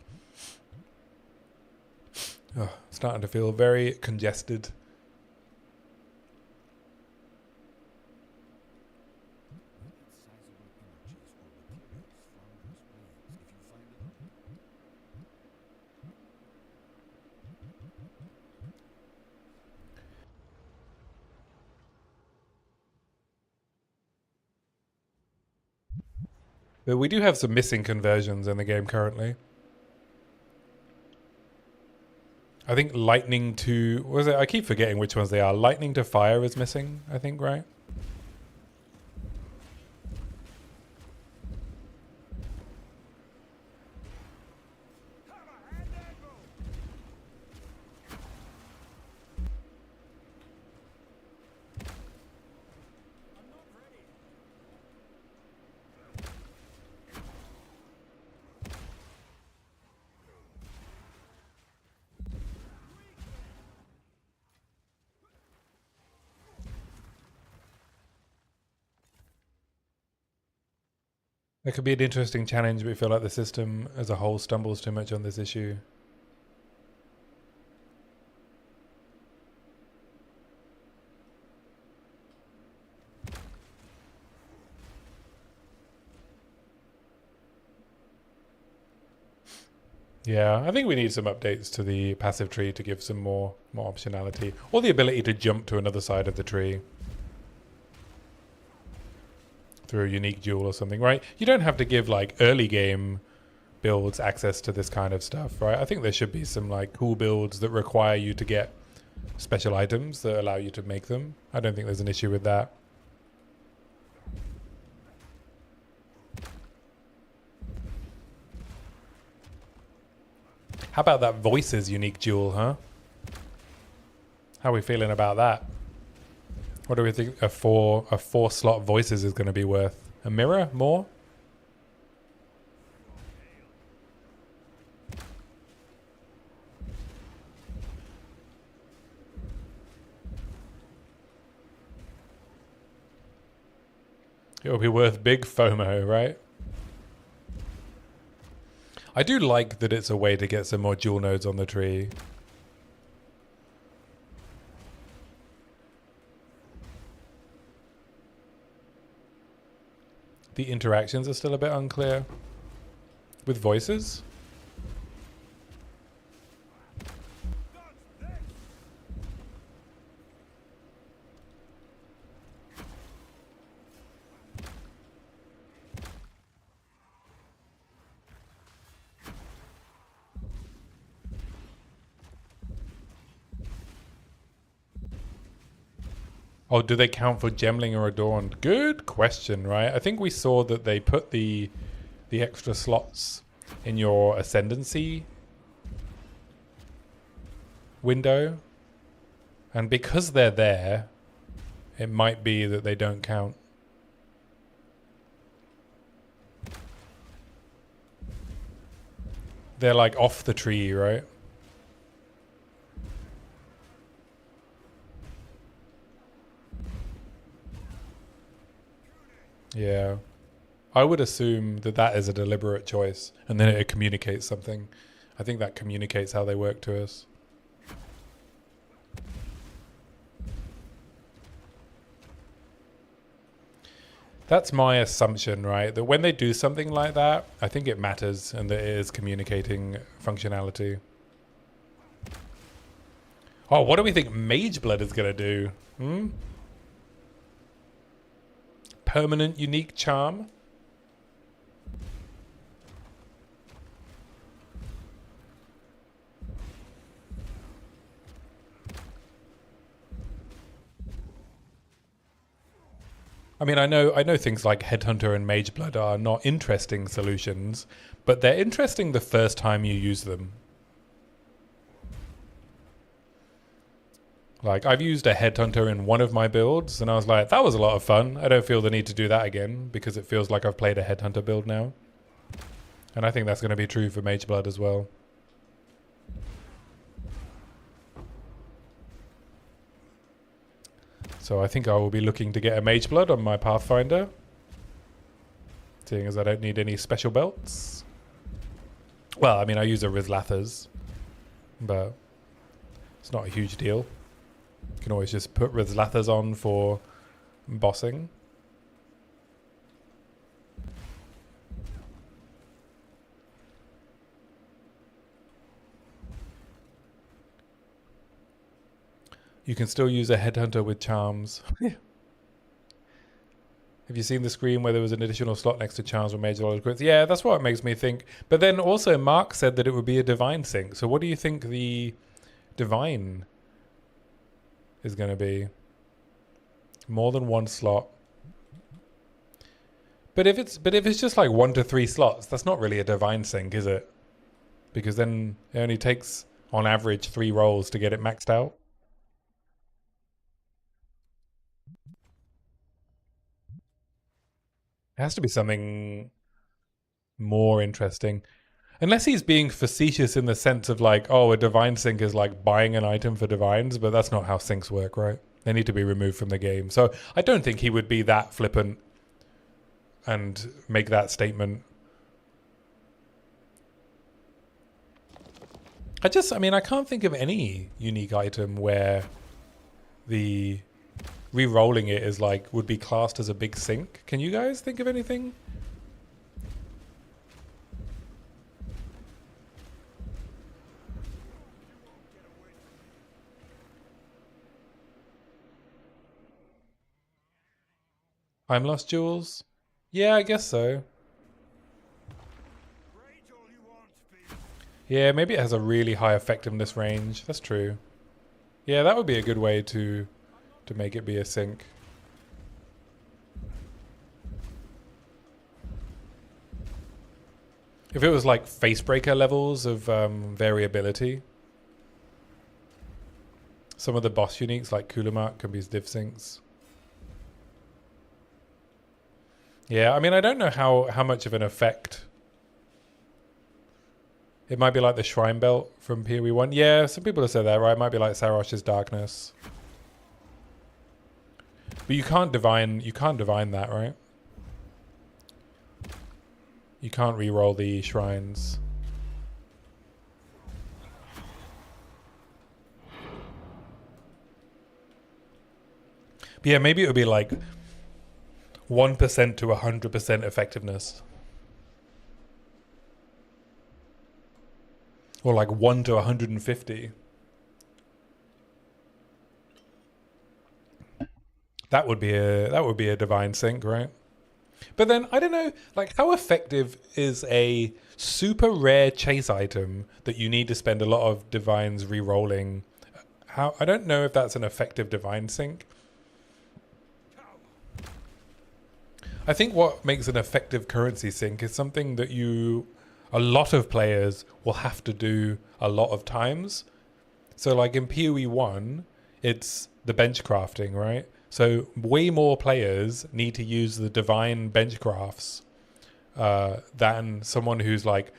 Oh, starting to feel very congested. But we do have some missing conversions in the game currently. I think lightning to... was it? I keep forgetting which ones they are. Lightning to fire is missing, I think, right? That could be an interesting challenge, but I feel like the system as a whole stumbles too much on this issue. Yeah, I think we need some updates to the passive tree to give some more optionality. Or the ability to jump to another side of the tree through a unique jewel or something, right? You don't have to give like early game builds access to this kind of stuff, right? I think there should be some like cool builds that require you to get special items that allow you to make them. I don't think there's an issue with that. How about that voices unique jewel, huh? How are we feeling about that? What do we think a four slot voices is going to be worth? A mirror? More? It'll be worth big FOMO, right? I do like that it's a way to get some more dual nodes on the tree. The interactions are still a bit unclear. With voices? Oh, do they count for gemling or adorned? Good question, right? I think we saw that they put the extra slots in your ascendancy window. And because they're there, it might be that they don't count. They're like off the tree, right? Yeah. I would assume that that is a deliberate choice and then it communicates something. I think that communicates how they work to us. That's my assumption, right? That when they do something like that, I think it matters and that it is communicating functionality. Oh, what do we think Mage Blood is going to do? Permanent unique charm? I mean, I know things like Headhunter and Mage Blood are not interesting solutions, but they're interesting the first time you use them. Like, I've used a Headhunter in one of my builds, and I was like, that was a lot of fun. I don't feel the need to do that again, because it feels like I've played a Headhunter build now. And I think that's going to be true for Mage Blood as well. So I think I will be looking to get a Mage Blood on my Pathfinder, seeing as I don't need any special belts. Well, I mean, I use a Rizlathas, but it's not a huge deal. You can always just put Rizlathas on for bossing. You can still use a Headhunter with charms. Have you seen the screen where there was an additional slot next to charms with major knowledge crits? Yeah, that's what makes me think. But then also Mark said that it would be a divine sync. So what do you think the divine is going to be? More than one slot. But if it's just like 1 to 3 slots, that's not really a divine sync, is it? Because then it only takes on average 3 rolls to get it maxed out. It has to be something more interesting. Unless he's being facetious in the sense of like, oh, a divine sync is like buying an item for divines, but that's not how syncs work, right? They need to be removed from the game. So I don't think he would be that flippant and make that statement. I can't think of any unique item where the re-rolling it is like would be classed as a big sync. Can you guys think of anything? I'm Lost Jewels? Yeah, I guess so. Yeah, maybe it has a really high effectiveness range. That's true. Yeah, that would be a good way to make it be a sync. If it was like Facebreaker levels of variability. Some of the boss uniques like Kulamark can be div syncs. Yeah, I mean, I don't know how much of an effect. It might be like the Shrine Belt from POE 1. Yeah, some people have said that, right? It might be like Sarosh's Darkness. But you can't divine that, right? You can't re-roll the shrines. But yeah, maybe it would be like 1% to 100% effectiveness. Or like 1 to 150. That would be a divine sync, right? But then I don't know, like how effective is a super rare chase item that you need to spend a lot of divines re-rolling? How I don't know if that's an effective divine sync. I think what makes an effective currency sync is something that a lot of players will have to do a lot of times. So like in POE 1, it's the bench crafting, right? So way more players need to use the divine bench crafts than someone who's like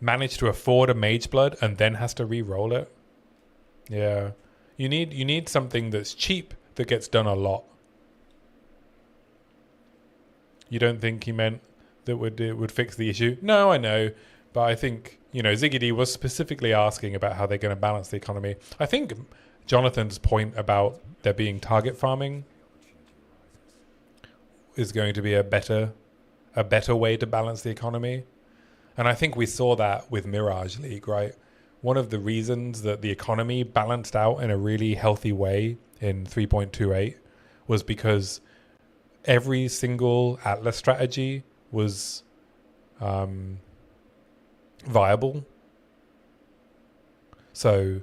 managed to afford a mage blood and then has to re-roll it. Yeah. You need something that's cheap that gets done a lot. You don't think he meant that it would fix the issue? No, I know. But I think, Ziggity was specifically asking about how they're going to balance the economy. I think Jonathan's point about there being target farming is going to be a better way to balance the economy. And I think we saw that with Mirage League, right? One of the reasons that the economy balanced out in a really healthy way in 3.28 was because every single Atlas strategy was viable. So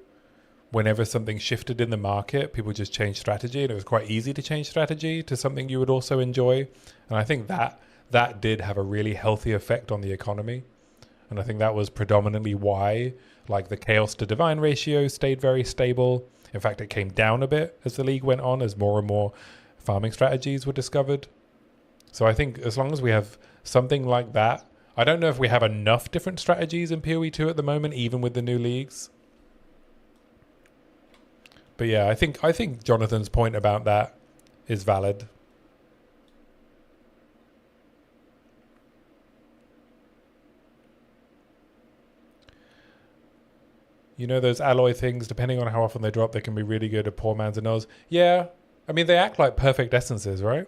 whenever something shifted in the market, people just changed strategy, and it was quite easy to change strategy to something you would also enjoy. And I think that did have a really healthy effect on the economy. And I think that was predominantly why like the chaos to divine ratio stayed very stable. In fact, it came down a bit as the league went on, as more and more farming strategies were discovered. So I think as long as we have something like that, I don't know if we have enough different strategies in PoE 2 at the moment, even with the new leagues. But yeah, I think Jonathan's point about that is valid. Those alloy things, depending on how often they drop, they can be really good at poor man's and Oz. Yeah, I mean, they act like perfect essences, right?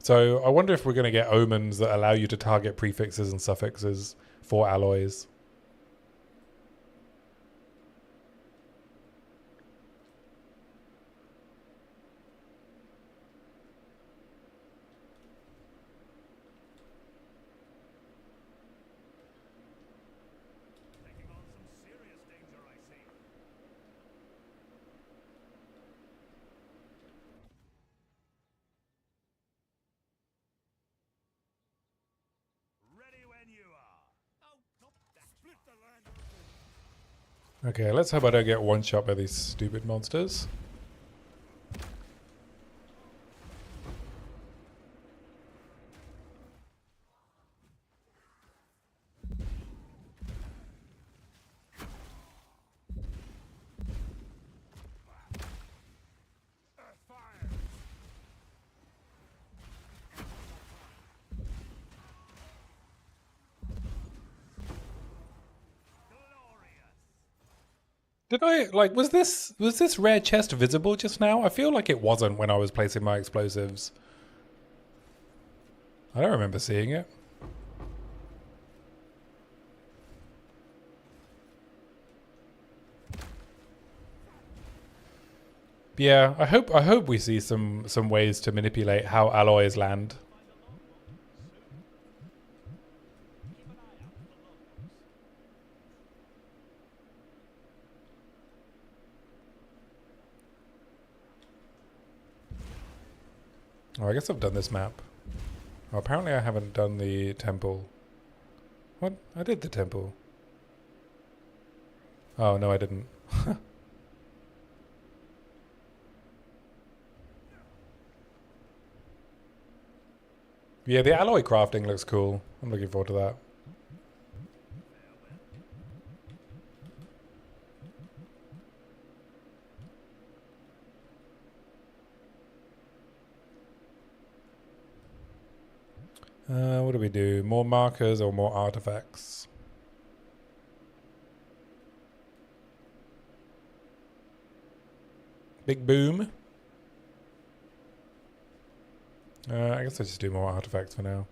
So I wonder if we're going to get omens that allow you to target prefixes and suffixes for alloys. Taking on some serious danger, I see. Ready when you are. Oh, not that. Split the land open. Okay, let's hope I don't get one shot by these stupid monsters. Fire. Glorious. Did I was this rare chest visible just now? I feel like it wasn't when I was placing my explosives. I don't remember seeing it. Yeah, I hope we see some ways to manipulate how alloys land. Oh, I guess I've done this map. Oh, apparently I haven't done the temple. What? I did the temple. Oh, no, I didn't. Yeah, the alloy crafting looks cool. I'm looking forward to that. What do we do? More markers or more artifacts? Big boom. I guess I'll just do more artifacts for now.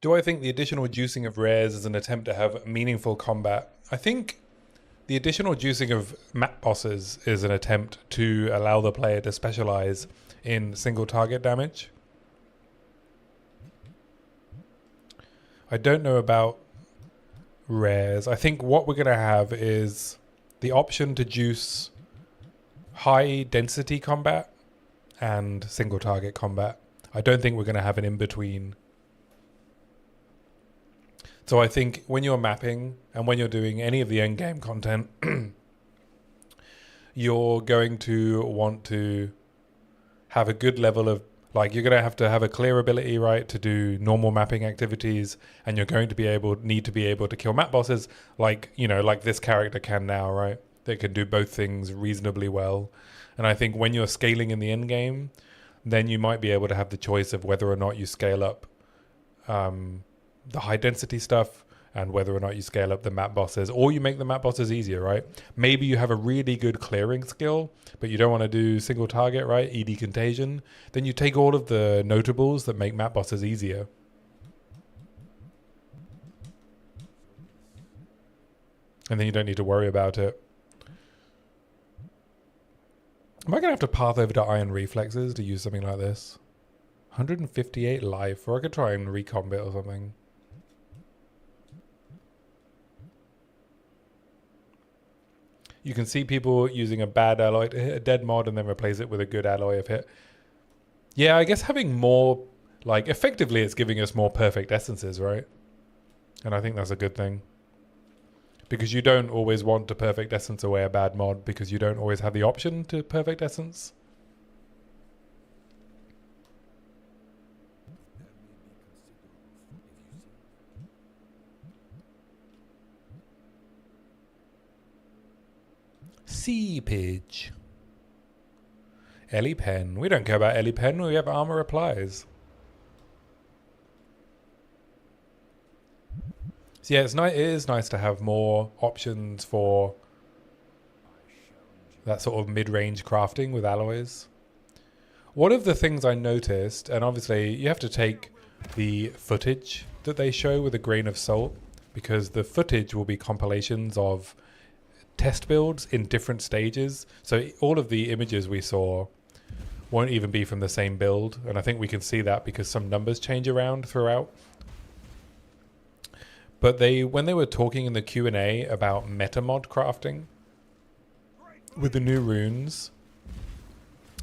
Do I think the additional juicing of rares is an attempt to have meaningful combat? I think the additional juicing of map bosses is an attempt to allow the player to specialize in single target damage. I don't know about rares. I think what we're going to have is the option to juice high density combat and single target combat. I don't think we're going to have an in-between. So I think when you're mapping and when you're doing any of the endgame content, you're going to want to have a good level of, like, you're going to have a clear ability, right, to do normal mapping activities, and you're going to need to be able to kill map bosses like, you know, like this character can now, right? They can do both things reasonably well. And I think when you're scaling in the end game, then you might be able to have the choice of whether or not you scale up the high density stuff and whether or not you scale up the map bosses, or you make the map bosses easier, right? Maybe you have a really good clearing skill, but you don't want to do single target, right? ED contagion. Then you take all of the notables that make map bosses easier. And then you don't need to worry about it. Am I going to have to path over to Iron Reflexes to use something like this? 158 life, or I could try and recombat or something. You can see people using a bad alloy to hit a dead mod and then replace it with a good alloy of hit. Yeah, I guess having more, like, effectively it's giving us more perfect essences, right? And I think that's a good thing. Because you don't always want to perfect essence away a bad mod, because you don't always have the option to perfect essence. Seepage. Ellie Pen. We don't care about Ellie Pen. We have armor replies. So yeah, it is nice to have more options for that sort of mid-range crafting with alloys. One of the things I noticed, and obviously you have to take the footage that they show with a grain of salt, because the footage will be compilations of test builds in different stages. So all of the images we saw won't even be from the same build, and I think we can see that because some numbers change around throughout. But when they were talking in the Q&A about metamod crafting with the new runes,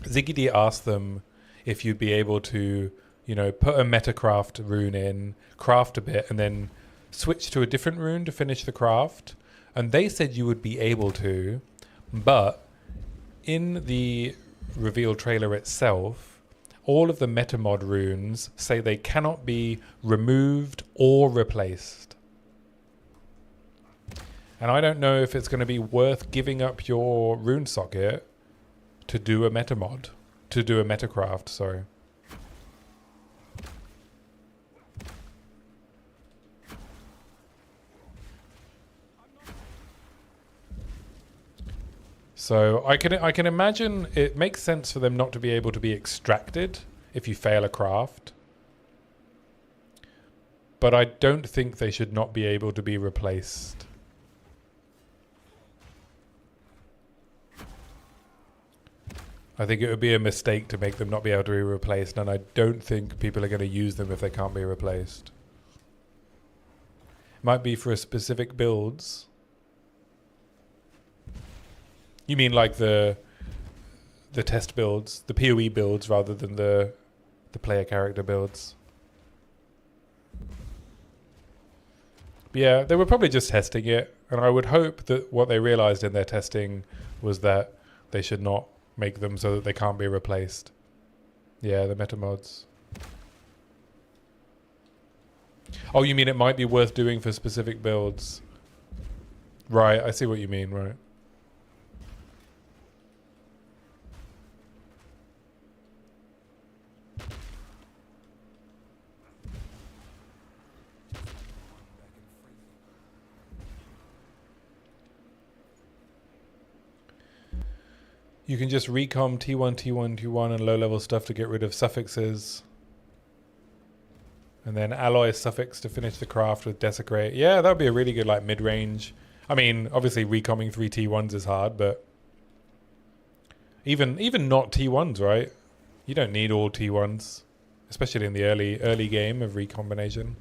Ziggy asked them if you'd be able to, you know, put a metacraft rune in, craft a bit, and then switch to a different rune to finish the craft. And they said you would be able to, but in the reveal trailer itself, all of the metamod runes say they cannot be removed or replaced. And I don't know if it's going to be worth giving up your rune socket to do a metamod, to do a metacraft, sorry. So I can imagine it makes sense for them not to be able to be extracted if you fail a craft. But I don't think they should not be able to be replaced. I think it would be a mistake to make them not be able to be replaced, and I don't think people are going to use them if they can't be replaced. Might be for specific builds. You mean like the test builds, the POE builds, rather than the player character builds? But yeah, they were probably just testing it. And I would hope that what they realized in their testing was that they should not make them so that they can't be replaced. Yeah, the meta mods. Oh, you mean it might be worth doing for specific builds? Right, I see what you mean, right. You can just recom T1, T1, T1 and low-level stuff to get rid of suffixes. And then alloy suffix to finish the craft with desecrate. Yeah, that would be a really good like mid-range. I mean, obviously recomming 3 T1s is hard, but even not T1s, right? You don't need all T1s, especially in the early game of recombination.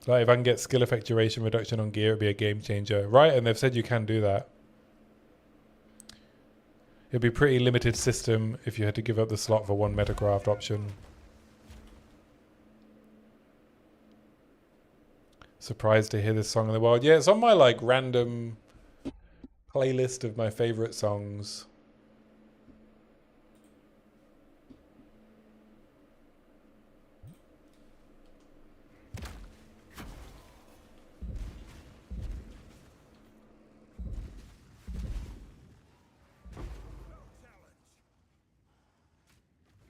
Like if I can get skill effect duration reduction on gear, it'd be a game changer, right? And they've said you can do that. It'd be a pretty limited system if you had to give up the slot for one metacraft option. Surprised to hear this song in the wild. Yeah, it's on my like random playlist of my favorite songs.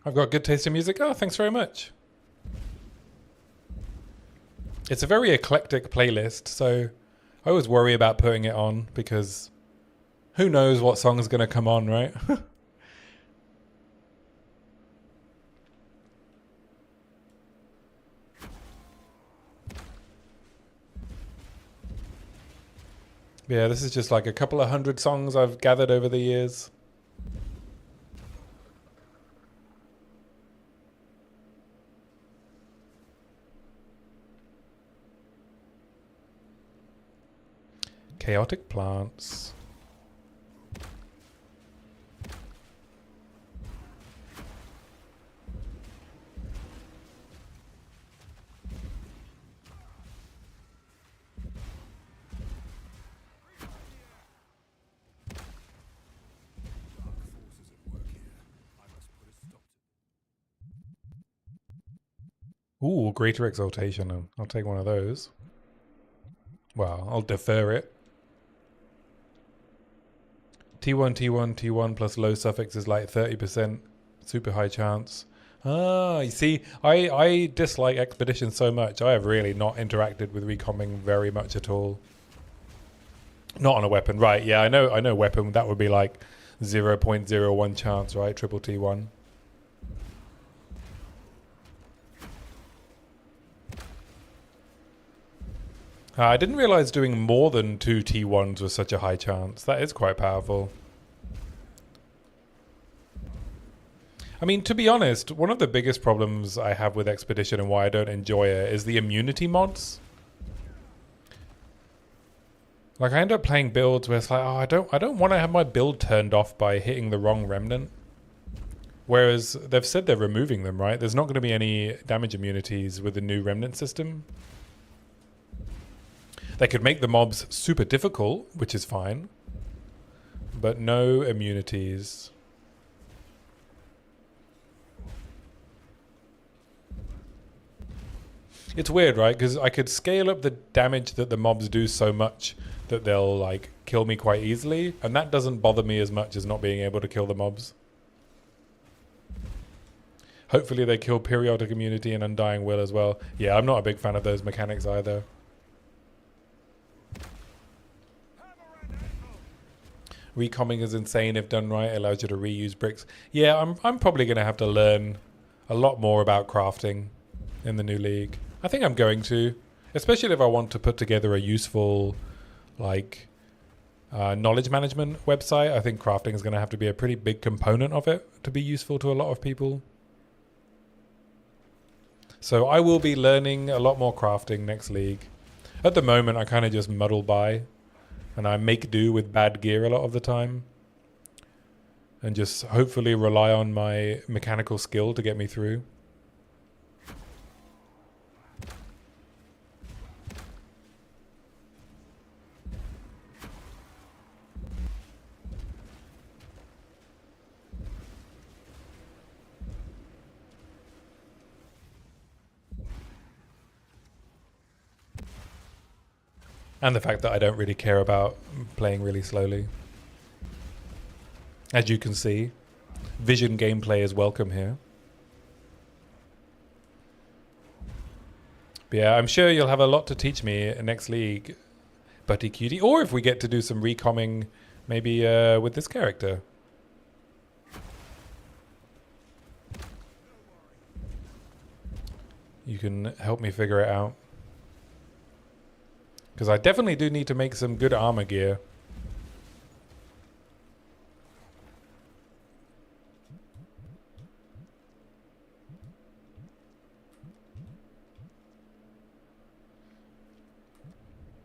I've got good taste in music. Oh, thanks very much. It's a very eclectic playlist, so I always worry about putting it on because who knows what song's going to come on, right? Yeah, this is just like a couple of 100 songs I've gathered over the years. Chaotic plants. Ooh, greater exaltation. I'll take one of those. Well, I'll defer it. T1, T1, T1 plus low suffix is like 30%. Super high chance. Ah, you see, I dislike Expedition so much. I have really not interacted with recombing very much at all. Not on a weapon, right? Yeah, I know weapon. That would be like 0.01 chance, right? Triple T1. I didn't realize doing more than 2 T1s was such a high chance. That is quite powerful. I mean, to be honest, one of the biggest problems I have with Expedition and why I don't enjoy it is the immunity mods. Like, I end up playing builds where it's like, oh, I don't want to have my build turned off by hitting the wrong remnant. Whereas they've said they're removing them, right? There's not going to be any damage immunities with the new remnant system. They could make the mobs super difficult, which is fine, but no immunities. It's weird, right? Because I could scale up the damage that the mobs do so much that they'll like kill me quite easily, and that doesn't bother me as much as not being able to kill the mobs. Hopefully they kill periodic immunity and undying will as well. Yeah, I'm not a big fan of those mechanics either. Recombing is insane if done right. It allows you to reuse bricks. Yeah, I'm probably going to have to learn a lot more about crafting in the new league. I think I'm going to, especially if I want to put together a useful, like, knowledge management website. I think crafting is going to have to be a pretty big component of it to be useful to a lot of people. So I will be learning a lot more crafting next league. At the moment, I kind of just muddle by. And I make do with bad gear a lot of the time. And just hopefully rely on my mechanical skill to get me through. And the fact that I don't really care about playing really slowly. As you can see, vision gameplay is welcome here. But yeah, I'm sure you'll have a lot to teach me next league, Buddy Cutie. Or if we get to do some recomming, maybe with this character. You can help me figure it out. Because I definitely do need to make some good armor gear.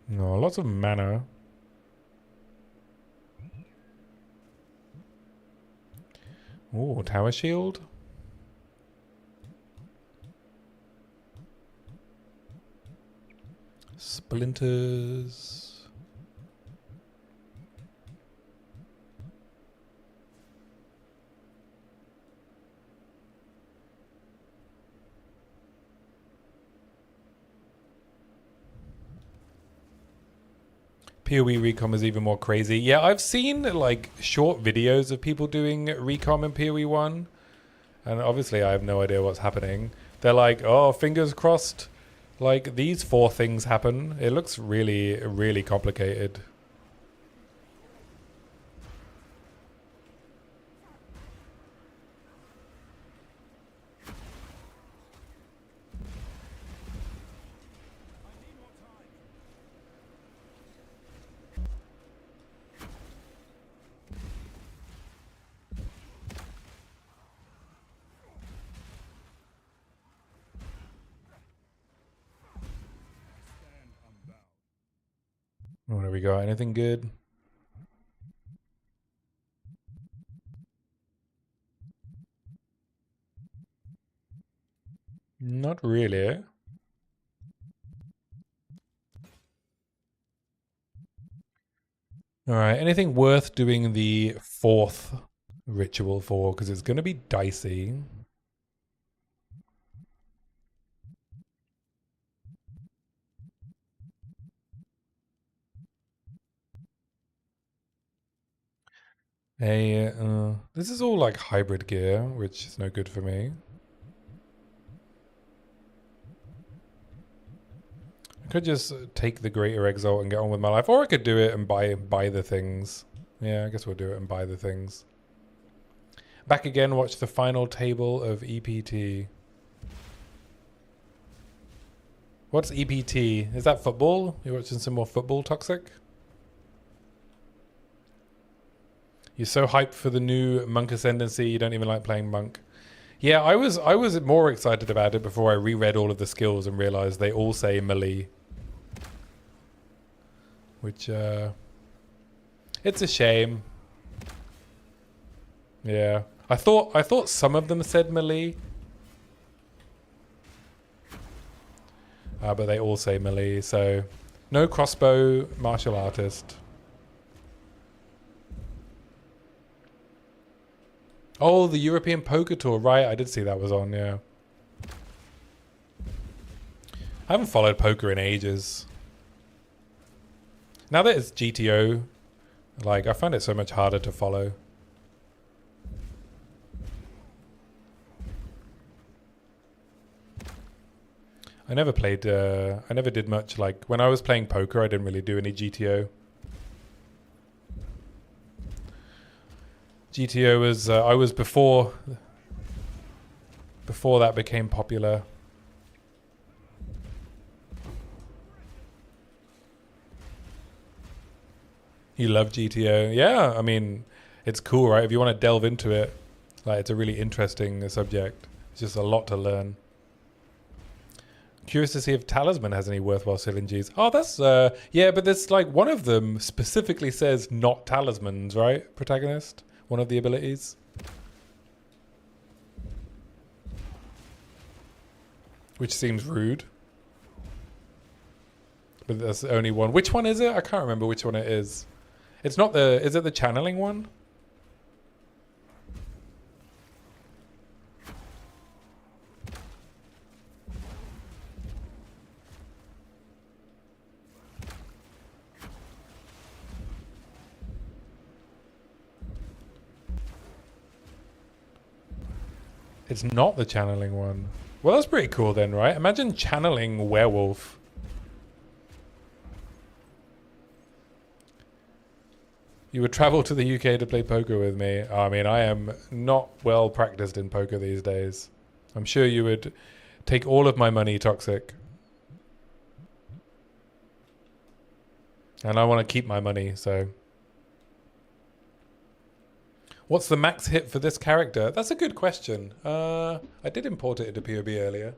No, lots of mana. Ooh, tower shield. Splinters. POE recom is even more crazy. Yeah, I've seen like short videos of people doing recom in POE 1. And obviously I have no idea what's happening. They're like, oh, fingers crossed. Like these 4 things happen. It looks really, really complicated. What have we got? Anything good? Not really. All right. Anything worth doing the 4th ritual for? Because it's going to be dicey. This is all like hybrid gear, which is no good for me. I could just take the Greater Exalt and get on with my life, or I could do it and buy the things. Yeah, I guess we'll do it and buy the things. Back again, watch the final table of EPT. What's EPT? Is that football? You're watching some more football, Toxic? You're so hyped for the new Monk Ascendancy, you don't even like playing Monk. Yeah, I was more excited about it before I reread all of the skills and realized they all say melee. Which, it's a shame. Yeah. I thought some of them said melee. But they all say melee, so no crossbow martial artist. Oh, the European Poker Tour, right? I did see that was on, yeah. I haven't followed poker in ages. Now that it's GTO, like, I find it so much harder to follow. I never played, I never did much, like, when I was playing poker, I didn't really do any GTO. GTO was, I was before that became popular. You love GTO? Yeah, I mean, it's cool, right? If you want to delve into it, like, it's a really interesting subject. It's just a lot to learn. Curious to see if Talisman has any worthwhile synergies. Oh, that's, yeah, but there's like one of them specifically says not talismans, right? Protagonist? One of the abilities. Which seems rude. But that's the only one. Which one is it? I can't remember which one it is. It's not the, is it the channeling one? It's not the channeling one. Well, that's pretty cool then, right? Imagine channeling werewolf. You would travel to the UK to play poker with me. I mean, I am not well practiced in poker these days. I'm sure you would take all of my money, Toxic. And I want to keep my money, so. What's the max hit for this character? That's a good question. I did import it into POB earlier.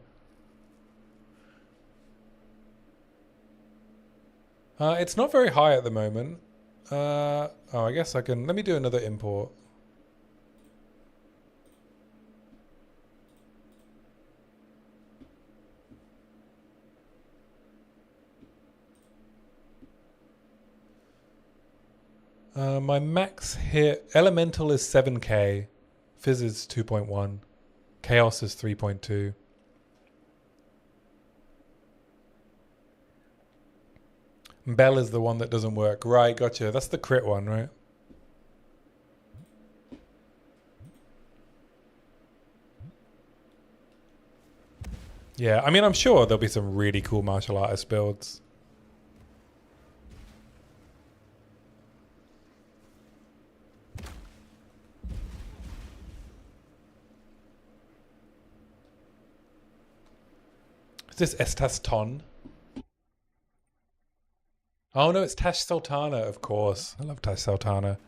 It's not very high at the moment. Oh, I guess I can... Let me do another import. My max hit... Elemental is 7k. Fizz is 2.1. Chaos is 3.2. Bell is the one that doesn't work. Right, gotcha. That's the crit one, right? Yeah, I mean, I'm sure there'll be some really cool martial artist builds. Is this Estas Ton? Oh no, it's Tash Sultana, of course. I love Tash Sultana.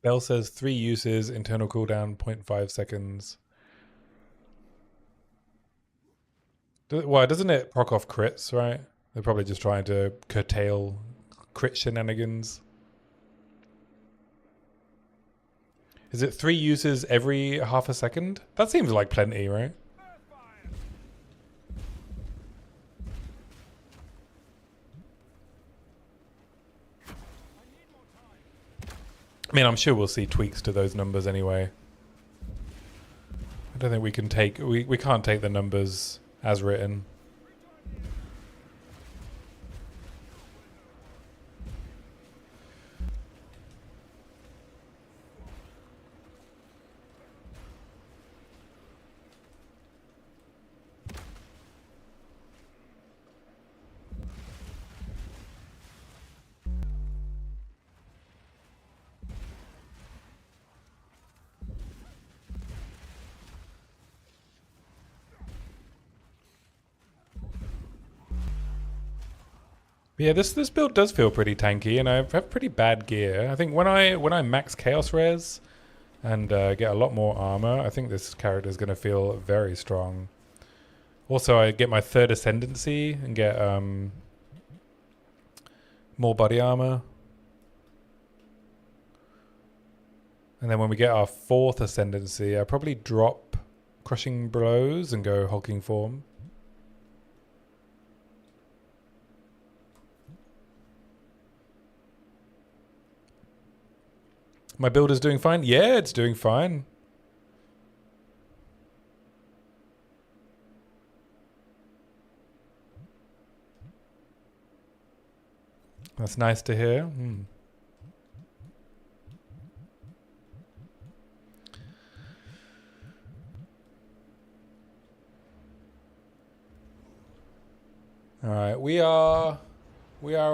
Bell says 3 uses, internal cooldown 0.5 seconds. Why doesn't it proc off crits, right? They're probably just trying to curtail crit shenanigans. Is it 3 uses every half a second? That seems like plenty, right? I mean, I'm sure we'll see tweaks to those numbers anyway. I don't think we can take... We can't take the numbers as written. But yeah, this build does feel pretty tanky, and I have pretty bad gear. I think when I max Chaos Res and get a lot more armor, I think this character is going to feel very strong. Also, I get my 3rd Ascendancy and get more body armor. And then when we get our 4th Ascendancy, I probably drop Crushing Blows and go Hulking Form. My build is doing fine? Yeah, it's doing fine. That's nice to hear. All right, we are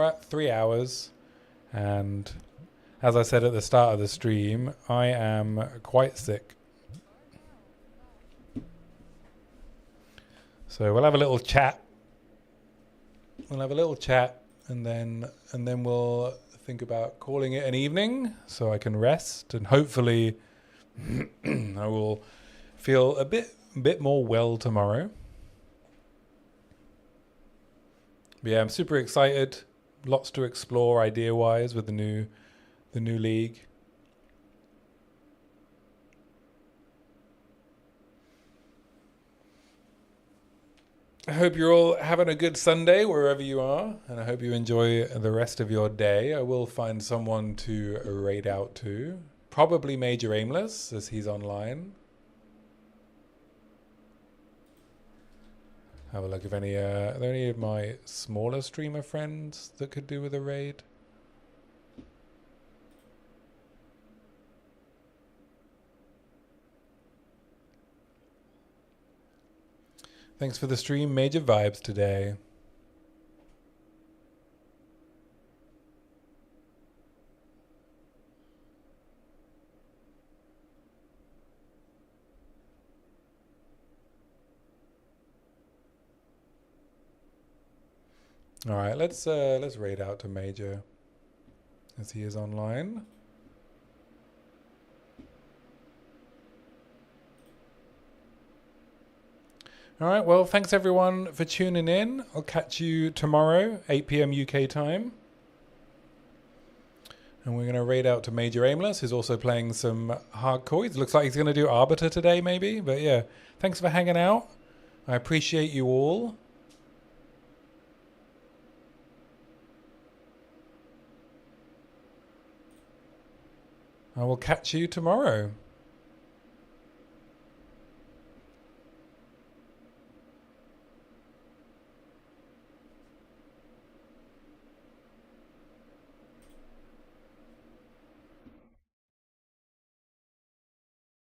at 3 hours, and as I said at the start of the stream, I am quite sick. So we'll have a little chat. And then we'll think about calling it an evening so I can rest, and hopefully I will feel a bit more well tomorrow. But yeah, I'm super excited. Lots to explore idea-wise with the new the new league. I hope you're all having a good Sunday wherever you are, and I hope you enjoy the rest of your day. I will find someone to raid out to. Probably Major Aimless, as he's online. Have a look if any, are there any of my smaller streamer friends that could do with a raid? Thanks for the stream, Major Vibes today. All right, let's raid out to Major as he is online. All right, well, thanks everyone for tuning in. I'll catch you tomorrow, 8 p.m. UK time. And we're going to raid out to Major Aimless, who's also playing some hardcore. It looks like he's going to do Arbiter today, maybe. But yeah, thanks for hanging out. I appreciate you all. I will catch you tomorrow.